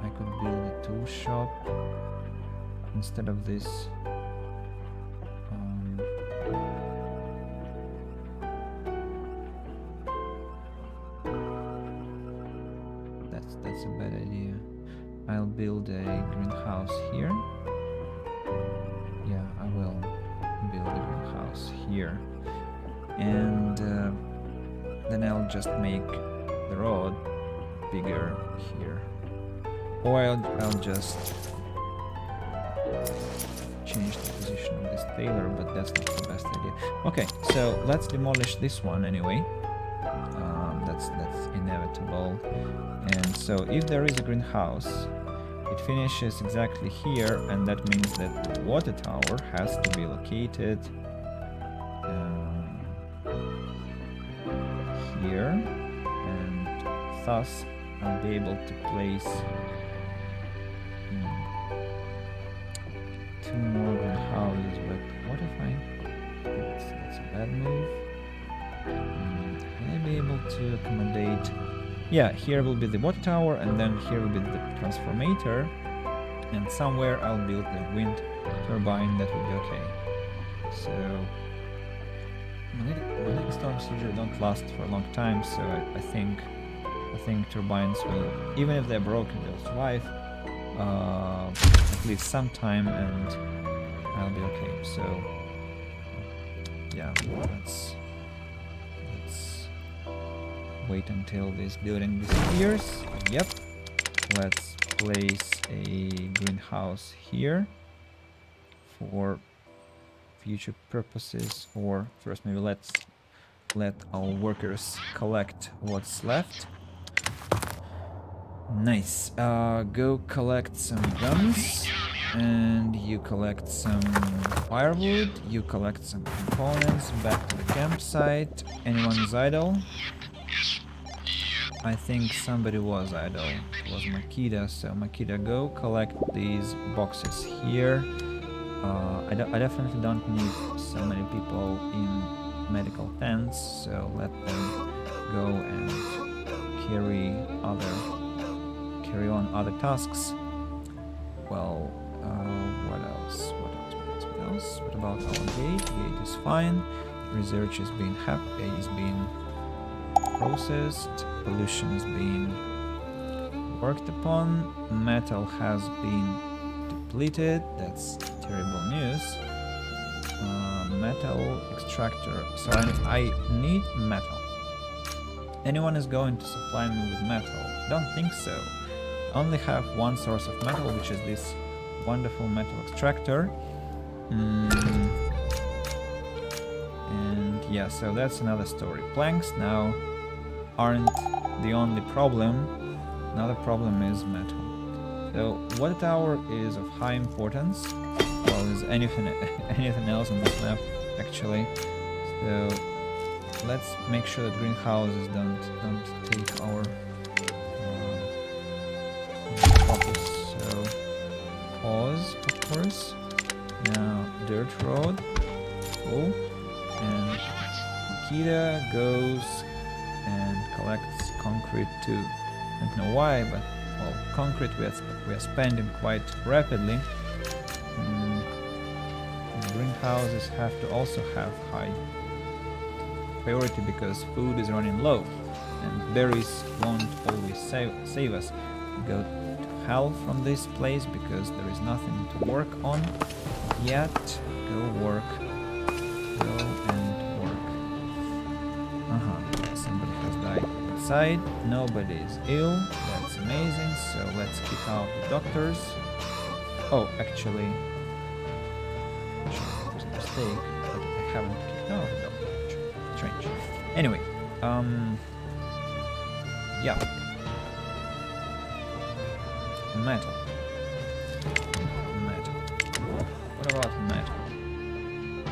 I could build a tool shop instead of this. That's a bad idea. I'll build a greenhouse here. Yeah, I will build a greenhouse here, and then I'll just make the road bigger here, or I'll just change the position of this tailor, but that's not the best idea. Okay, so let's demolish this one anyway. That's inevitable. And so if there is a greenhouse, it finishes exactly here, and that means that the water tower has to be located here, and thus I'll be able to place 2 more greenhouses. But what if that's a bad move? Will I be able to accommodate? Yeah, here will be the water tower, and then here will be the transformator, and somewhere I'll build the wind turbine. That will be okay. So magnetic storms usually don't last for a long time, so I think turbines will, even if they're broken, they'll survive at least some time, and I'll be okay. So yeah, let's wait until this building disappears. Yep. Let's place a greenhouse here for future purposes, or first maybe let's let our workers collect what's left. Nice. Go collect some guns, and you collect some firewood, you collect some components. Back to the campsite. Anyone is idle? I think somebody was idle. It was Makita. So Makita, go collect these boxes here. I definitely don't need so many people in medical tents, so let them go and carry on other tasks. Well, what else? What about our gate? Gate is fine. Research is being processed. Pollution is being worked upon. Metal has been depleted. That's terrible news. Metal extractor. So I need metal. Anyone is going to supply me with metal? Don't think so. I only have one source of metal, which is this wonderful metal extractor. And yeah, so that's another story. Planks now aren't the only problem. Another problem is metal. So water tower is of high importance. Well, is anything else on this map actually. So let's make sure that greenhouses don't take our focus. So pause, of course. Now dirt road. Cool. And Nikita goes and collects concrete too. I don't know why, but well, concrete we are spending quite rapidly. Greenhouses have to also have high priority because food is running low, and berries won't always save us. Go to hell from this place because there is nothing to work on yet. Go work. Go and work. Somebody has died inside. Nobody is ill. That's amazing. So let's kick out the doctors. Oh, actually, it was a mistake, but I haven't kicked out the doctor. Strange. Anyway, yeah. Metal. What about metal?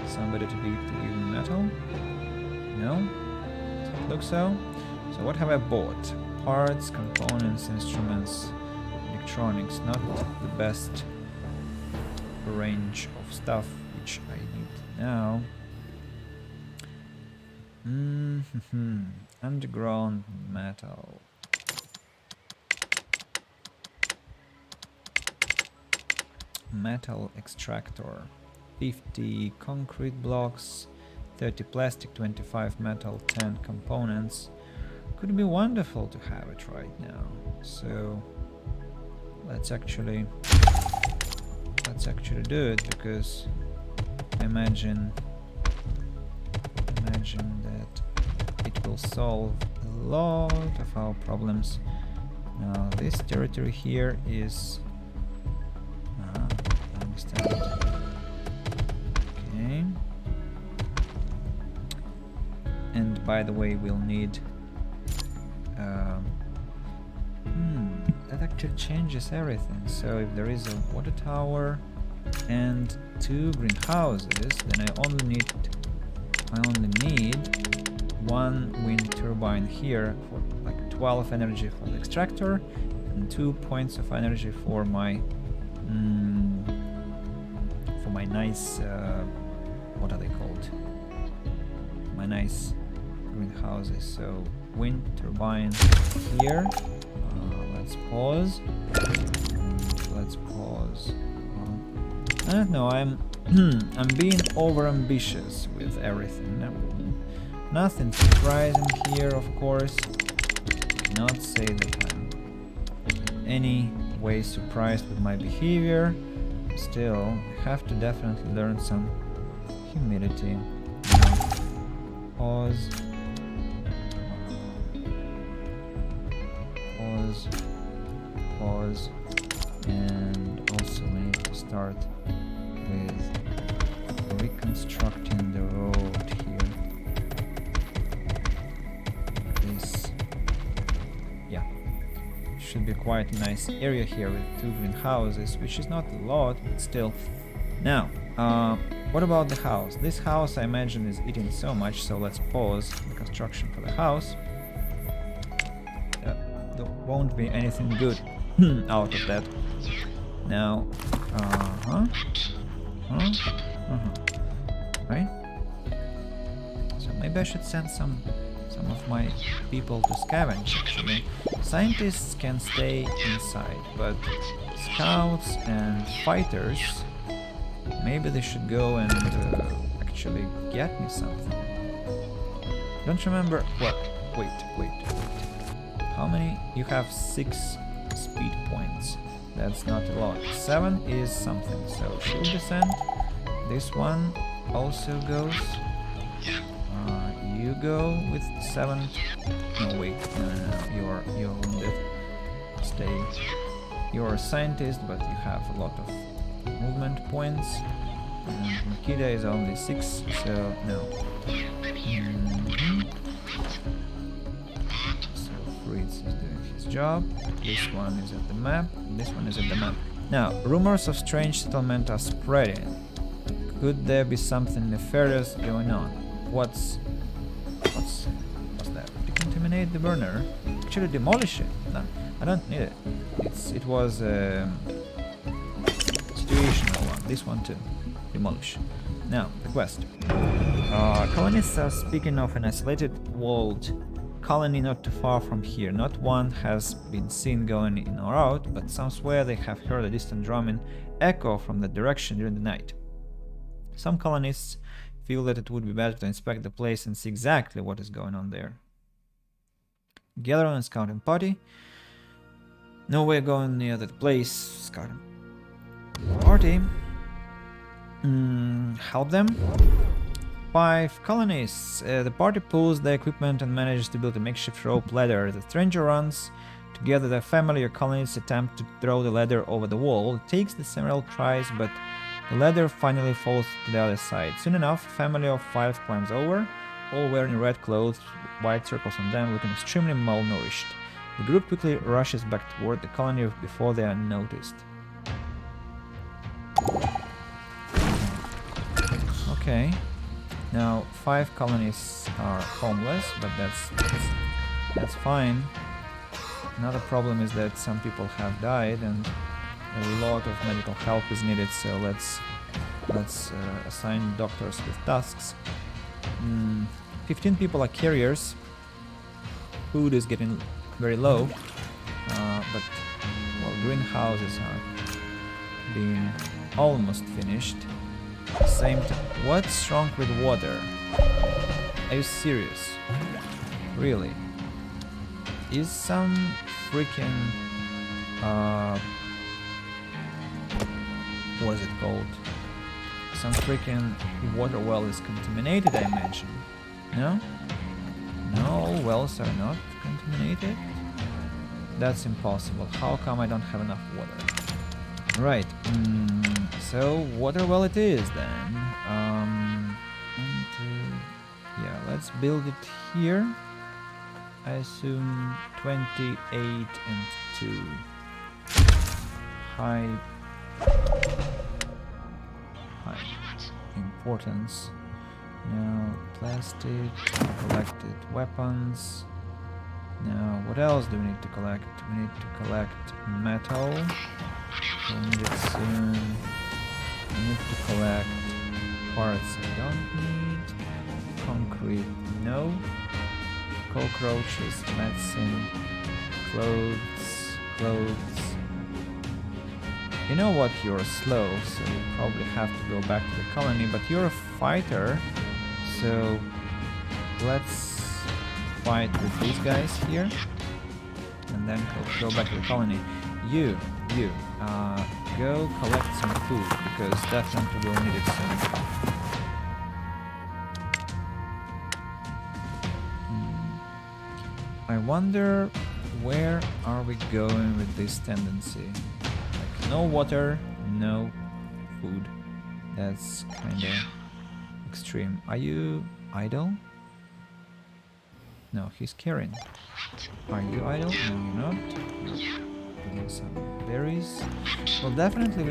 Somebody to give me metal? No? So doesn't look so. So what have I bought? Parts, components, instruments, electronics. Not the best range of stuff which I need now. Underground metal. Metal extractor. 50 concrete blocks, 30 plastic, 25 metal, 10 components. Could be wonderful to have it right now. So let's actually do it, because I imagine that it will solve a lot of our problems. Now this territory here is I understand. Okay. And by the way, we'll need that actually changes everything. So if there is a water tower and 2 greenhouses, then I only need 1 wind turbine here for like 12 energy for the extractor and 2 points of energy for my nice what are they called? My nice greenhouses. So wind turbine here. Let's pause. Let's pause. I don't know. I'm being over ambitious with everything. Nothing surprising here, of course. Cannot say that I'm in any way surprised with my behavior. Still, I have to definitely learn some humility. Pause. Pause. And also we need to start with reconstructing the road here. This, yeah, should be quite a nice area here with 2 greenhouses, which is not a lot, but still. Now, what about the house? This house, I imagine, is eating so much, so let's pause the construction for the house. There won't be anything good out of that. Now, right? So maybe I should send some of my people to scavenge, actually. Scientists can stay inside, but scouts and fighters, maybe they should go and actually get me something. Don't remember. What? Wait. How many? You have 6 speed points. That's not a lot. 7 is something. So shield descent. This one also goes. You go with 7. No, wait. No. You're wounded. Stay. You're a scientist, but you have a lot of movement points. And Nikita is only 6, so no. So Fritz is doing his job. This one is at the map. This one is at the map. Now, rumors of strange settlement are spreading. Could there be something nefarious going on? What's that? Decontaminate the burner. Actually, demolish it. No, I don't need it. It was situational one. This one too. Demolish. Now, the quest. Colonists are speaking of an isolated walled colony not too far from here. Not one has been seen going in or out, but some swear they have heard a distant drumming echo from that direction during the night. Some colonists feel that it would be better to inspect the place and see exactly what is going on there. Gather on a scouting party. No way going near that place. Scouting party. Help them. 5 colonists. The party pulls their equipment and manages to build a makeshift rope ladder. The stranger runs. Together, their family or colonists attempt to throw the ladder over the wall. It takes them several tries, but the ladder finally falls to the other side. Soon enough, a family of 5 climbs over, all wearing red clothes, white circles on them, looking extremely malnourished. The group quickly rushes back toward the colony before they are noticed. Okay. Now 5 colonies are homeless, but that's fine. Another problem is that some people have died and a lot of medical help is needed, so let's assign doctors with tasks. 15 people are carriers. Food is getting very low, but well, greenhouses are being almost finished. Same time. What's wrong with water? Are you serious? Really? Is some freaking what is it called? Some freaking water well is contaminated, I imagine. No? No, all wells are not contaminated? That's impossible. How come I don't have enough water? Right. So water well it is then. Yeah, let's build it here. I assume 28 and 2. High importance. Now plastic, collected weapons. Now what else do we need to collect? We need to collect metal. We'll need it soon. We need to collect parts I don't need. Concrete, no. Cockroaches, medicine, clothes. You know what, you're slow, so you probably have to go back to the colony, but you're a fighter, so let's fight with these guys here, and then go back to the colony. You, go collect some food, because definitely we'll need it soon. I wonder where are we going with this tendency? Like no water, no food. That's kinda extreme. Are you idle? No, he's carrying. Are you idle? No, you're not. Getting some berries. Well, definitely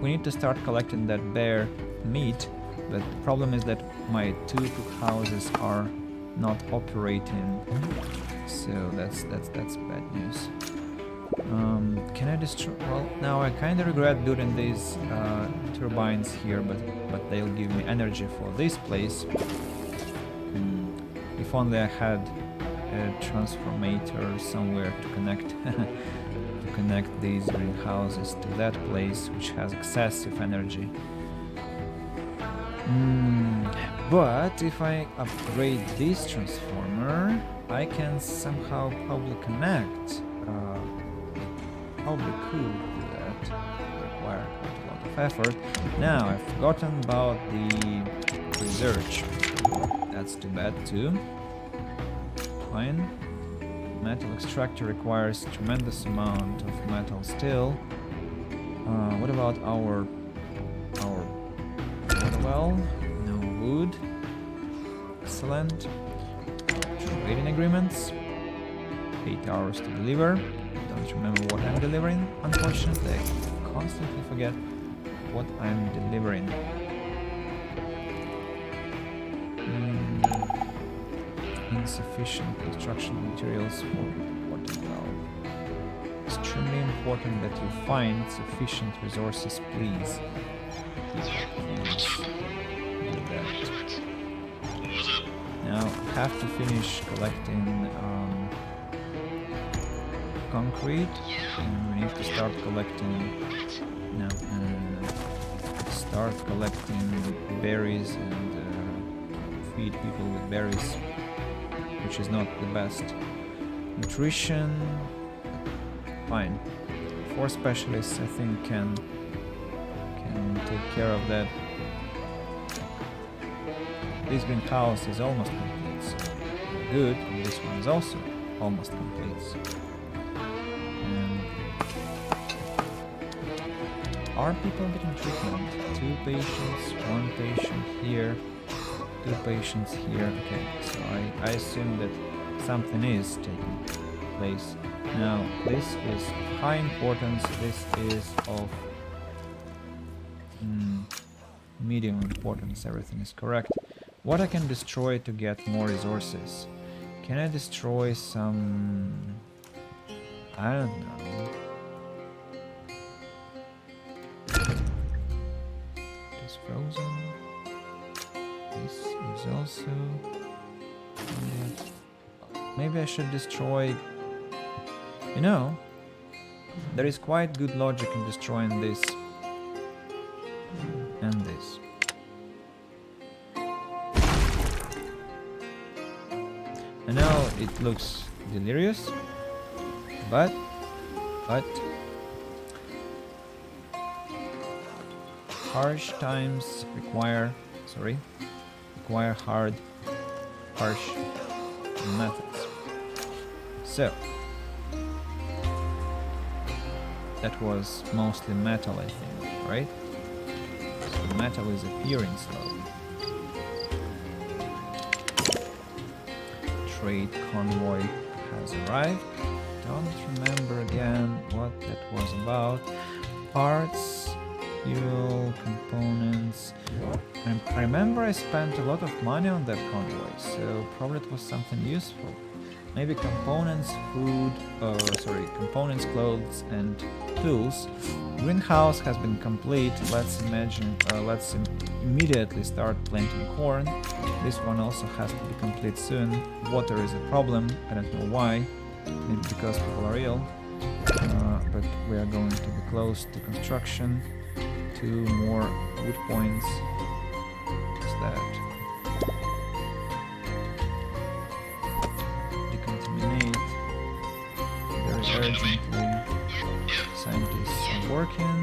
we need to start collecting that bear meat, but the problem is that my 2 cook houses are not operating, so that's bad news. Can I destroy? Well, now I kind of regret doing these turbines here, but they'll give me energy for this place. If only I had a transformator somewhere to connect to connect these greenhouses to that place, which has excessive energy. But if I upgrade this transformer, I can somehow probably connect. Probably could do that. Require quite a lot of effort. Now I've forgotten about the research. That's too bad too. Fine. Metal extractor requires tremendous amount of metal still. What about our water well? No wood. Excellent. Trading agreements. 8 hours to deliver. Don't remember what I'm delivering, unfortunately. I constantly forget what I'm delivering. Insufficient construction materials for water well. Extremely important that you find sufficient resources, please. Yes. Do that. Now have to finish collecting concrete, and we need to start collecting. No. Start collecting berries and feed people with berries, which is not the best. Nutrition, fine. 4 specialists, I think, can take care of that. This greenhouse is almost complete, so good. And this one is also almost complete. So. Are people getting treatment? 2 patients, 1 patient here, 2 patients here. Okay, so I assume that something is taking place. Now, this is high importance. This is of medium importance. Everything is correct. What I can destroy to get more resources? Can I destroy some... I don't know. It is frozen. This is also... Maybe I should destroy... You know, there is quite good logic in destroying this and this. I know it looks delirious, but harsh times require harsh methods. So that was mostly metal, I think, right? So metal is appearing slowly. Trade convoy has arrived. Don't remember again what that was about. Parts, fuel, components. I remember I spent a lot of money on that convoy, so probably it was something useful. Maybe components, food, components, clothes, and tools. Greenhouse has been complete. Let's immediately start planting corn. This one also has to be complete soon. Water is a problem. I don't know why. Maybe because people are ill. But we are going to be close to construction. 2 more wood points. What's that? Decontaminate. Very urgently. Scientists are working.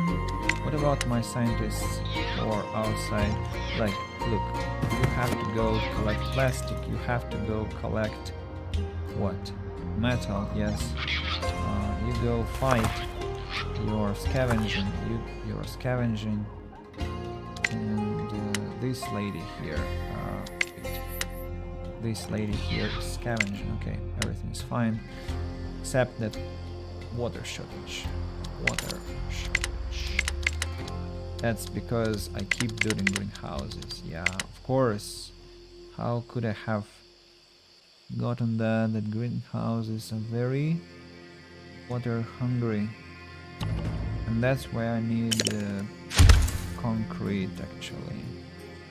What about my scientists who are outside? Like, look, you have to go collect plastic. You have to go collect what? Metal, yes. You go fight. You're scavenging. You're scavenging. And this lady here. This lady here is scavenging. Okay, everything is fine. Except that water shortage. Water shortage. That's because I keep building greenhouses. Yeah, of course. How could I have gotten that greenhouses are very water hungry? And that's why I need concrete actually.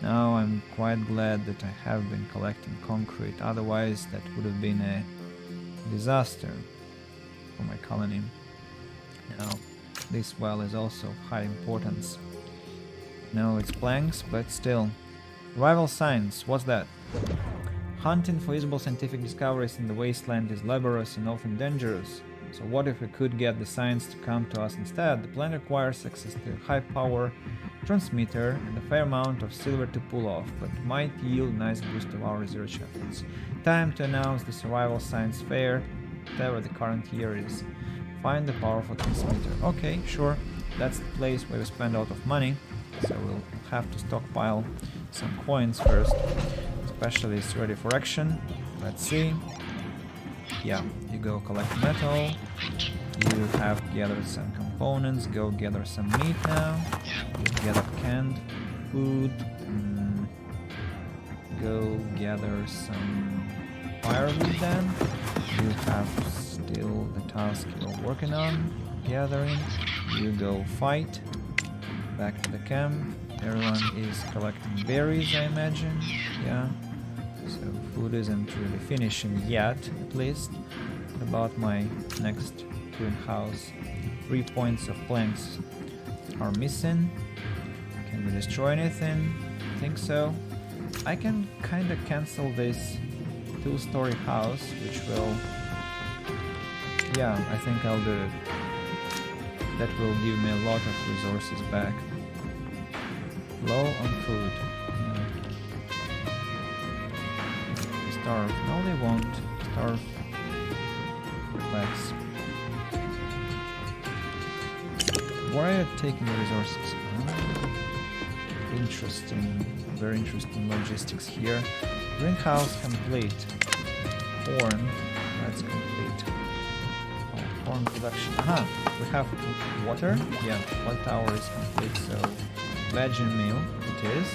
Now I'm quite glad that I have been collecting concrete, otherwise that would have been a disaster for my colony. Now this well is also of high importance. No, it's planks, but still. Rival science, what's that? Hunting for usable scientific discoveries in the wasteland is laborious and often dangerous. So what if we could get the science to come to us instead? The plan requires access to a high power transmitter and a fair amount of silver to pull off, but might yield a nice boost of our research efforts. Time to announce the Survival Science Fair, whatever the current year is. Find the powerful transmitter. Okay, sure. That's the place where we spend a lot of money, so we'll have to stockpile some coins first. Especially it's ready for action. Let's see. Yeah, you go collect metal. You have gathered some components. Go gather some meat now. You gather canned food. Go gather some firewood then. You have still the task you're working on. Gathering. You go fight. Back to the camp. Everyone is collecting berries, I imagine. Yeah. So food isn't really finishing yet, at least. What about my next greenhouse? 3 points of planks are missing. Can we destroy anything? I think so. I can kinda cancel this 2-story house, which will... Yeah, I think I'll do it. That will give me a lot of resources back. Low on food. Starve. No, they won't. Starve. Let's. Where are you taking the resources? Oh, interesting. Very interesting logistics here. Greenhouse complete. Corn. That's complete. Oh, corn production. Aha! We have water. Yeah, 1 tower is complete, so veg and meal it is.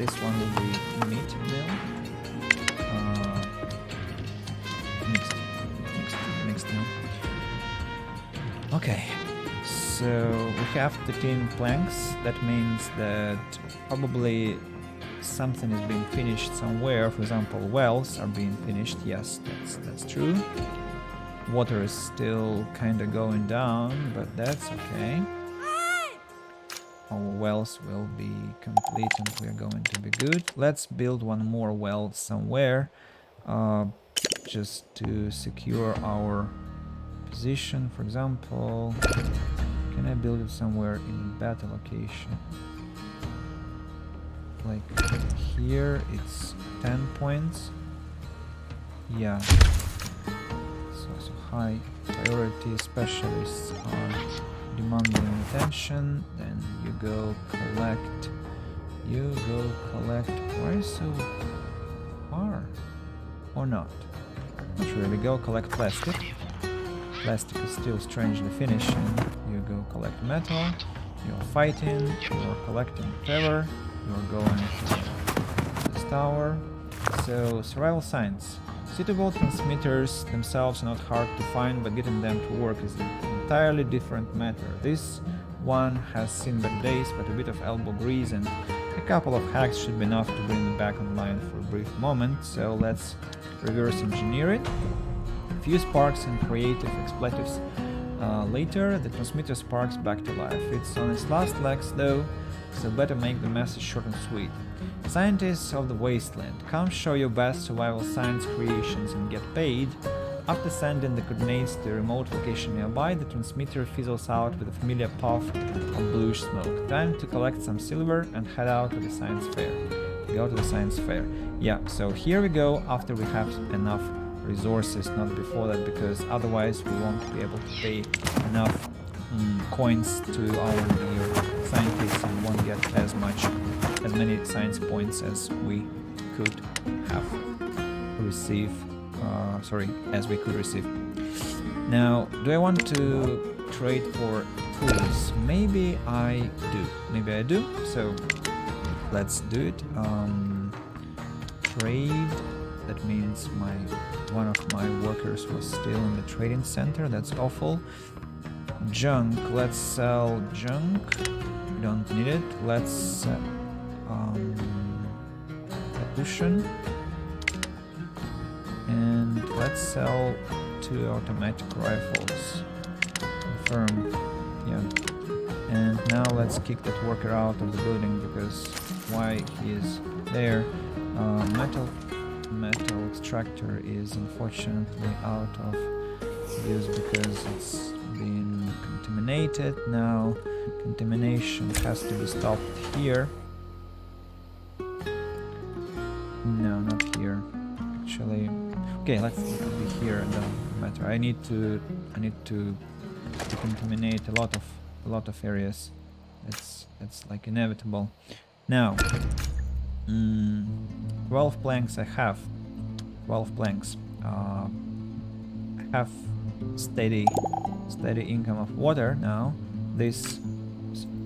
this one will be meat mill. Mixed mill. Okay, so we have 13 planks. That means that probably something is being finished somewhere. For example, wells are being finished. Yes, that's true. Water is still kind of going down, but that's okay. Our wells will be complete and we're going to be good. Let's build one more well somewhere, just to secure our position. For example, can I build it somewhere in a better location? Like here, it's 10 points. Yeah. So high priority specialists are demanding attention. Then you go collect. Why so far? Or not? Not really. Go collect plastic. Plastic is still strangely finishing. You go collect metal. You're fighting. You're collecting feather. You're going to this tower. So survival science. Suitable transmitters themselves are not hard to find, but getting them to work is an entirely different matter. This one has seen better days, but a bit of elbow grease and a couple of hacks should be enough to bring it back online for a brief moment. So let's reverse engineer it. A few sparks and creative expletives. Later, the transmitter sparks back to life. It's on its last legs though, so better make the message short and sweet. Scientists of the wasteland, come show your best survival science creations and get paid. After sending the coordinates to a remote location nearby, the transmitter fizzles out with a familiar puff of bluish smoke. Time to collect some silver and head out to the science fair. Go to the science fair. Yeah, so here we go after we have enough resources, not before that, because otherwise we won't be able to pay enough coins to our dear scientists and won't get as many science points as we could have received. As we could receive. Now, do I want to trade for tools? Maybe I do. So let's do it. Trade. That means one of my workers was still in the trading center. That's awful. Junk. Let's sell junk. We don't need it. Let's pollution. And let's sell 2 automatic rifles. Confirm. Yeah. And now let's kick that worker out of the building because why he is there. Metal extractor is unfortunately out of use because it's been contaminated. Now contamination has to be stopped here. No, not here. Actually, okay, let's be here. It doesn't matter. I need to decontaminate a lot of areas. It's like inevitable. Now, 12 planks. I have 12 planks. I have steady income of water now. This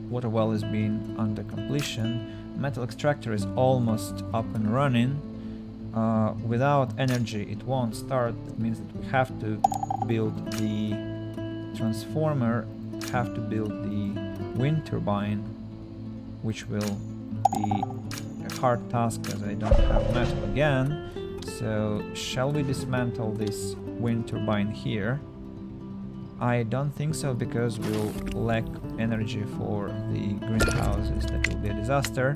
water well is being under completion. Metal extractor is almost up and running. Without energy it won't start. That means that we have to build the transformer, have to build the wind turbine, which will be a hard task as I don't have metal again. So shall we dismantle this wind turbine here? I don't think so because we'll lack energy for the greenhouses. That will be a disaster.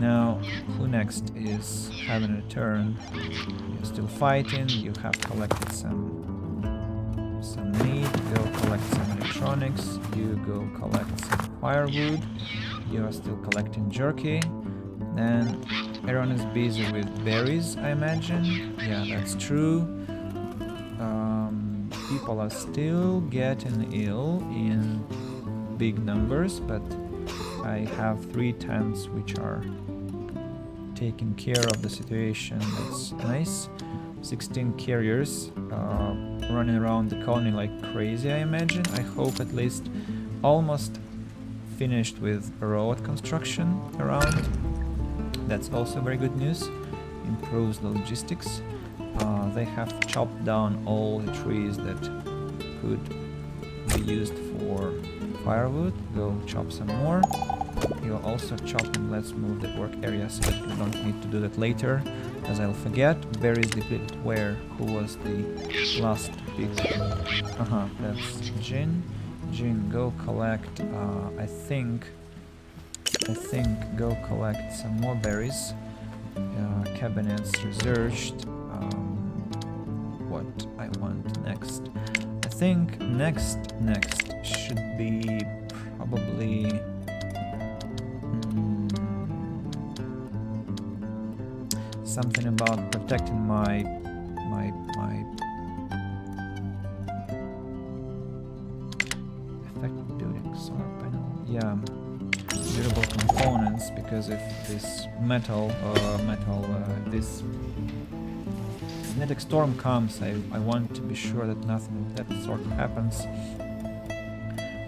Now, who next is having a turn? You're still fighting. You have collected some meat. Go collect some electronics. You go collect some firewood. You are still collecting jerky. Then everyone is busy with berries, I imagine. Yeah, that's true. People are still getting ill in big numbers, but I have 3 tents which are taking care of the situation. That's nice. 16 carriers running around the colony like crazy, I imagine. I hope at least almost finished with road construction around. That's also very good news. Improves the logistics. They have chopped down all the trees that could be used for firewood. Go chop some more. You're also chopping. Let's move the work area so that we don't need to do that later, as I'll forget. Berries depleted. Where? Who was the last pick? That's Jin. Jin, go collect. I think go collect some more berries. Cabinets researched. What I want next? I think next should be probably something about protecting my effective building solar panel. Yeah, durable components, because if this this magnetic storm comes, I want to be sure that nothing of that sort happens.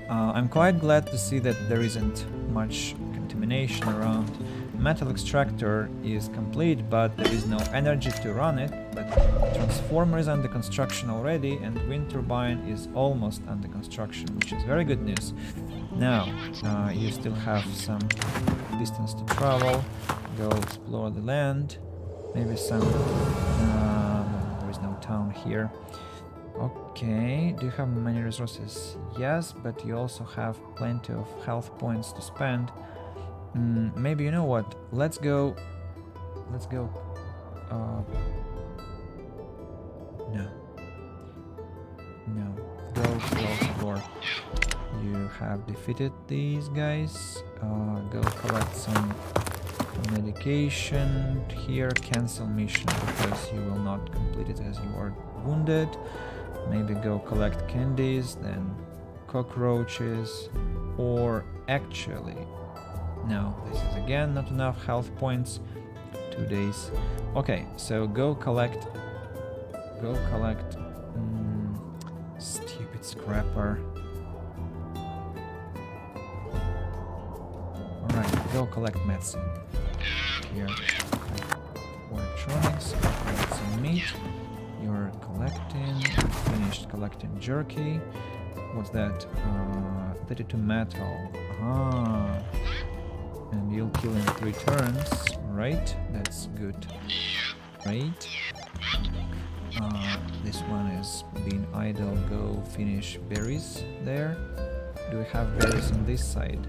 I'm quite glad to see that there isn't much contamination around. Metal extractor is complete, but there is no energy to run it. But transformer is under construction already, and wind turbine is almost under construction, which is very good news. Now, you still have some distance to travel. Go explore the land. Maybe some... no, there is no town here. Okay, do you have many resources? Yes, but you also have plenty of health points to spend. Maybe, you know what? Let's go... No. Go close the door. You have defeated these guys. Go collect some medication here. Cancel mission because you will not complete it as you are wounded. Maybe go collect candies, then cockroaches, or actually... No, this is again not enough health points. 2 days. Okay, so go collect... stupid scrapper. Alright, go collect medicine. Here, electronics, collect some meat. You're collecting, finished collecting jerky. What's that? 32 metal. And you'll kill in 3 turns, right? That's good. Right. This one is being idle. Go finish berries there. Do we have berries on this side?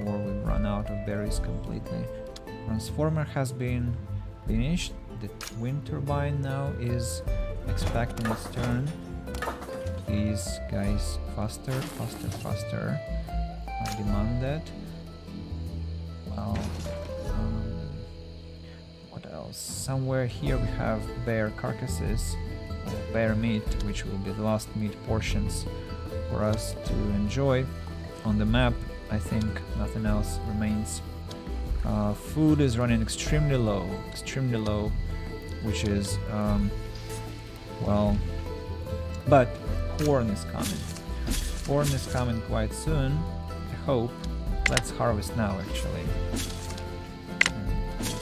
Or we run out of berries completely? Transformer has been finished. The wind turbine now is expecting its turn. Please, guys, faster. I demand that. Well, what else? Somewhere here we have bear carcasses, or bear meat, which will be the last meat portions for us to enjoy. On the map, I think nothing else remains. Food is running extremely low, which is, well, but corn is coming. Corn is coming quite soon, I hope. Let's harvest now, actually.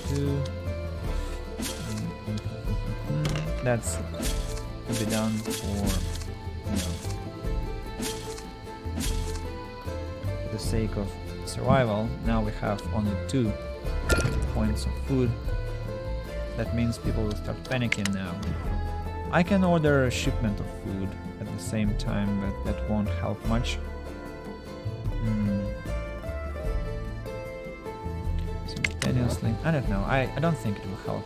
2. That's to be done for, the sake of survival. Now we have only 2 points of food. That means people will start panicking now. I can order a shipment of food at the same time, but that won't help much. Simultaneously, I don't know. I don't think it will help.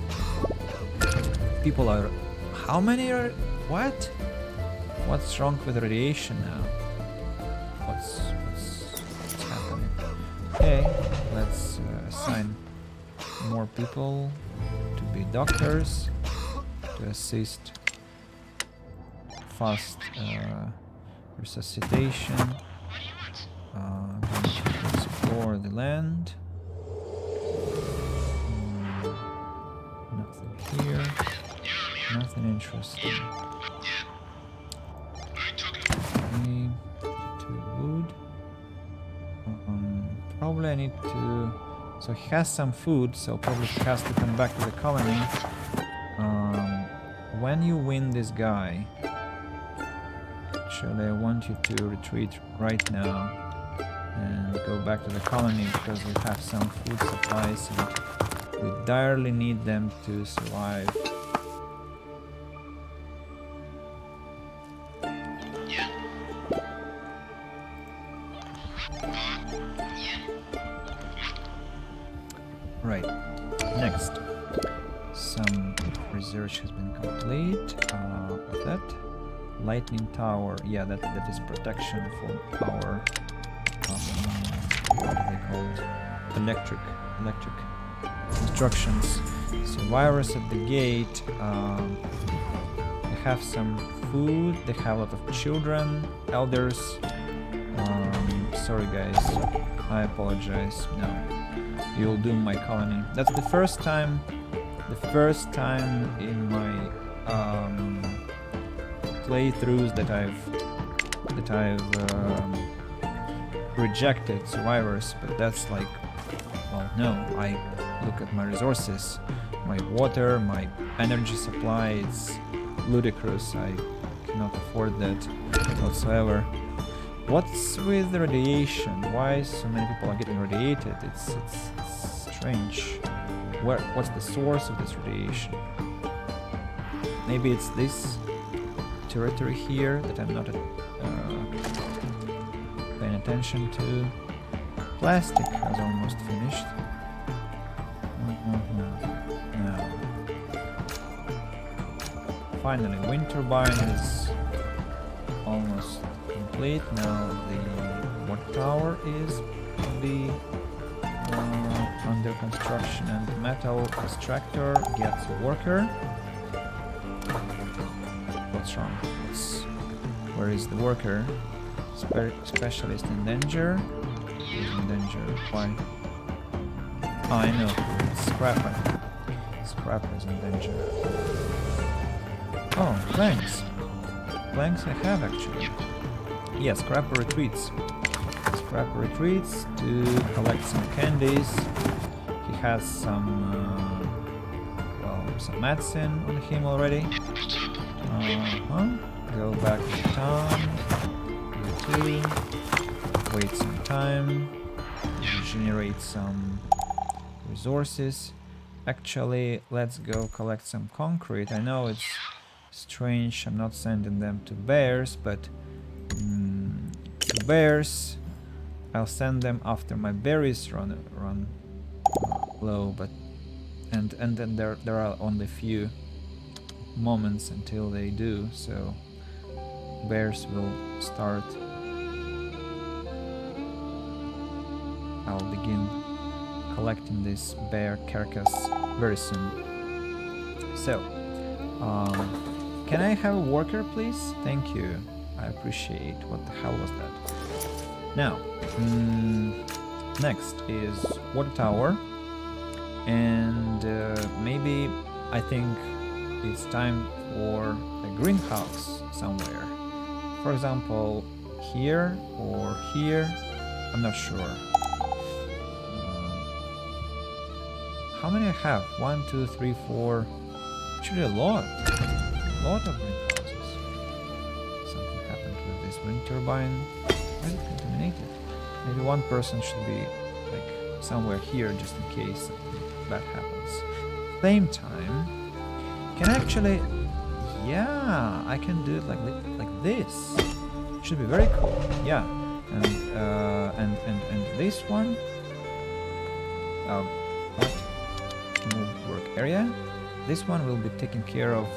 People are... How many are... What? What's wrong with radiation now? What's happening? Okay, let's assign more people to be doctors to assist fast resuscitation. Explore the land. Nothing here. Nothing interesting. To wood. Probably I need to So he has some food, so probably he has to come back to the colony. When you win this guy, actually I want you to retreat right now and go back to the colony because we have some food supplies and we direly need them to survive. Yeah. Right. Next. Some research has been complete. What's that? Lightning tower. Yeah, that is protection for our what are they called? Electric constructions. So virus at the gate. They have some food. They have a lot of children, elders. Sorry guys, I apologize. No, you'll doom my colony. That's the first time in my playthroughs that I've rejected survivors, but that's like, well, no, I look at my resources, my water, my energy supply, it's ludicrous. I cannot afford that whatsoever. What's with the radiation? Why so many people are getting radiated? It's strange. What's the source of this radiation? Maybe it's this territory here that I'm not paying attention to. Plastic has almost finished. No. Finally, wind turbine is almost complete. Now the water tower is under construction, and metal extractor gets a worker. What's wrong? Where is the worker? Specialist in danger. Who's in danger? Why? Oh, I know. It's Scrapper. Scrapper is in danger. Oh, planks. Planks I have actually. Yes, Scrapper retreats. Scrapper retreats to collect some candies. He has some medicine on him already. Go back to town. You too. Wait some time. Generate some resources. Actually, let's go collect some concrete. I know it's strange I'm not sending them to bears, but to bears I'll send them after my berries run low, but and then there are only few moments until they do, so bears will start. I'll begin collecting this bear carcass very soon. So can I have a worker, please? Thank you, I appreciate. What the hell was that? Now next is water tower, and maybe I think it's time for a greenhouse somewhere. For example, here or here. I'm not sure. How many I have? 1, 2, 3, 4. Actually, a lot of greenhouses. Something happened with this wind turbine. Why is it contaminated? Maybe one person should be like somewhere here just in case something bad happens. Same time, can I actually, yeah, I can do it like this. Should be very cool. Yeah, and this one. What? Move work area. This one will be taking care of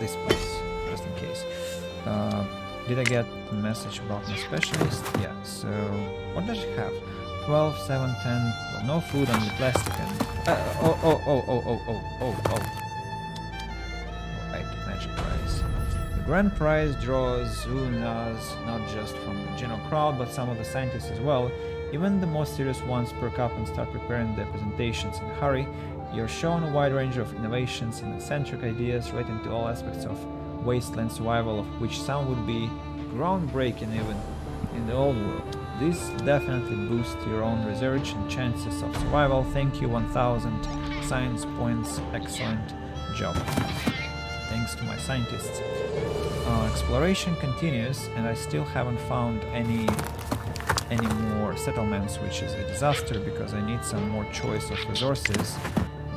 this place, just in case. Did I get a message about my specialist? Yeah, so what does she have? 12, 7, 10, well, no food, only plastic and... Alright, magic prize. The grand prize draws Unas not just from the general crowd, but some of the scientists as well. Even the most serious ones perk up and start preparing their presentations in a hurry. You're shown a wide range of innovations and eccentric ideas relating to all aspects of wasteland survival, of which some would be groundbreaking even in the old world. This definitely boosts your own research and chances of survival. Thank you, 1000 science points. Excellent job. Thanks to my scientists. Exploration continues, and I still haven't found any more settlements, which is a disaster because I need some more choice of resources.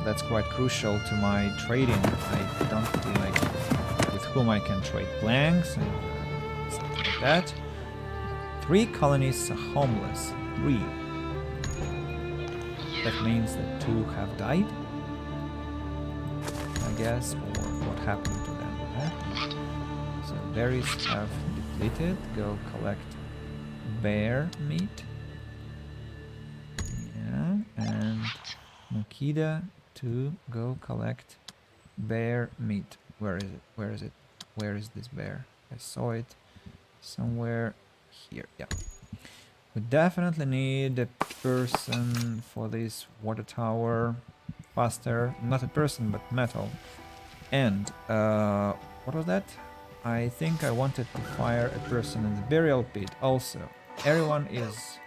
That's quite crucial to my trading. I don't feel like with whom I can trade planks and stuff like that. 3 colonies are homeless. 3. That means that 2 have died, I guess, or what happened to them. Huh? So berries have depleted. Go collect bear meat. Yeah, and Makida to go collect bear meat. Where is it? Where is it? Where is this bear? I saw it somewhere here. Yeah. We definitely need a person for this water tower faster. Not a person, but metal. And what was that? I think I wanted to fire a person in the burial pit also. Everyone is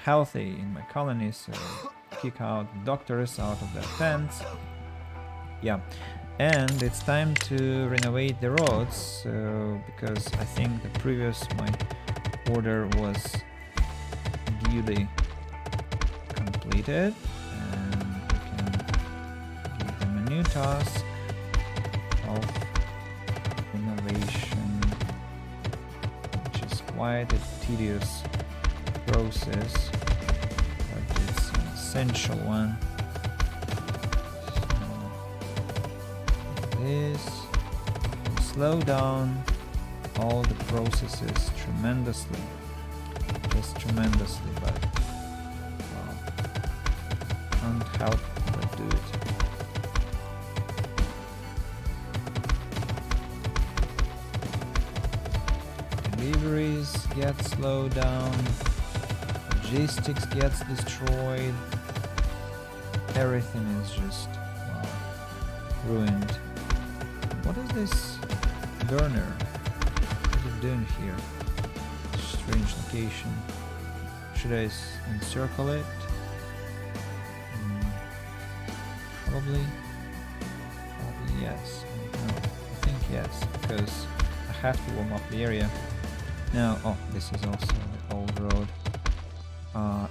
healthy in my colony, so kick out doctors out of their tents. Yeah. And it's time to renovate the roads, because I think the previous my order was duly completed, and we can give them a new task of renovation, which is quite a tedious process, but it's an essential one. This slow down all the processes tremendously, just tremendously, but well, can't help but do it. Deliveries get slowed down, logistics gets destroyed, everything is just ruined. What is this burner? What is it doing here? Strange location. Should I encircle it? Probably yes. No, I think yes, because I have to warm up the area. Now, oh, this is also the old road.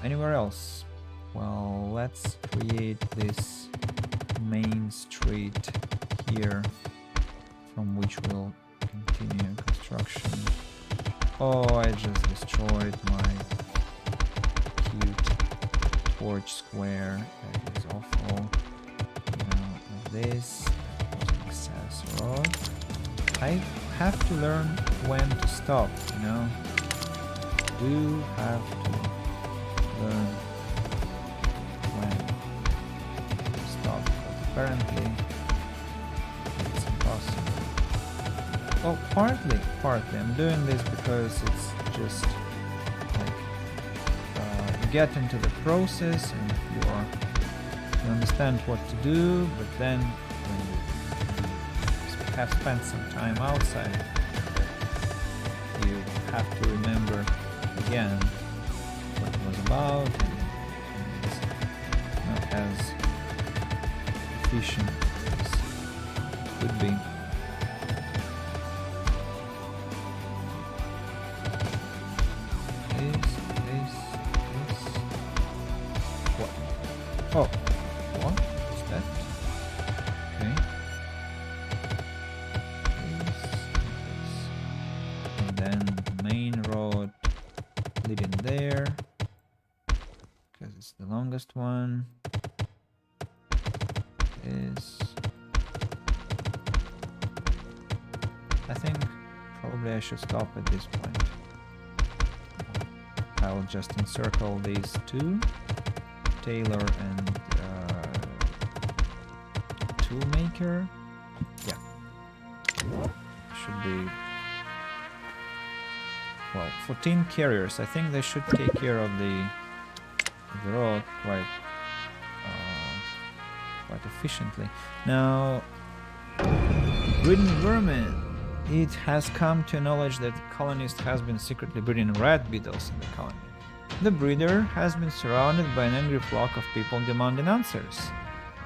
Anywhere else? Well, let's create this main street here, from which we'll continue construction. Oh, I just destroyed my cute torch square. That is awful. Now this access road. I have to learn when to stop, you know. Do have to learn when to stop. But apparently it's impossible. Oh, partly. I'm doing this because it's just like you get into the process and you understand what to do, but then when you have spent some time outside, you have to remember again what it was about, and it's not as efficient as it could be. Oh, what is that? Okay. And then the main road leading there, because it's the longest one. Is I think probably I should stop at this point. I'll just encircle these two. Tailor and toolmaker. Yeah, should be well 14 carriers. I think they should take care of the road quite efficiently. Now, green vermin. It has come to knowledge that the colonist has been secretly breeding rat beetles in the colony. The breeder has been surrounded by an angry flock of people demanding answers.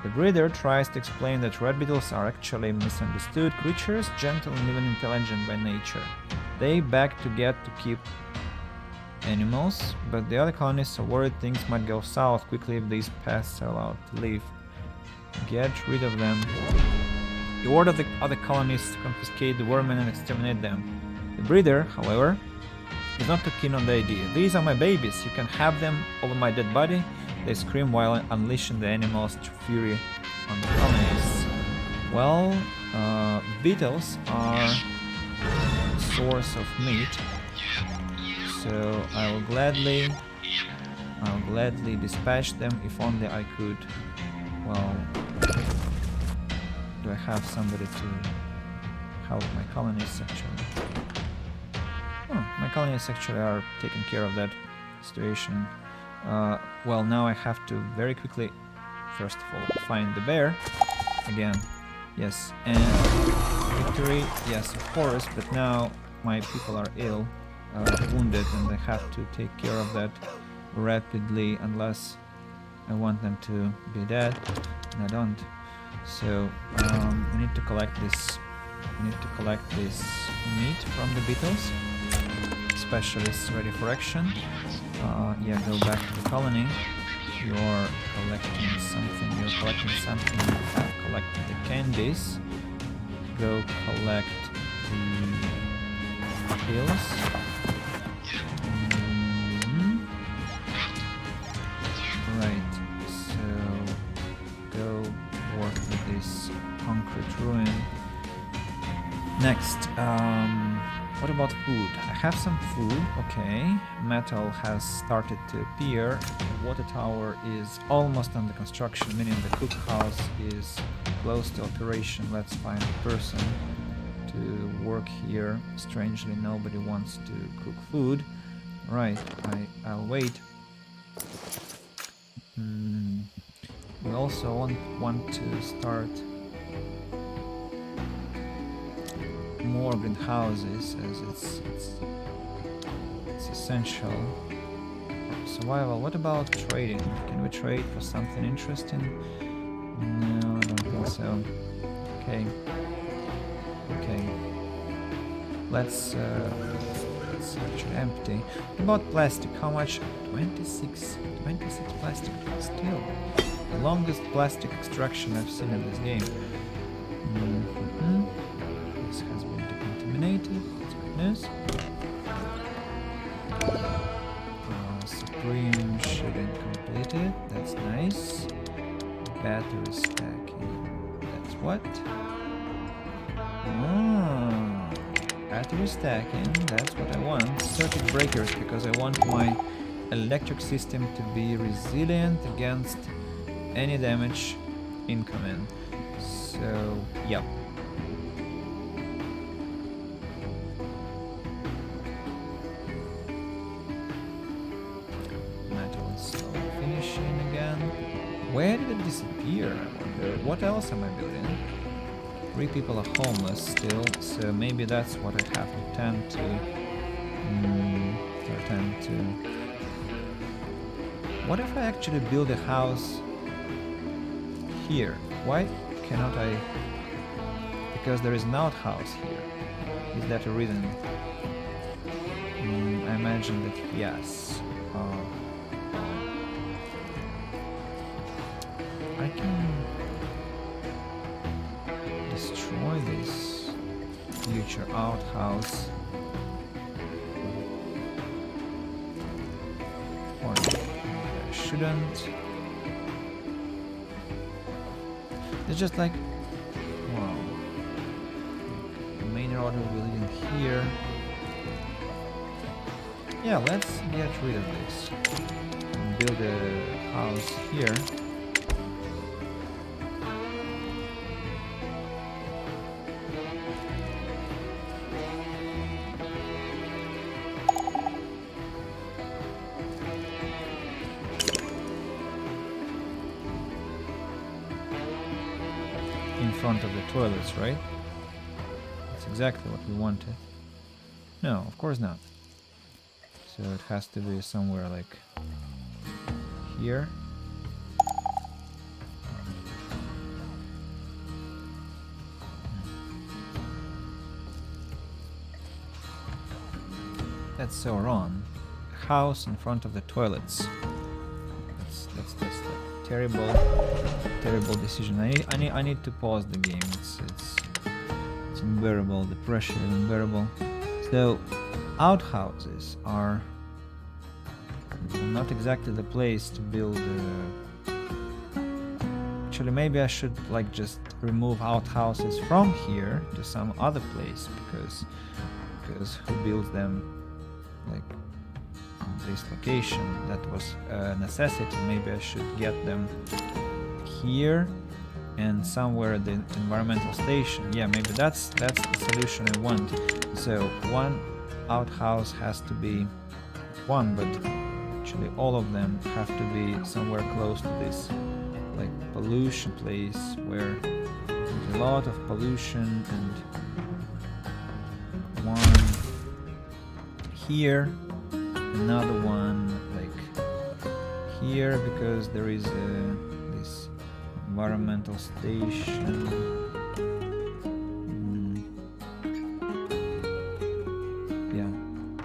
The breeder tries to explain that rat beetles are actually misunderstood creatures, gentle and even intelligent by nature. They beg to get to keep animals, but the other colonists are worried things might go south quickly if these pests are allowed to live. Get rid of them. You order the other colonists to confiscate the vermin and exterminate them. The breeder, however, is not too keen on the idea. These are my babies, you can have them over my dead body. They scream while unleashing the animals' fury on the colonists. Well, beetles are a source of meat, so I'll gladly dispatch them if only I could. Well, do I have somebody to help my colonists actually? Oh, my colonists actually are taking care of that situation. Well, now I have to very quickly, first of all, find the bear again. Yes, and victory, yes, of course, but now my people are ill, wounded, and I have to take care of that rapidly unless I want them to be dead, and I don't. So we need to collect this. We need to collect this meat from the beetles. Specialists ready for action. Yeah, go back to the colony. You're collecting something. You're collecting something. You have collected the candies. Go collect the pills. Right. So go work with this concrete ruin. Next, what about food? I have some food, okay. Metal has started to appear. The water tower is almost under construction, meaning the cookhouse is close to operation. Let's find a person to work here. Strangely, nobody wants to cook food. Right, I'll wait. We also want to start more greenhouses, as it's essential for survival. What about trading? Can we trade for something interesting? No, I don't think so. Okay. Let's actually empty. What about plastic? How much? 26 plastic. Still the longest plastic extraction I've seen in this game. This has been decontaminated. That's good news. Supreme shouldn't complete it. That's nice. Battery stacking. That's what? Battery stacking. That's what I want. Circuit breakers, because I want my electric system to be resilient against any damage incoming. So, yeah. Metal is slowly finishing again. Where did it disappear? I wonder. What else am I building? 3 people are homeless still, so maybe that's what I have to tend to. What if I actually build a house here? Why cannot I? Because there is an outhouse here. Is that a reason? I imagine that yes. I can destroy this future outhouse. Or I shouldn't. It's just like, wow. The main road will be in here. Yeah, let's get rid of this and build a house here. In front of the toilets, right? That's exactly what we wanted. No, of course not. So it has to be somewhere like here. That's so wrong. House in front of the toilets. That's a terrible decision. I need to pause the game. It's unbearable. The pressure is unbearable. So outhouses are not exactly the place to build. Actually, maybe I should like just remove outhouses from here to some other place because who builds them like this location? That was a necessity. Maybe I should get them here and somewhere the environmental station. Yeah, maybe that's the solution I want. So one outhouse has to be one, but actually all of them have to be somewhere close to this like pollution place where there's a lot of pollution, and one here, another one like here because there is this environmental station. Yeah,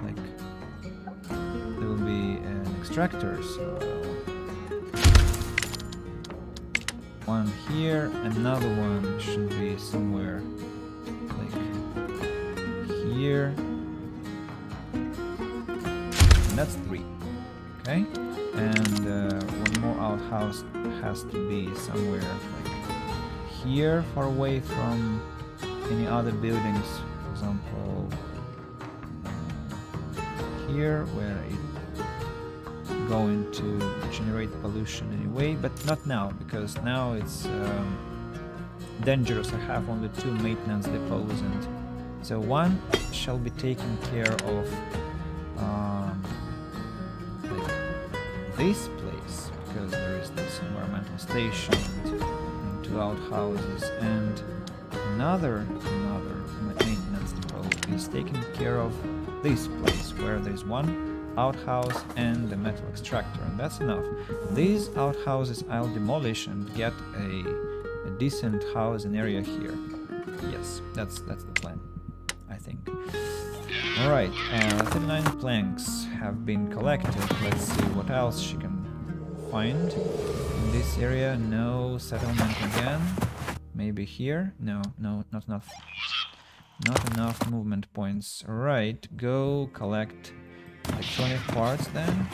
like there will be an extractor, so one here, another one should be somewhere like here. That's 3, okay? And one more outhouse has to be somewhere like here, far away from any other buildings. For example, here, where it's going to generate pollution anyway, but not now, because now it's dangerous. I have only 2 maintenance depots, and so one shall be taken care of this place, because there is this environmental station and 2 outhouses, and another maintenance depot is taking care of this place where there's 1 outhouse and the metal extractor, and that's enough. These outhouses I'll demolish and get a decent housing area here. Yes, that's the plan, I think. Alright, 39 planks have been collected. Let's see what else she can find in this area. No settlement again. Maybe here? No, not enough. Not enough movement points. Alright, go collect electronic parts then.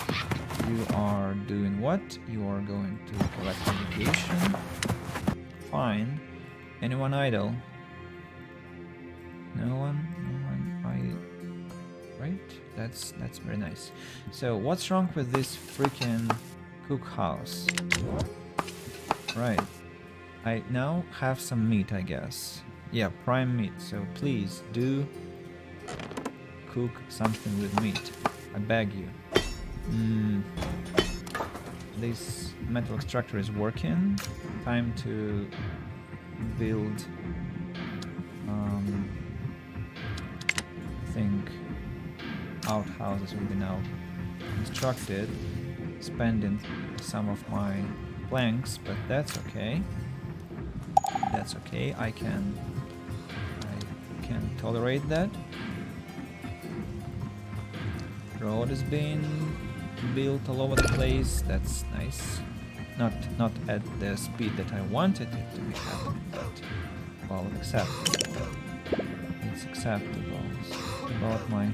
You are doing what? You are going to collect medication. Fine. Anyone idle? No one? Right? That's very nice. So what's wrong with this freaking cookhouse? Right. I now have some meat, I guess. Yeah, prime meat. So please do cook something with meat. I beg you. This metal extractor is working. Time to build I think outhouses will be now constructed, spending some of my planks, but that's okay. That's okay. I can tolerate that. Road is being built all over the place. That's nice. Not at the speed that I wanted it to be happening, but well, acceptable. It's acceptable. About my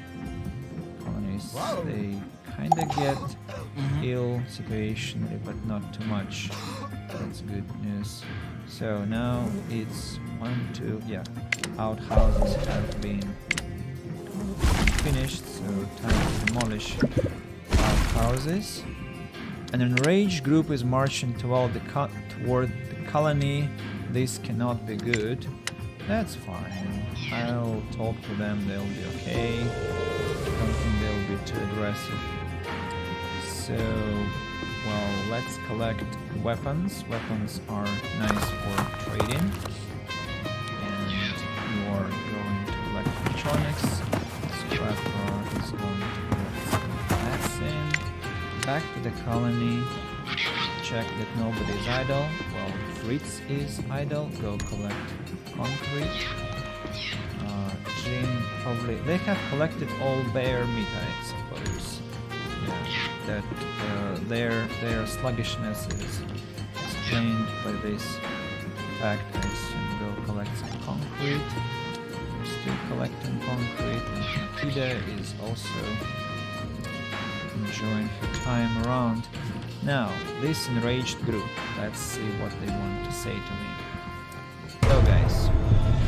colonies, they kinda get ill situationally, but not too much. That's good news. So now it's 1, 2, yeah. Outhouses have been finished, so time to demolish outhouses. An enraged group is marching toward the colony. This cannot be good. That's fine. I'll talk to them, they'll be okay. I don't think they'll be too aggressive. So, well, let's collect weapons. Weapons are nice for trading. And you are going to electronics. Scrapper is going to put that's in. Back to the colony. Check that nobody is idle. Well, Fritz is idle. Go collect concrete. Jim probably they have collected all their meat, I suppose. Yeah, that their sluggishness is explained by this fact. I assume go collect some concrete. We're still collecting concrete, and Nikita is also enjoying her time around. Now, this enraged group. Let's see what they want to say to me. So guys,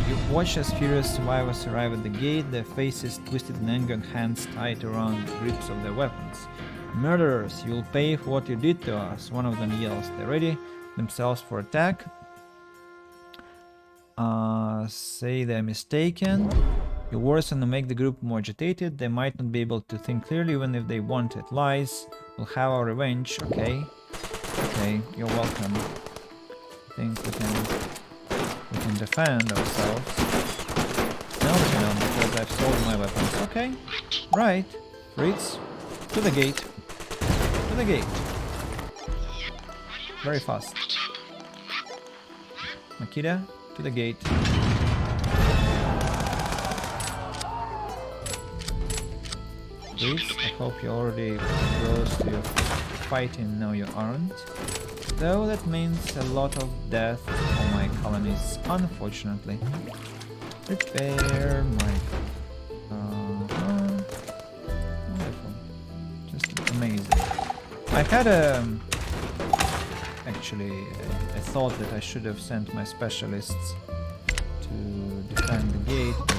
you watch as furious survivors arrive at the gate, their faces twisted in anger and hands tied around the grips of their weapons. Murderers, you'll pay for what you did to us, one of them yells. They ready themselves for attack. Say they're mistaken. Your words and make the group more agitated. They might not be able to think clearly even if they wanted. Lies. We'll have our revenge, okay? Okay, you're welcome. I think we can defend ourselves. No, because I've sold my weapons. Okay, right. Fritz, to the gate. To the gate. Very fast. Makita, to the gate. Fritz, I hope you're already close to your fighting. No, you aren't. Though that means a lot of death for my colonies, unfortunately. Repair my... wonderful. Just amazing. I had actually a thought that I should have sent my specialists to defend the gate, but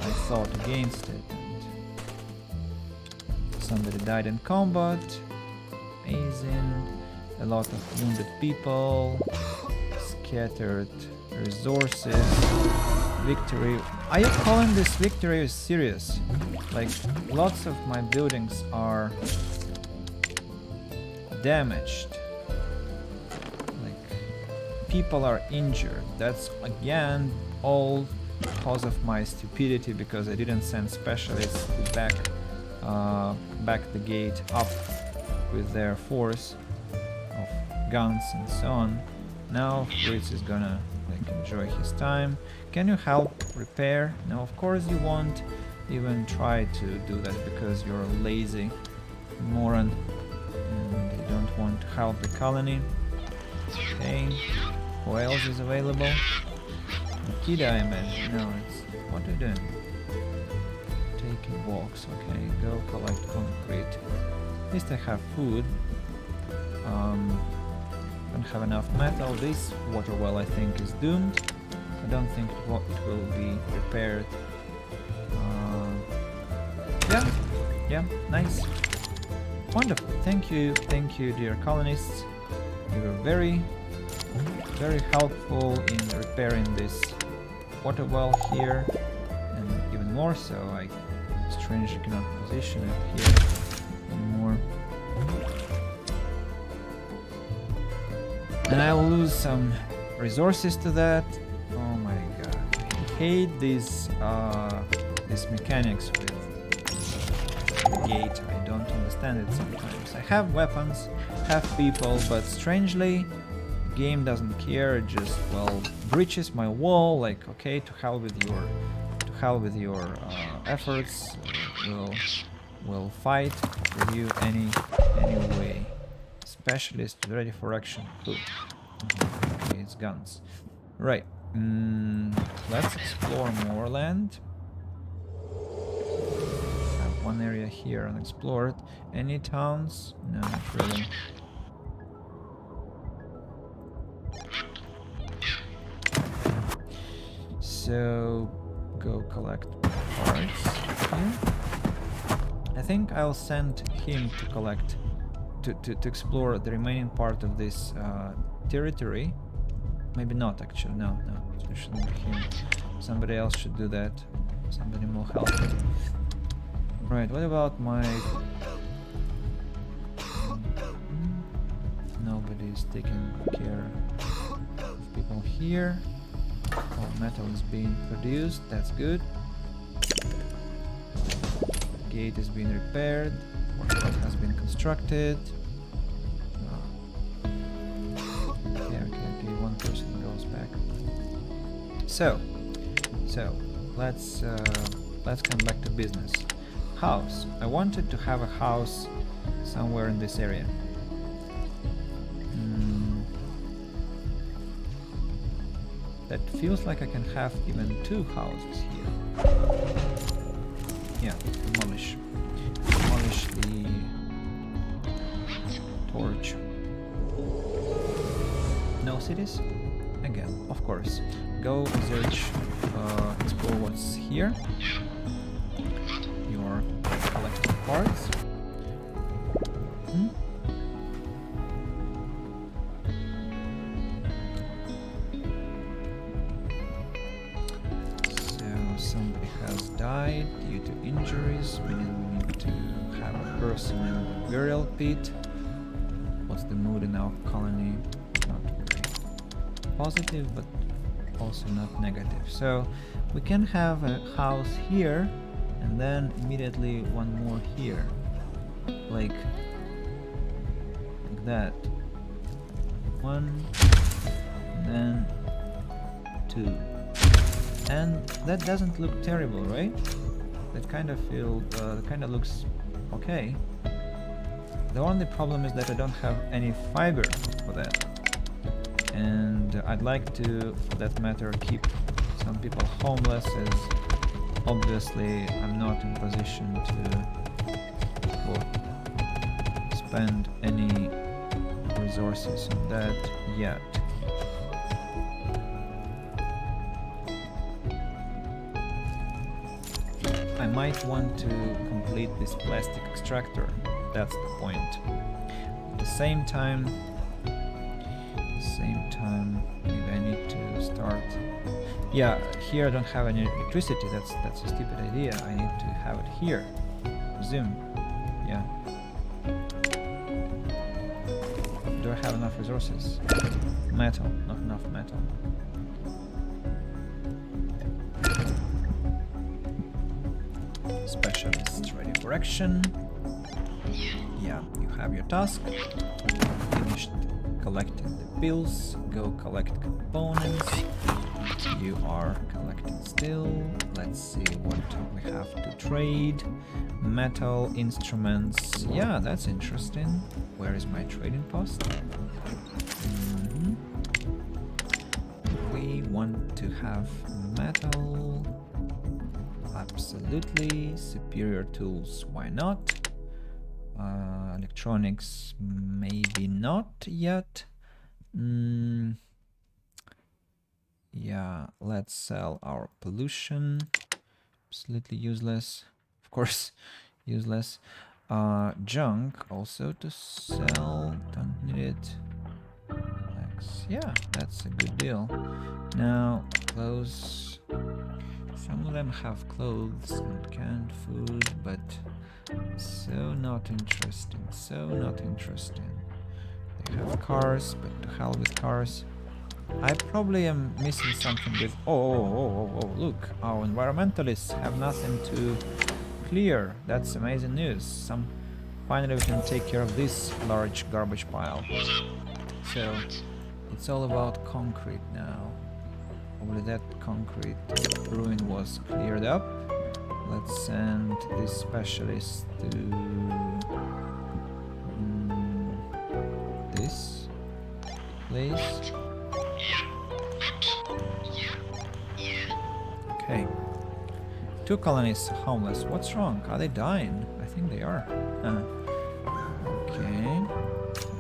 I thought against it. And somebody died in combat. Amazing. A lot of wounded people, scattered resources, victory. Are you calling this victory serious? Like, lots of my buildings are damaged. Like, people are injured. That's again all because of my stupidity, because I didn't send specialists to back the gate up with their force of guns and so on. Now Fritz is gonna enjoy his time. Can you help repair? No, of course you won't even try to do that because you're a lazy moron and you don't want to help the colony. Okay, who else is available? Nikita, I imagine. No, it's what are you doing? Taking walks. Okay, go collect concrete. At least I have food. Don't have enough metal. This water well I think is doomed. I don't think it will be repaired. Yeah, nice. Wonderful. Thank you, dear colonists. You were very helpful in repairing this water well here, and even more so, I strangely cannot position it here anymore. And I will lose some resources to that. Oh my god. I hate these mechanics with the gate. I don't understand it sometimes. I have weapons, have people, but strangely the game doesn't care. It just, well, breaches my wall, like, okay, to hell with your efforts. We'll fight with you anyway. Specialist ready for action. Cool. Okay, it's guns. Right. Let's explore more land. Have one area here unexplored. Any towns? No, not really. So go collect parts here. I think I'll send him to collect to explore the remaining part of this territory. Maybe not actually, no, it shouldn't be him. Somebody else should do that. Somebody more helpful. Right, what about my... Nobody's taking care of people here. Oh, metal is being produced, that's good. gate is being repaired. What has been constructed? Okay. One person goes back. So let's come back to business. House. I wanted to have a house somewhere in this area. That feels like I can have even 2 houses here. Yeah, demolish the torch. No cities? Again, of course. Go search, explore what's here. You're collecting parts. Somebody has died due to injuries, meaning we need to have a person in the burial pit. What's the mood in our colony? Not very positive, but also not negative. So we can have a house here and then immediately one more here. Like that. 1, and then 2. And that doesn't look terrible, right? That kind of looks okay. The only problem is that I don't have any fiber for that. And I'd like to, for that matter, keep some people homeless, as obviously I'm not in position to spend any resources on that yet. I might want to complete this plastic extractor. That's the point. At the same time, maybe I need to start. Yeah, here I don't have any electricity. That's a stupid idea. I need to have it here. Zoom. Yeah. Do I have enough resources? Metal. Not enough metal. Specialist ready for action. Yeah, you have your task. Finished collecting the pills. Go collect components. You are collecting still. Let's see what we have to trade. Metal, instruments. Yeah, that's interesting. Where is my trading post? We want to have metal. Absolutely. Superior tools, why not? Electronics, maybe not yet. Yeah, let's sell our pollution. Absolutely useless. Of course, useless. Junk also to sell. Don't need it. Yeah, that's a good deal. Now, clothes. Some of them have clothes and canned food, but so not interesting. They have cars, but to hell with cars. I probably am missing something with... Oh, look, our environmentalists have nothing to clear. That's amazing news. Finally we can take care of this large garbage pile. So, it's all about concrete now. Probably that concrete ruin was cleared up. Let's send this specialist to this place. Okay. 2 colonies homeless. What's wrong? Are they dying? I think they are. Okay.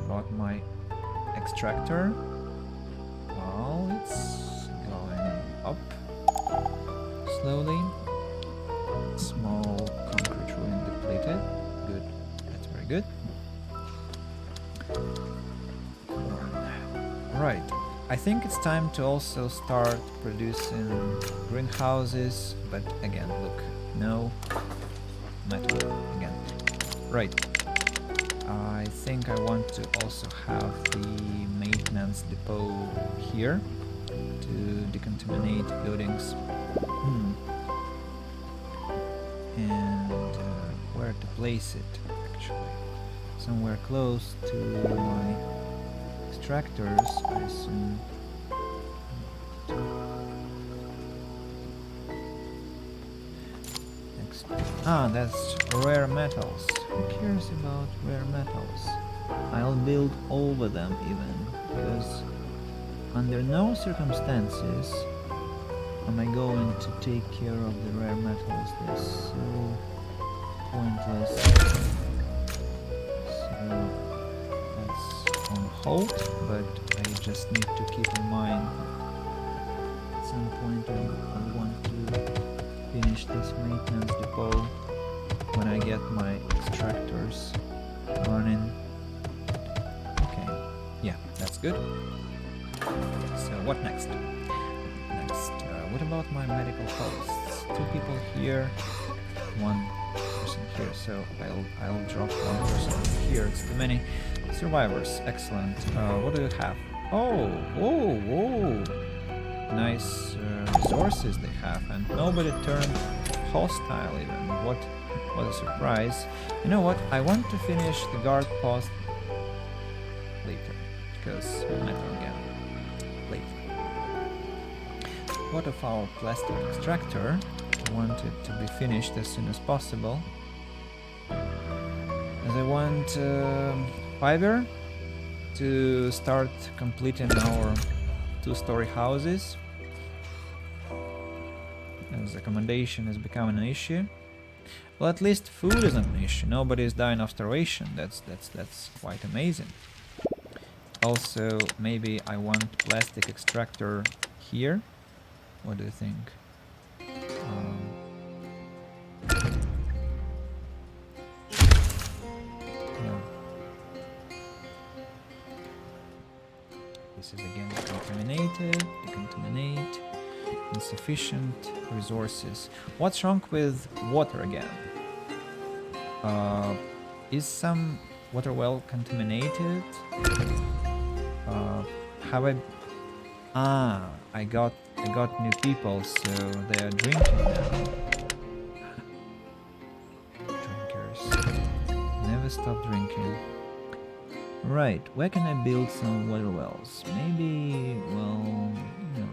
About my extractor. Well, it's going up slowly. Small concrete ruin depleted. Good. That's very good. Right. I think it's time to also start producing greenhouses, but again, look, no metal again. Right. I think I want to also have the maintenance depot here to decontaminate buildings. And where to place it, actually. Somewhere close to my extractors, I assume. Next. Ah, that's rare metals. Who cares about rare metals? I'll build over them even, because under no circumstances am I going to take care of the rare metals. They're so pointless. So that's on hold, but I just need to keep in mind at some point I want to finish this maintenance depot when I get my extractors running. Okay, yeah, that's good. So what next? What about my medical posts? 2 people here, 1 person here. So I'll drop 1 person here. It's too many. Survivors, excellent. What do you have? Oh, nice resources they have, and nobody turned hostile even. What a surprise! You know what? I want to finish the guard post later, because metal again. Later. What of our plastic extractor? I want it to be finished as soon as possible, as I want fiber to start completing our 2-story houses, as accommodation is becoming an issue. Well, at least food isn't an issue. Nobody is dying of starvation. That's quite amazing. Also, maybe I want plastic extractor here. What do you think? Yeah. This is again decontaminated, decontaminate, insufficient resources. What's wrong with water again? Is some water well contaminated? Have I got new people, so they are drinking now. Drinkers never stop drinking. Right, where can I build some water wells? Maybe, well, you know,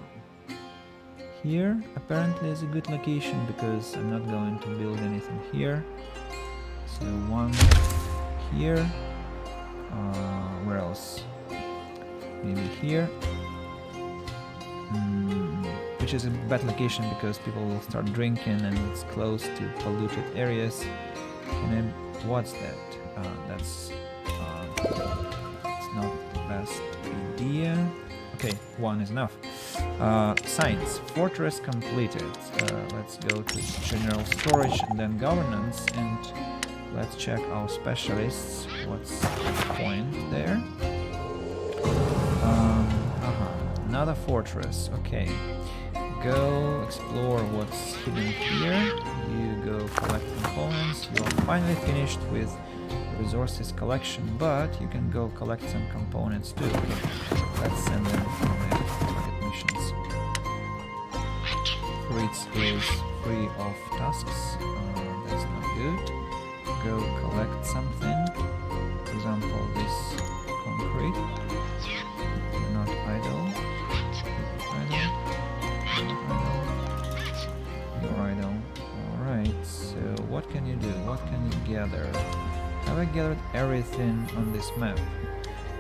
here apparently is a good location because I'm not going to build anything here. So 1 here. Where else? Maybe here. Which is a bad location because people will start drinking and it's close to polluted areas. What's that? That's it's not the best idea. Okay, 1 is enough. Science. Fortress completed. Let's go to general storage and then governance, and let's check our specialists. What's the point there? Another fortress. Okay. Go explore what's hidden here. You go collect components. You are finally finished with resources collection, but you can go collect some components too. Let's send them on their target missions. Fritz is free of tasks. That's not good. Go collect something. For example, this concrete. You're not idle. Alright, so what can you do? What can you gather? Have I gathered everything on this map?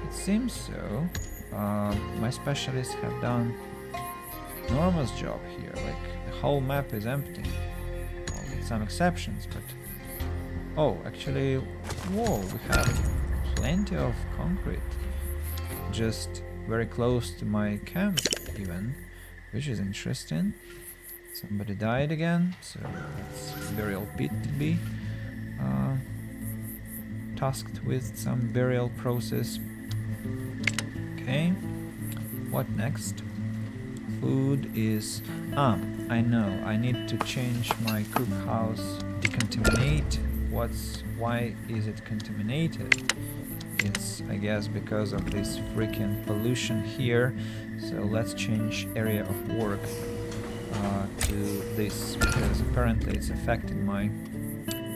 It seems so. My specialists have done an enormous job here. Like, the whole map is empty. Well, with some exceptions, but... Oh, actually... Whoa, we have plenty of concrete. Just very close to my camp, even. Which is interesting. Somebody died again, so that's burial pit to be tasked with some burial process. Okay, what next? Food is... I know, I need to change my cook house, decontaminate. Why is it contaminated? It's, I guess, because of this freaking pollution here. So let's change area of work to this, because apparently it's affecting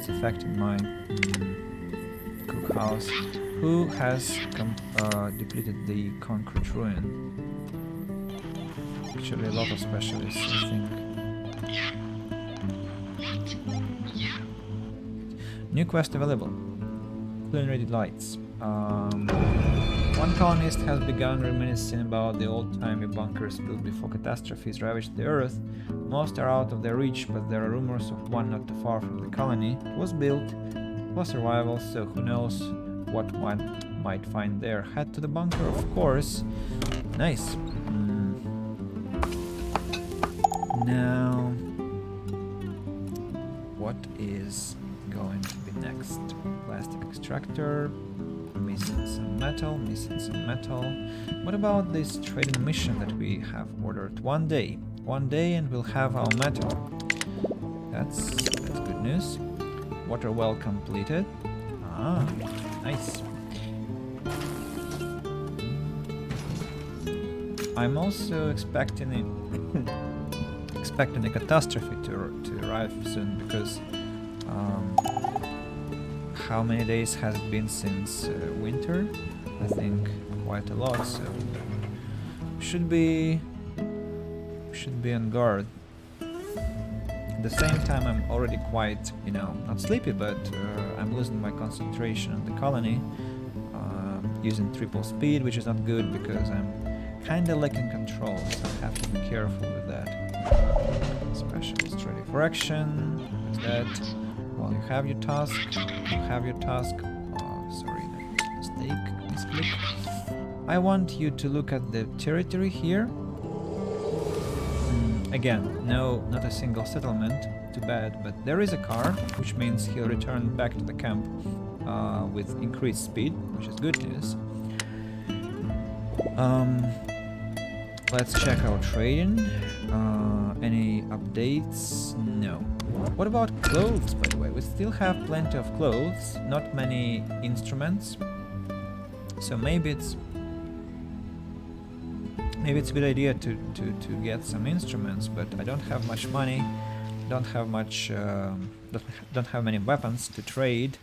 it's affecting my cookhouse. Who has depleted the concrete ruin? Actually, a lot of specialists, I think. Yeah. What? Yeah. New quest available. Culinary delights. One colonist has begun reminiscing about the old-timey bunkers built before catastrophes ravaged the earth. Most are out of their reach, but there are rumors of one not too far from the colony. It was built for survival, so who knows what one might find there. Head to the bunker, of course. Nice. Now, what is going to be next? Plastic extractor. Missing some metal, missing some metal. What about this trading mission that we have ordered? One day and we'll have our metal. That's good news. Water well completed. Ah, nice. I'm also expecting a catastrophe to arrive soon, because how many days has it been since winter? I think quite a lot, so should be on guard. At the same time, I'm already quite, not sleepy, but I'm losing my concentration on the colony, using triple speed, which is not good because I'm kinda lacking control, so I have to be careful with that. Specialist ready for action. What's that? Well, you have your task. Sorry, mistake, misclick. I want you to look at the territory here. Again, no, not a single settlement. Too bad, but there is a car, which means he'll return back to the camp with increased speed, which is good news. Let's check our trading. Any updates? No. What about clothes, by the way? We still have plenty of clothes, not many instruments. So maybe it's a good idea to get some instruments, but I don't have much money, don't have many weapons to trade.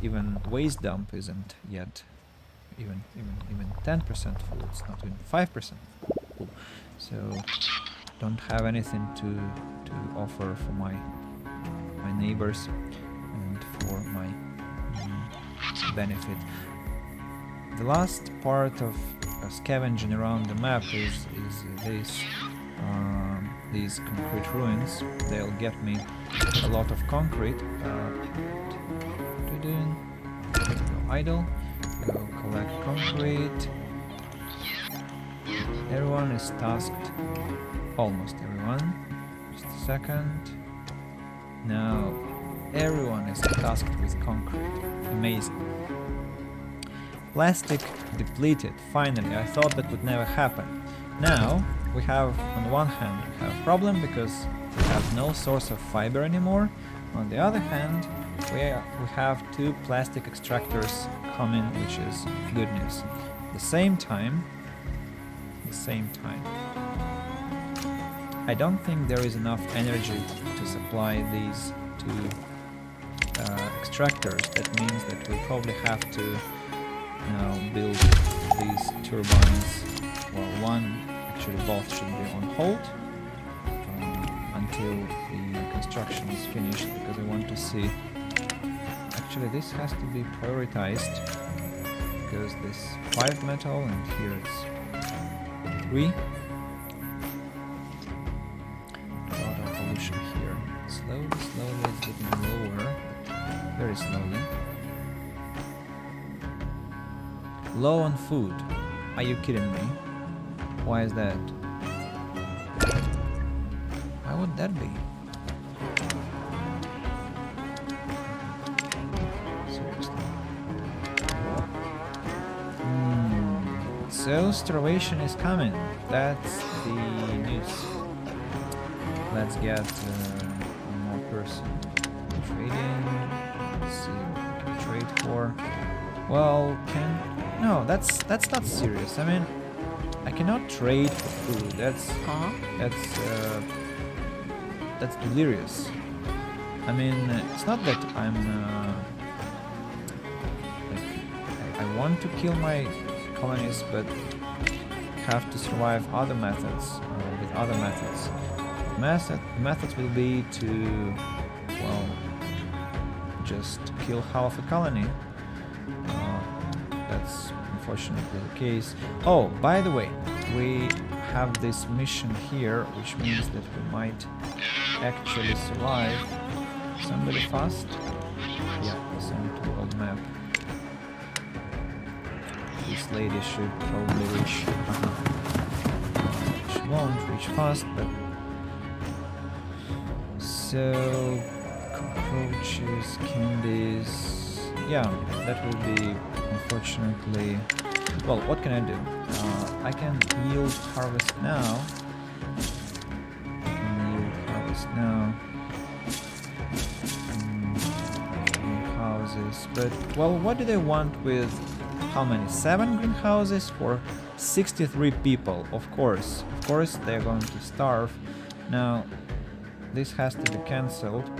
Even waste dump isn't yet even 10% full. It's not even 5% full. So don't have anything to offer for my neighbors and for my benefit. The last part of scavenging around the map is these concrete ruins. They'll get me a lot of concrete. What are you doing? Go idle. Go collect concrete. Everyone is tasked. Almost everyone. Just a second. Now everyone is tasked with concrete. Amazing. Plastic depleted. Finally, I thought that would never happen. Now we have, on one hand, we have a problem because we have no source of fiber anymore. On the other hand, we have two plastic extractors coming, which is good news. At the same time, I don't think there is enough energy to supply these two extractors. That means that we'll probably have to build these turbines. Well, both should be on hold until the construction is finished, because I want to see. Actually, this has to be prioritized because this 5 metal and here it's 3. A lot of pollution here. Slowly it's getting lower, but very slowly. Low on food. Are you kidding me? Why is that? Why would that be? Seriously. So starvation is coming. That's the news. Let's get one more person. Trading. Let's see what we can trade for. Well, no, that's not serious. I mean, I cannot trade for food. That's delirious. I mean, it's not that I'm like I want to kill my colonies, but have to survive other methods with other methods. The methods will be to, well, just kill half a colony. That's unfortunately the case. Oh, by the way, we have this mission here, which means that we might actually survive. Somebody fast? Yeah, send to old map. This lady should probably reach. She won't reach fast, but so cockroaches, candies. Yeah, that will be unfortunately. Well, what can I do? I can yield harvest now. Greenhouses, but well, what do they want with how many? 7 greenhouses for 63 people? Of course, they're going to starve. Now, this has to be cancelled.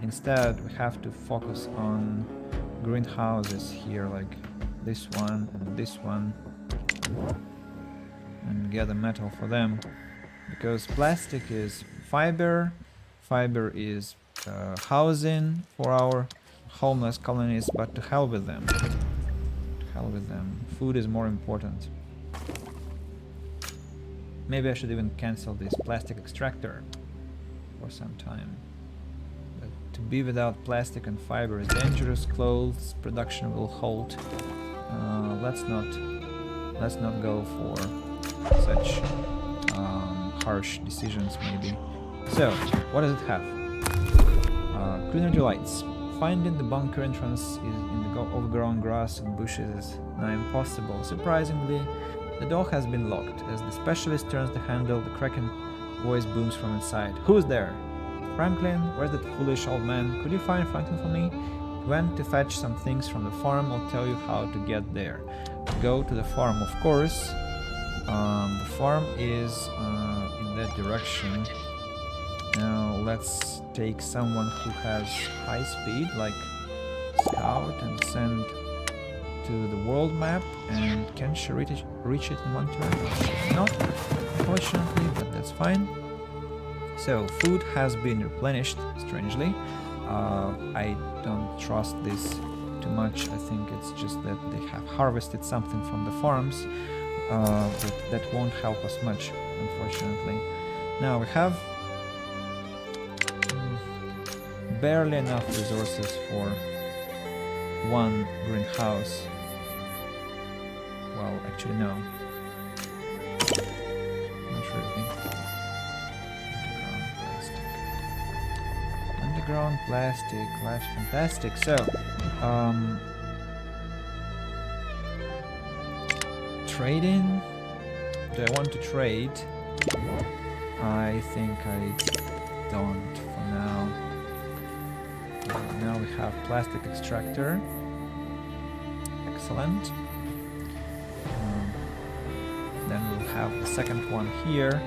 Instead, we have to focus on greenhouses here, like this one and this one, and gather metal for them, because plastic is fiber is housing for our homeless colonies, but to hell with them. Food is more important. Maybe I should even cancel this plastic extractor for some time. But to be without plastic and fiber is dangerous. Clothes production will halt. Let's not go for such harsh decisions, maybe. So, what does it have? Clean energy lights. Finding the bunker entrance is in the overgrown grass and bushes is now impossible. Surprisingly, the door has been locked. As the specialist turns the handle, the cracking voice booms from inside. Who's there? Franklin? Where's that foolish old man? Could you find Franklin for me? He went to fetch some things from the farm. I'll tell you how to get there. Go to the farm, of course. The farm is in that direction. Now let's take someone who has high speed, like Scout, and send to the world map. And can she reach it in one turn? Not, unfortunately, but that's fine. So food has been replenished, strangely. I don't trust this too much. I think it's just that they have harvested something from the farms, but that won't help us much, unfortunately. Now we have barely enough resources for one greenhouse. Well, actually no. Not really. Underground plastic, life's fantastic. So, trading. Do I want to trade? I think I don't for now. Now we have plastic extractor. Excellent. Then we'll have the second one here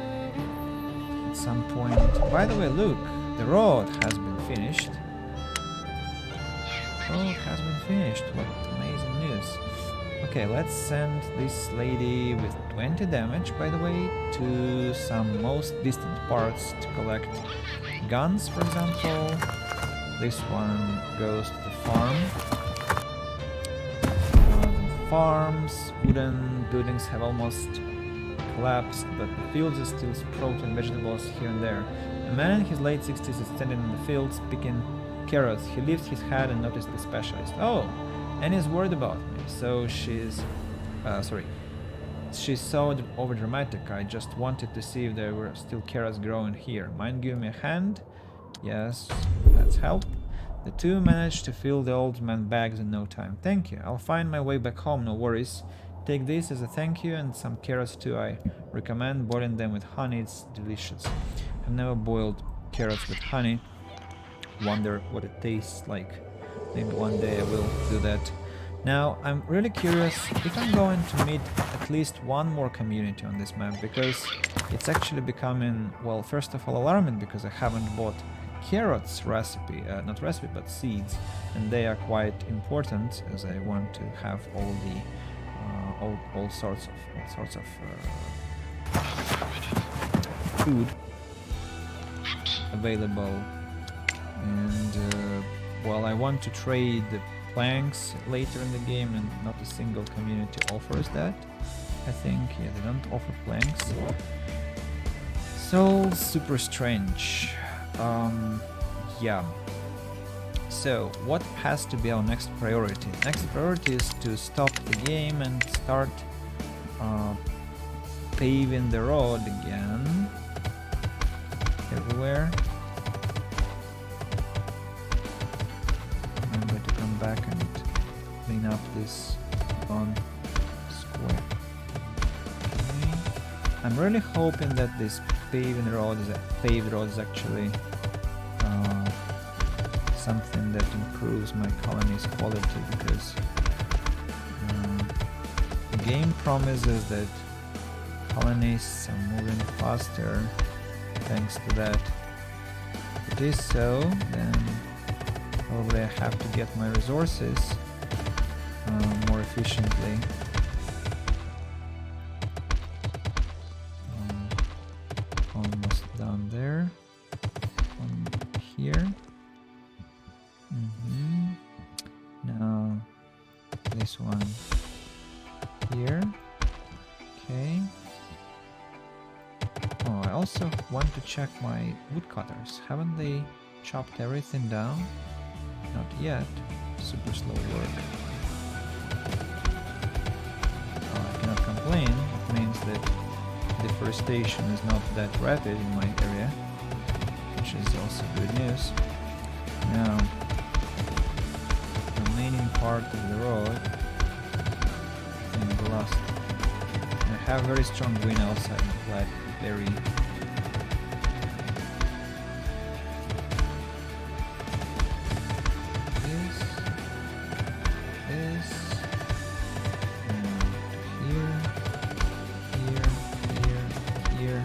at some point. By the way, look, the road has been finished. Road has been finished. What amazing news. Okay, let's send this lady with 20 damage, by the way, to some most distant parts to collect guns, for example. This one goes to the farm. Farms, wooden buildings have almost collapsed, but the fields are still sprouting vegetables here and there. A man in his late 60s is standing in the fields picking carrots. He lifts his head and notices the specialist. Oh, Annie's worried about me. So she's so overdramatic. I just wanted to see if there were still carrots growing here. Mind giving me a hand? Yes, that's help. The two managed to fill the old man's bags in no time. Thank you. I'll find my way back home, no worries. Take this as a thank you, and some carrots too. I recommend boiling them with honey. It's delicious. I've never boiled carrots with honey. Wonder what it tastes like. Maybe one day I will do that. Now, I'm really curious if I'm going to meet at least one more community on this map, because it's actually becoming, well, first of all, alarming because I haven't bought carrots recipe, not recipe, but seeds, and they are quite important as I want to have all the all sorts of food available. And well, I want to trade the planks later in the game, and not a single community offers that. I think, yeah, they don't offer planks. So super strange. Yeah. So what has to be our next priority? Next priority is to stop the game and start paving the road again everywhere. Remember to come back and clean up this one square. Okay. I'm really hoping that this paved road is actually something that improves my colony's quality, because the game promises that colonies are moving faster thanks to that. If it is so, then probably I have to get my resources more efficiently. Almost done there. One here. Now this one here. Okay. Oh, I also want to check my woodcutters. Haven't they chopped everything down? Not yet. Super slow work. Oh, I cannot complain. It means that deforestation is not that rapid in my area, which is also good news. Now, the remaining part of the road, I think the last. I have very strong wind outside the blackberry. This, and here, here.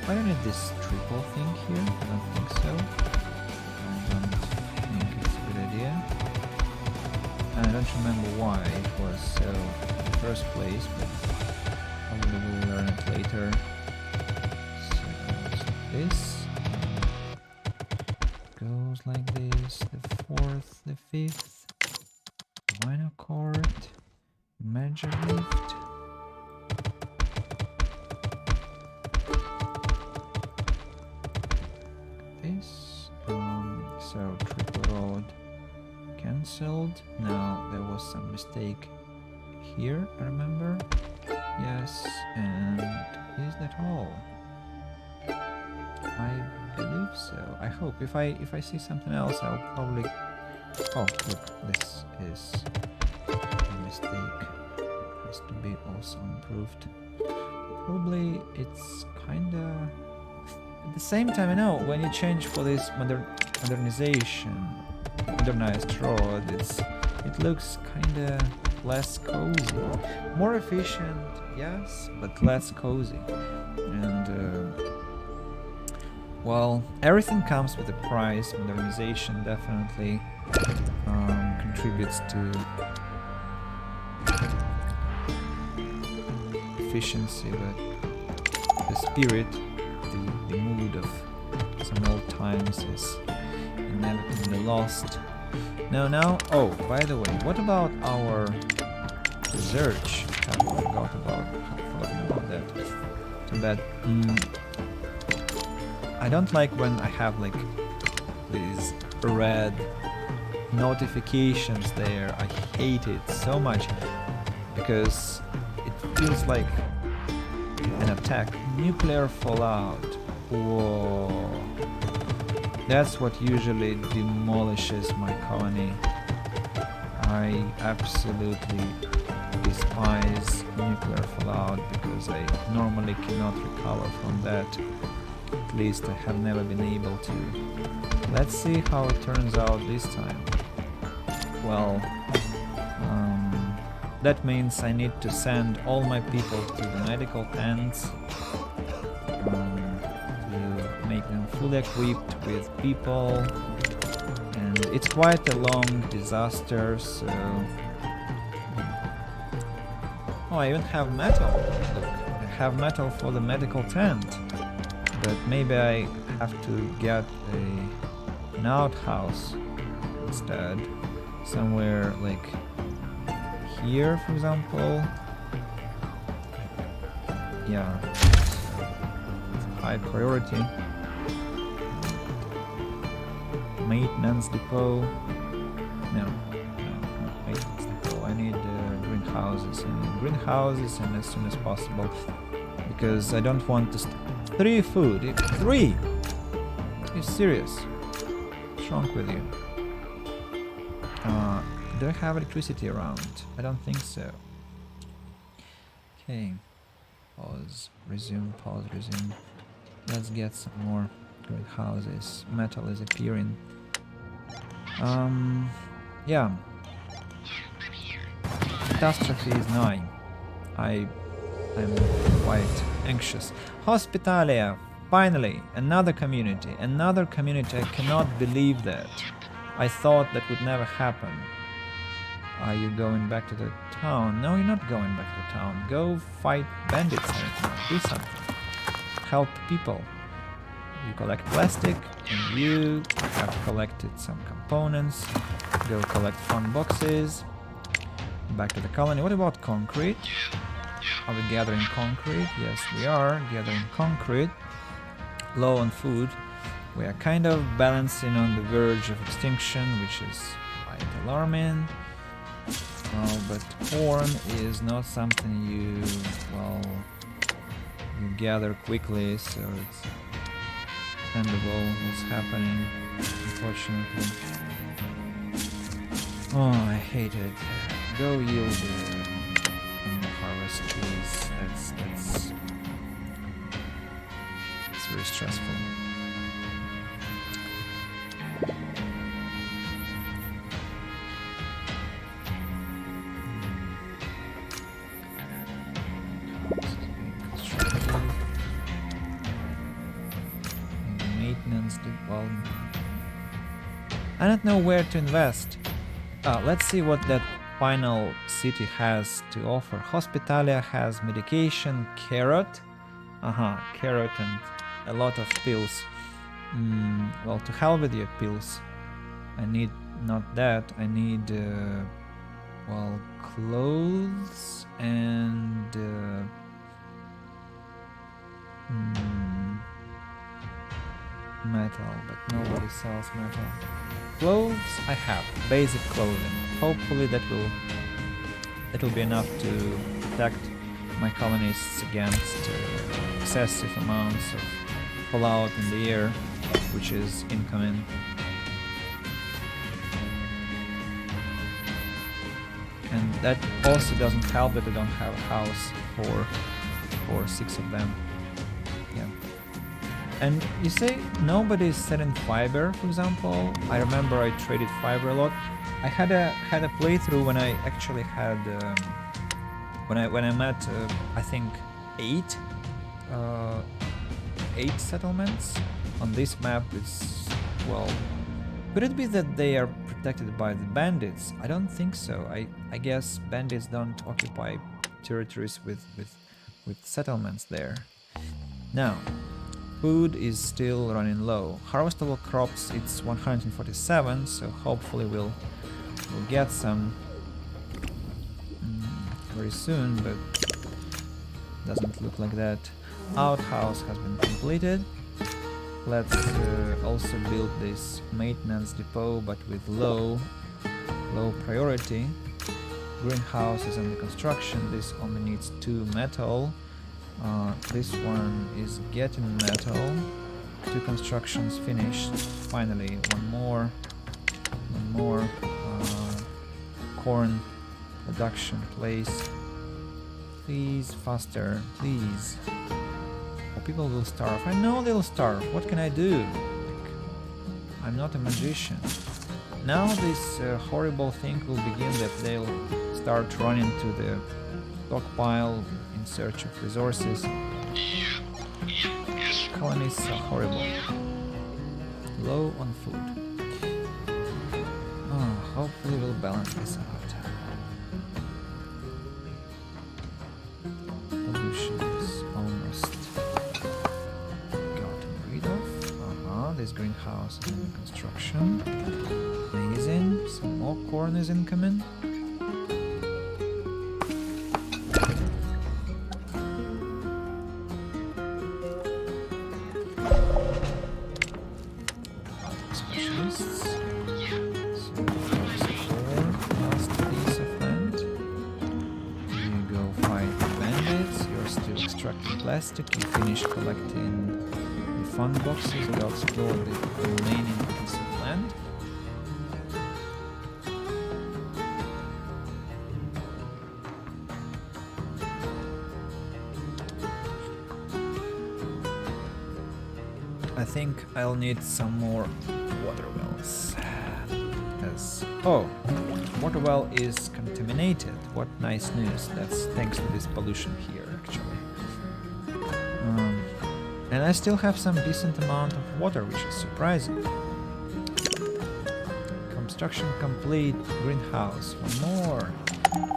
I don't need this triple thing here. I don't think so. I don't think it's a good idea. I don't remember why it was so in the first place, but probably we'll learn it later. So this goes like this. The fourth, the fifth, minor chord, major lift. So triple road cancelled. Now there was some mistake here, I remember. Yes, and is that all? I believe so. I hope. If I see something else, I'll probably. Oh, look, this is a mistake. Has to be also improved. Probably it's kinda. At the same time, I know when you change for this modernized road, it looks kinda less cozy. More efficient, yes, but less cozy. And well, everything comes with a price. Modernization definitely contributes to efficiency, but the spirit, the mood of some old times is inevitably lost. Now, oh, by the way, what about our research? I forgot about that. Too bad. I don't like when I have like these red notifications there. I hate it so much because it feels like an attack. Nuclear fallout. Whoa. That's what usually demolishes my colony. I absolutely despise nuclear fallout because I normally cannot recover from that. At least I have never been able to. Let's see how it turns out this time. Well, that means I need to send all my people to the medical tents to make them fully equipped with people. And it's quite a long disaster, so... Oh, I even have metal. Look, I have metal for the medical tent. But maybe I have to get an outhouse instead. Somewhere like here, for example. Yeah, it's high priority. Maintenance depot. No, not maintenance depot. I need greenhouses and as soon as possible, because I don't want to. 3 food. 3. Are you serious? What's wrong with you? Do I have electricity around? I don't think so. Okay. Pause. Resume. Pause. Resume. Let's get some more greenhouses. Metal is appearing. Yeah. Catastrophe is 9. I'm quite anxious. Hospitalia! Finally! Another community. Another community. I cannot believe that. I thought that would never happen. Are you going back to the town? No, you're not going back to the town. Go fight bandits. Do something. Help people. You collect plastic, and you have collected some components. Go collect fun boxes. Back to the colony. What about concrete? Are we gathering concrete? Yes, we are gathering concrete. Low on food. We are kind of balancing on the verge of extinction, which is quite alarming. Well, but corn is not something you gather quickly, so it's dependable what's happening, unfortunately. Oh, I hate it. Go yield from the harvest trees. That's very stressful. Maintenance, well, I don't know where to invest. Let's see what that final city has to offer. Hospitalia has medication, carrot. Carrot and a lot of pills. Well, to hell with your pills. I need not that. I need, well, clothes and metal, but nobody sells metal. Clothes I have, basic clothing. Hopefully that will be enough to protect my colonists against excessive amounts of fallout in the air, which is incoming. And that also doesn't help that I don't have a house for 6 of them. Yeah. And you say nobody's selling fiber, for example. I remember I traded fiber a lot. I had a playthrough when I actually had when I met I think 8 settlements on this map. It's, well, could it be that they are protected by the bandits? I don't think so. I guess bandits don't occupy territories with settlements there. Now, food is still running low. Harvestable crops, it's 147, so hopefully we'll get some very soon, but doesn't look like that. Outhouse has been completed. Let's also build this maintenance depot, but with low priority. Greenhouse is under construction. This only needs 2 metal. This one is getting metal. 2 constructions finished. Finally, one more. Corn production place. Please, faster, please. Or people will starve. I know they'll starve. What can I do? I'm not a magician. now this horrible thing will begin, that they'll start running to the stockpile in search of resources. Colonies are horrible. Low on food. Oh, hopefully we'll balance this out. Pollution is almost gotten rid of. This greenhouse is under construction. Amazing. Some more corn is incoming. Specialists. So explore last piece of land. You go fight the bandits. You're still extracting plastic. You finish collecting the fun boxes. Go explore the remaining piece of land. I think I'll need some more water wells. Oh, water well is contaminated. What nice news. That's thanks to this pollution here, actually. And I still have some decent amount of water, which is surprising. Construction complete. Greenhouse. One more.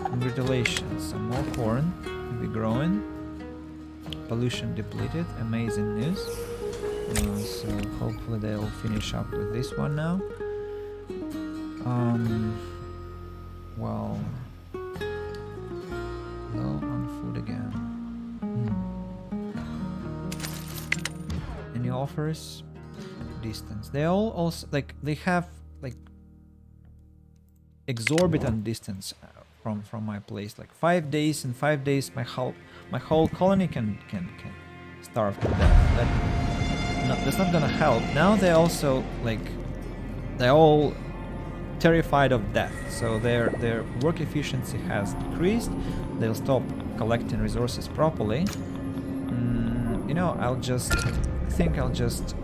Congratulations. Some more corn will be growing. Pollution depleted. Amazing news. So hopefully they'll finish up with this one now. Well, low on food again. Any offers? Distance. They all also like they have like exorbitant distance from my place. Like 5 days. In 5 days, my whole colony can starve to death. That's not gonna help. Now they also they're all terrified of death, so their work efficiency has decreased. They'll stop collecting resources properly. You know, I think I'll just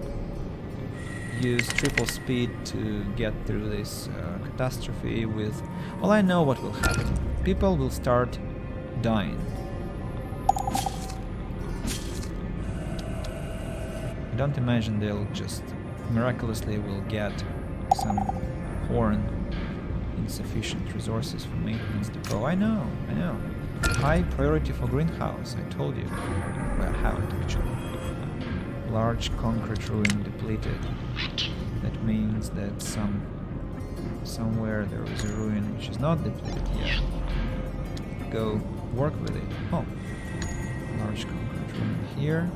use triple speed to get through this catastrophe with. Well, I know what will happen. People will start dying. I don't imagine they'll just miraculously will get some corn, insufficient resources for maintenance to go. I know. High priority for greenhouse, I told you. Well, I haven't actually. Large concrete ruin depleted. That means that somewhere there is a ruin which is not depleted yet. Go work with it. Oh. Large concrete ruin here.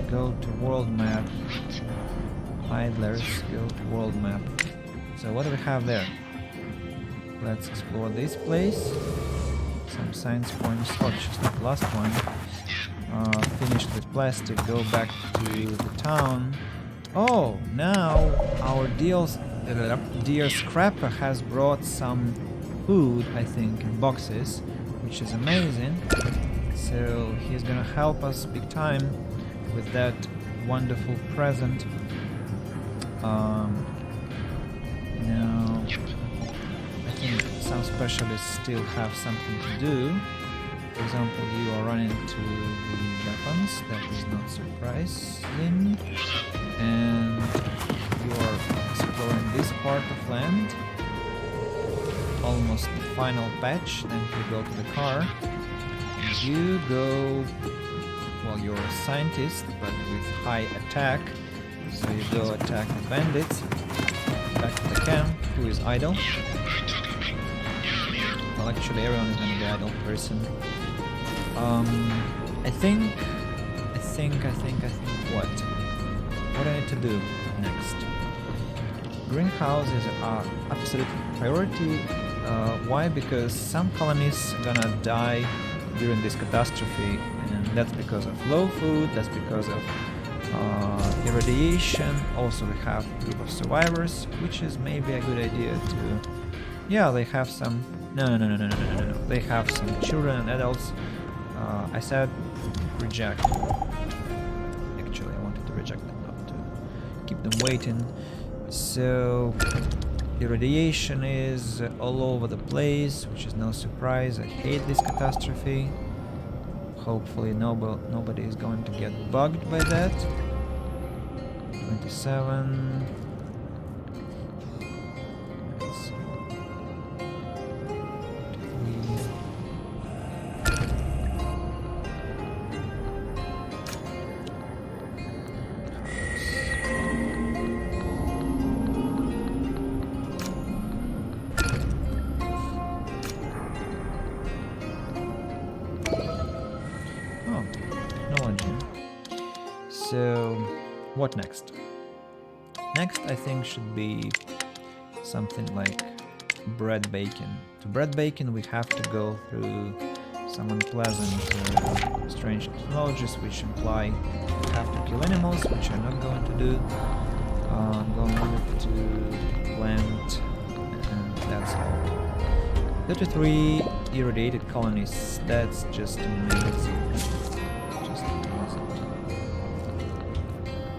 Go to world map. Idlers, go to world map. So what do we have there? Let's explore this place. Some science points. Oh, just like the last one. Finished with plastic. Go back to the town. Oh, now our dear Scrapper has brought some food, I think, in boxes, which is amazing. So he's gonna help us big time with that wonderful present. Now, I think some specialists still have something to do. For example, you are running to the weapons, that is not surprising. And you are exploring this part of land. Almost the final patch, then you go to the car. You go, well, you're a scientist, but with high attack. So you go attack the bandits. Back to the camp, who is idle. Well, actually everyone is gonna be idle person. I think what? What do I need to do next? Greenhouses are absolute priority. Why? Because some colonies are gonna die during this catastrophe, and that's because of low food, that's because of irradiation. Also we have a group of survivors, which is maybe a good idea to... Yeah, they have some... No. They have some children and adults. I said reject. Actually, I wanted to reject them, not to keep them waiting. So irradiation is all over the place, which is no surprise. I hate this catastrophe. Hopefully nobody is going to get bugged by that. 27. Let's see. 23. Oh, technology. So, what next? Next, I think, should be something like bread bacon. To bread bacon, we have to go through some unpleasant, strange technologies, which imply we have to kill animals, which I'm not going to do. I'm going to move to plant, and that's all. 33 irradiated colonies. That's just amazing.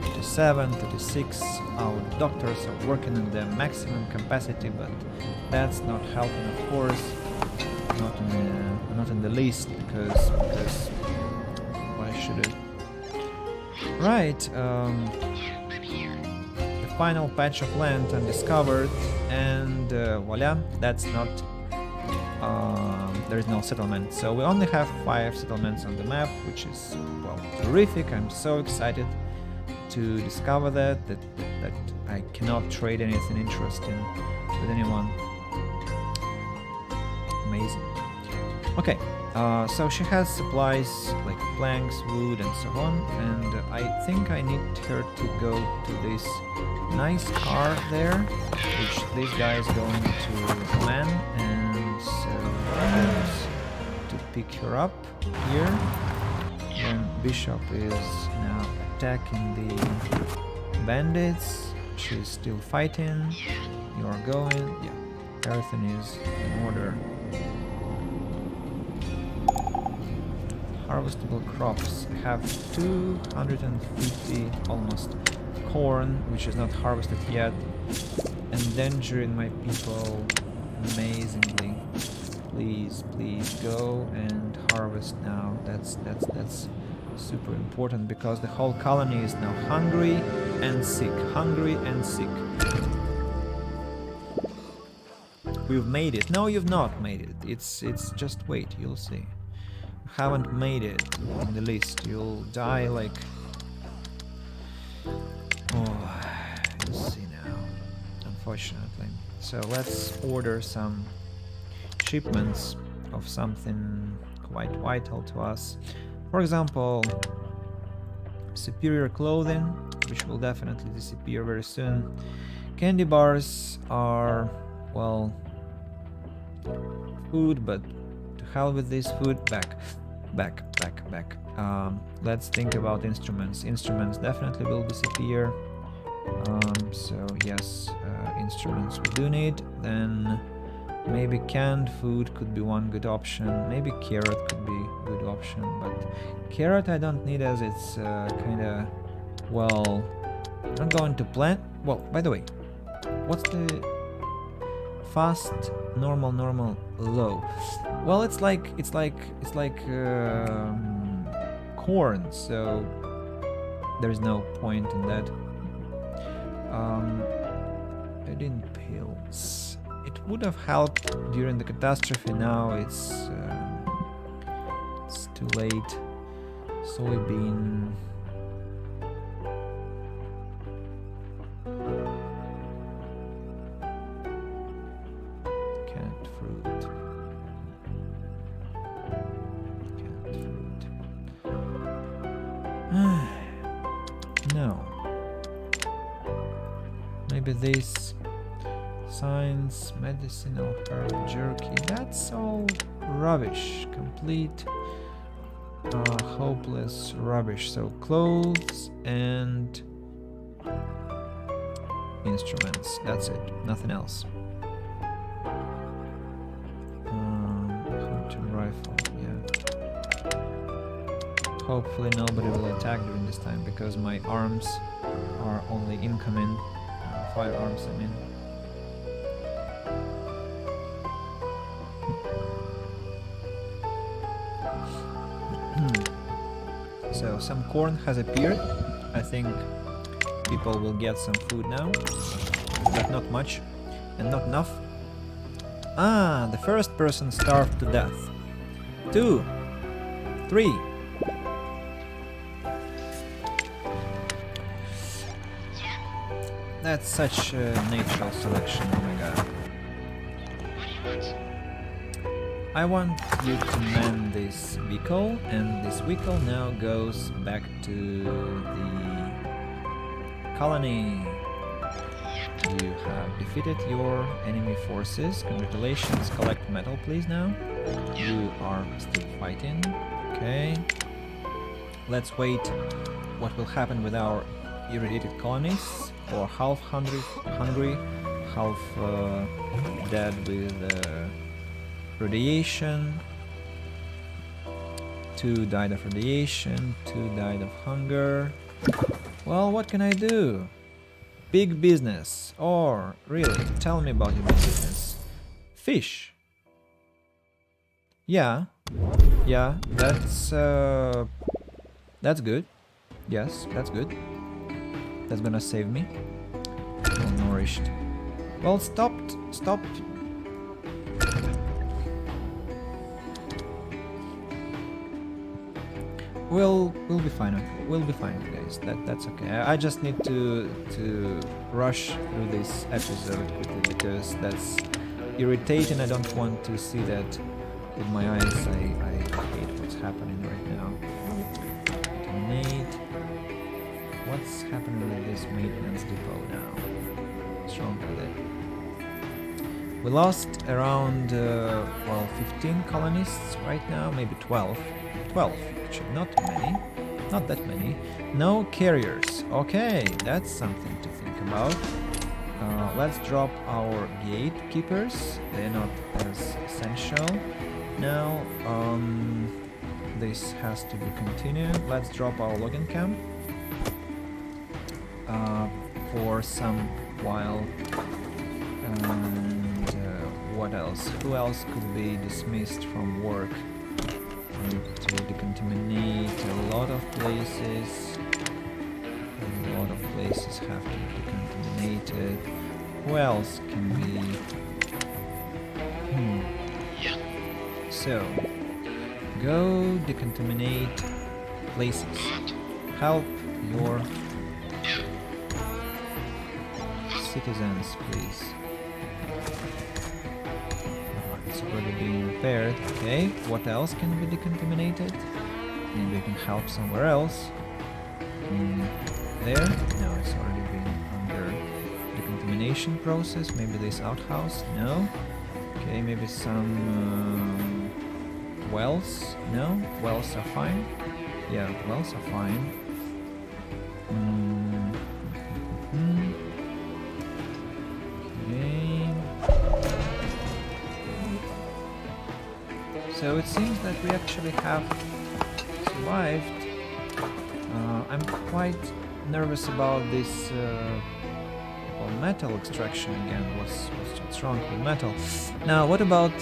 37, 36. Our doctors are working in their maximum capacity, but that's not helping, of course. Not in the least, because why should it? Right. The final patch of land undiscovered, and voila, that's not. There is no settlement, so we only have 5 settlements on the map, which is, well, terrific. I'm so excited to discover that I cannot trade anything interesting with anyone. Amazing. Okay, so she has supplies like planks, wood, and so on, and I think I need her to go to this nice car there, which this guy is going to man, and so I'm going to pick her up here. Then Bishop is now attacking the bandits. She's still fighting. You are going. Yeah, everything is in order. Harvestable crops. I have 250 almost corn, which is not harvested yet. Endangering my people amazingly. Please go and harvest now. That's super important, because the whole colony is now hungry and sick. Hungry and sick. We've made it. No, you've not made it. It's just wait, you'll see. You haven't made it in the list. You'll die like... Oh, you'll see now, unfortunately. So let's order some shipments of something quite vital to us. For example, superior clothing, which will definitely disappear very soon. Candy bars are, well, food, but to hell with this food. Back. Let's think about instruments. Instruments definitely will disappear. So yes, instruments we do need. Then maybe canned food could be one good option. Maybe carrot could be a good option, but carrot I don't need, as it's kinda, well, I'm not going to plant. Well, by the way, what's the fast, normal, low? Well, it's like corn, so there's no point in that. I didn't pills. It would have helped during the catastrophe. Now it's too late. Soybean. Canned fruit. No. Maybe this. Science, medicinal herb jerky. That's all rubbish. Complete hopeless rubbish. So clothes and instruments. That's it. Nothing else. Hunting rifle. Yeah. Hopefully nobody will attack during this time, because my arms are only incoming. firearms, I mean. So some corn has appeared. I think people will get some food now, but not much and not enough. Ah, the first person starved to death. 2, 3. That's such a natural selection, oh my god. What do you want? I want you to man this vehicle, and this vehicle now goes back to the colony. You have defeated your enemy forces. Congratulations. Collect metal, please, now. You are still fighting. Okay. Let's wait what will happen with our irradiated colonies, or half hungry, half dead with radiation. 2 died of radiation, 2 died of hunger. Well, what can I do? Big business. Or, really, tell me about your big business. Fish. Yeah, that's good. Yes, that's good. That's gonna save me. Malnourished. Well, stop. We'll be fine. Okay. We'll be fine, guys. That's okay. I just need to rush through this episode quickly because that's irritating. I don't want to see that with my eyes. I hate what's happening right now. Terminate. What's happening with this maintenance depot now? What's wrong with it? We lost around 15 colonists right now, maybe 12. 12, actually, not that many. No carriers. Okay, that's something to think about. Let's drop our gatekeepers. They're not as essential. Now, this has to be continued. Let's drop our logging camp for some while. And what else? Who else could be dismissed from work? Need to decontaminate a lot of places. A lot of places have to be decontaminated. Who else can be? So, go decontaminate places. Help your citizens, please. It's already being repaired. Okay, what else can be decontaminated? Maybe we can help somewhere else. There? No, it's already been under decontamination process. Maybe this outhouse? No. Okay, maybe some wells? No? Wells are fine? Yeah, wells are fine. So it seems that we actually have survived. I'm quite nervous about this metal extraction again. What's wrong with metal? Now, what about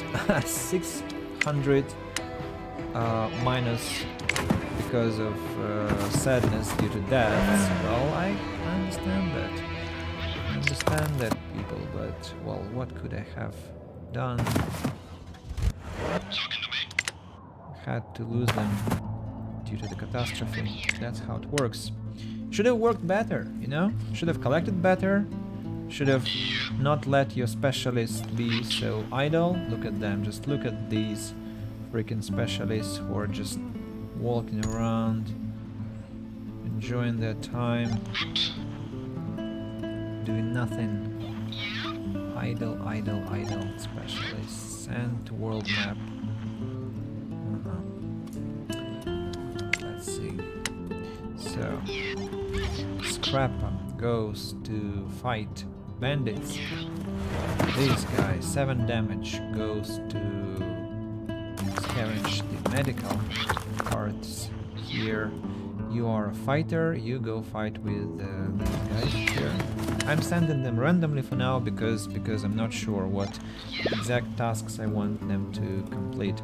600 minus because of sadness due to deaths? Well, I understand that. I understand that, people, but well, what could I have done? Had to lose them due to the catastrophe. That's how it works. Should have worked better, you know? Should have collected better. Should have not let your specialists be so idle. Look at them. Just look at these freaking specialists who are just walking around, enjoying their time, doing nothing. Idle specialists. Send to world map. Let's see. So, Scrapper goes to fight bandits. This guy, 7 damage, goes to scavenge the medical parts. here. You are a fighter, you go fight with the guys here. I'm sending them randomly for now because I'm not sure what exact tasks I want them to complete.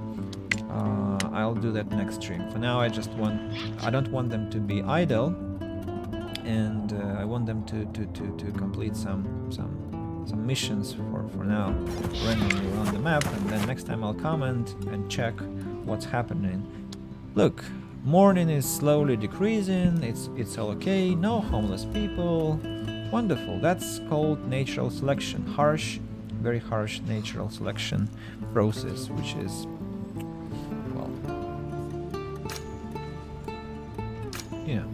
I'll do that next stream. For now I don't want them to be idle, and I want them to complete some missions for now randomly around the map, and then next time I'll come and check what's happening. Look, morning is slowly decreasing, it's all okay, no homeless people. Wonderful, that's called natural selection. Harsh, very harsh natural selection process, which is, well, yeah.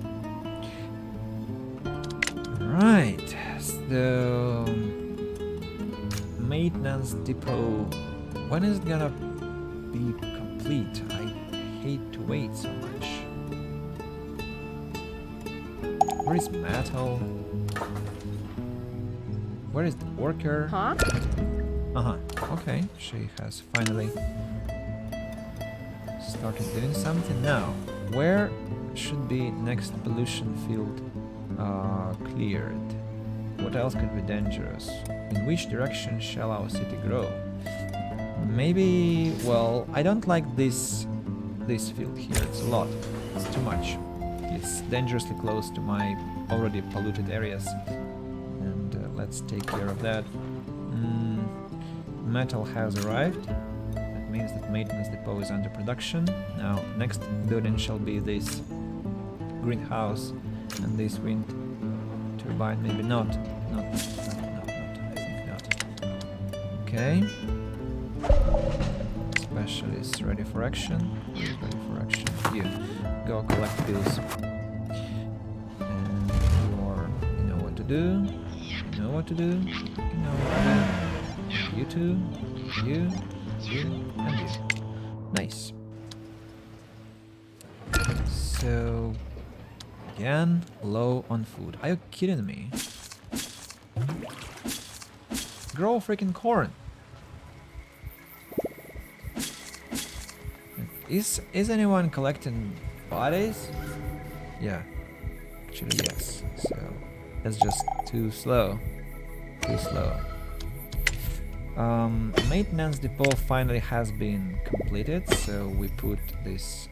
Right, so maintenance depot, when is it gonna be complete? I hate to wait so much. Where is Metal? Where is the worker? Huh? Okay, she has finally started doing something. Now, where should be next pollution field cleared? What else could be dangerous? In which direction shall our city grow? Maybe, well, I don't like this field here. It's a lot. It's too much. It's dangerously close to my already polluted areas. And let's take care of that. Metal has arrived. That means that maintenance depot is under production. Now, next building shall be this greenhouse and this wind turbine. Maybe not. Not. I think not. Okay. Specialist ready for action. Who's ready for action? You. Go collect bills. And you know what to do. You know what to do. You know what to do. You two. You. And you. Nice. So again, low on food. Are you kidding me? Grow freaking corn. Is anyone collecting bodies? Yeah. Actually yes. So that's just too slow. Too slow. Maintenance depot finally has been completed, so we put this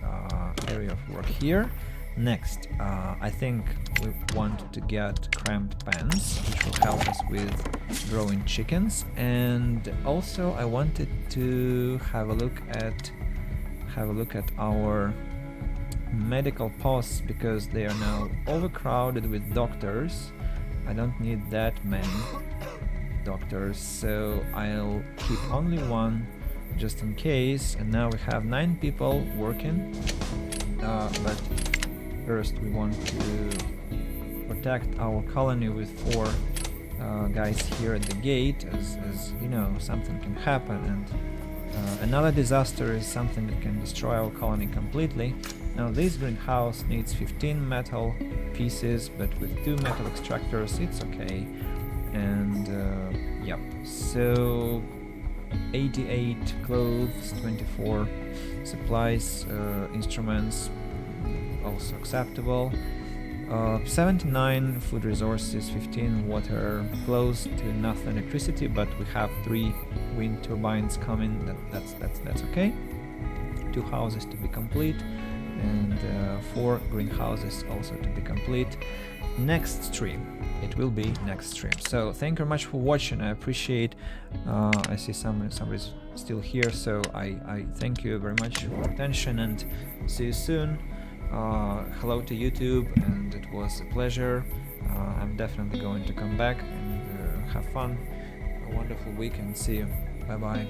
area of work here. Next, I think we want to get cramped pens, which will help us with growing chickens, and also I wanted to have a look at our medical posts, because they are now overcrowded with doctors. I don't need that many doctors, so I'll keep only one just in case. And now we have 9 people working, but first we want to protect our colony with 4 guys here at the gate, as you know, something can happen, and another disaster is something that can destroy our colony completely. Now this greenhouse needs 15 metal pieces, but with 2 metal extractors it's okay. And yep, so 88 clothes, 24 supplies, instruments, also acceptable. 79 food resources, 15 water, close to enough electricity, but we have 3 wind turbines coming. That's okay. 2 houses to be complete, and 4 greenhouses also to be complete. Next stream, it will be next stream. So thank you very much for watching. I appreciate. I see somebody's still here, so I thank you very much for your attention, and see you soon. Hello to YouTube, and it was a pleasure. I'm definitely going to come back and have fun. A wonderful week, and see you. Bye bye.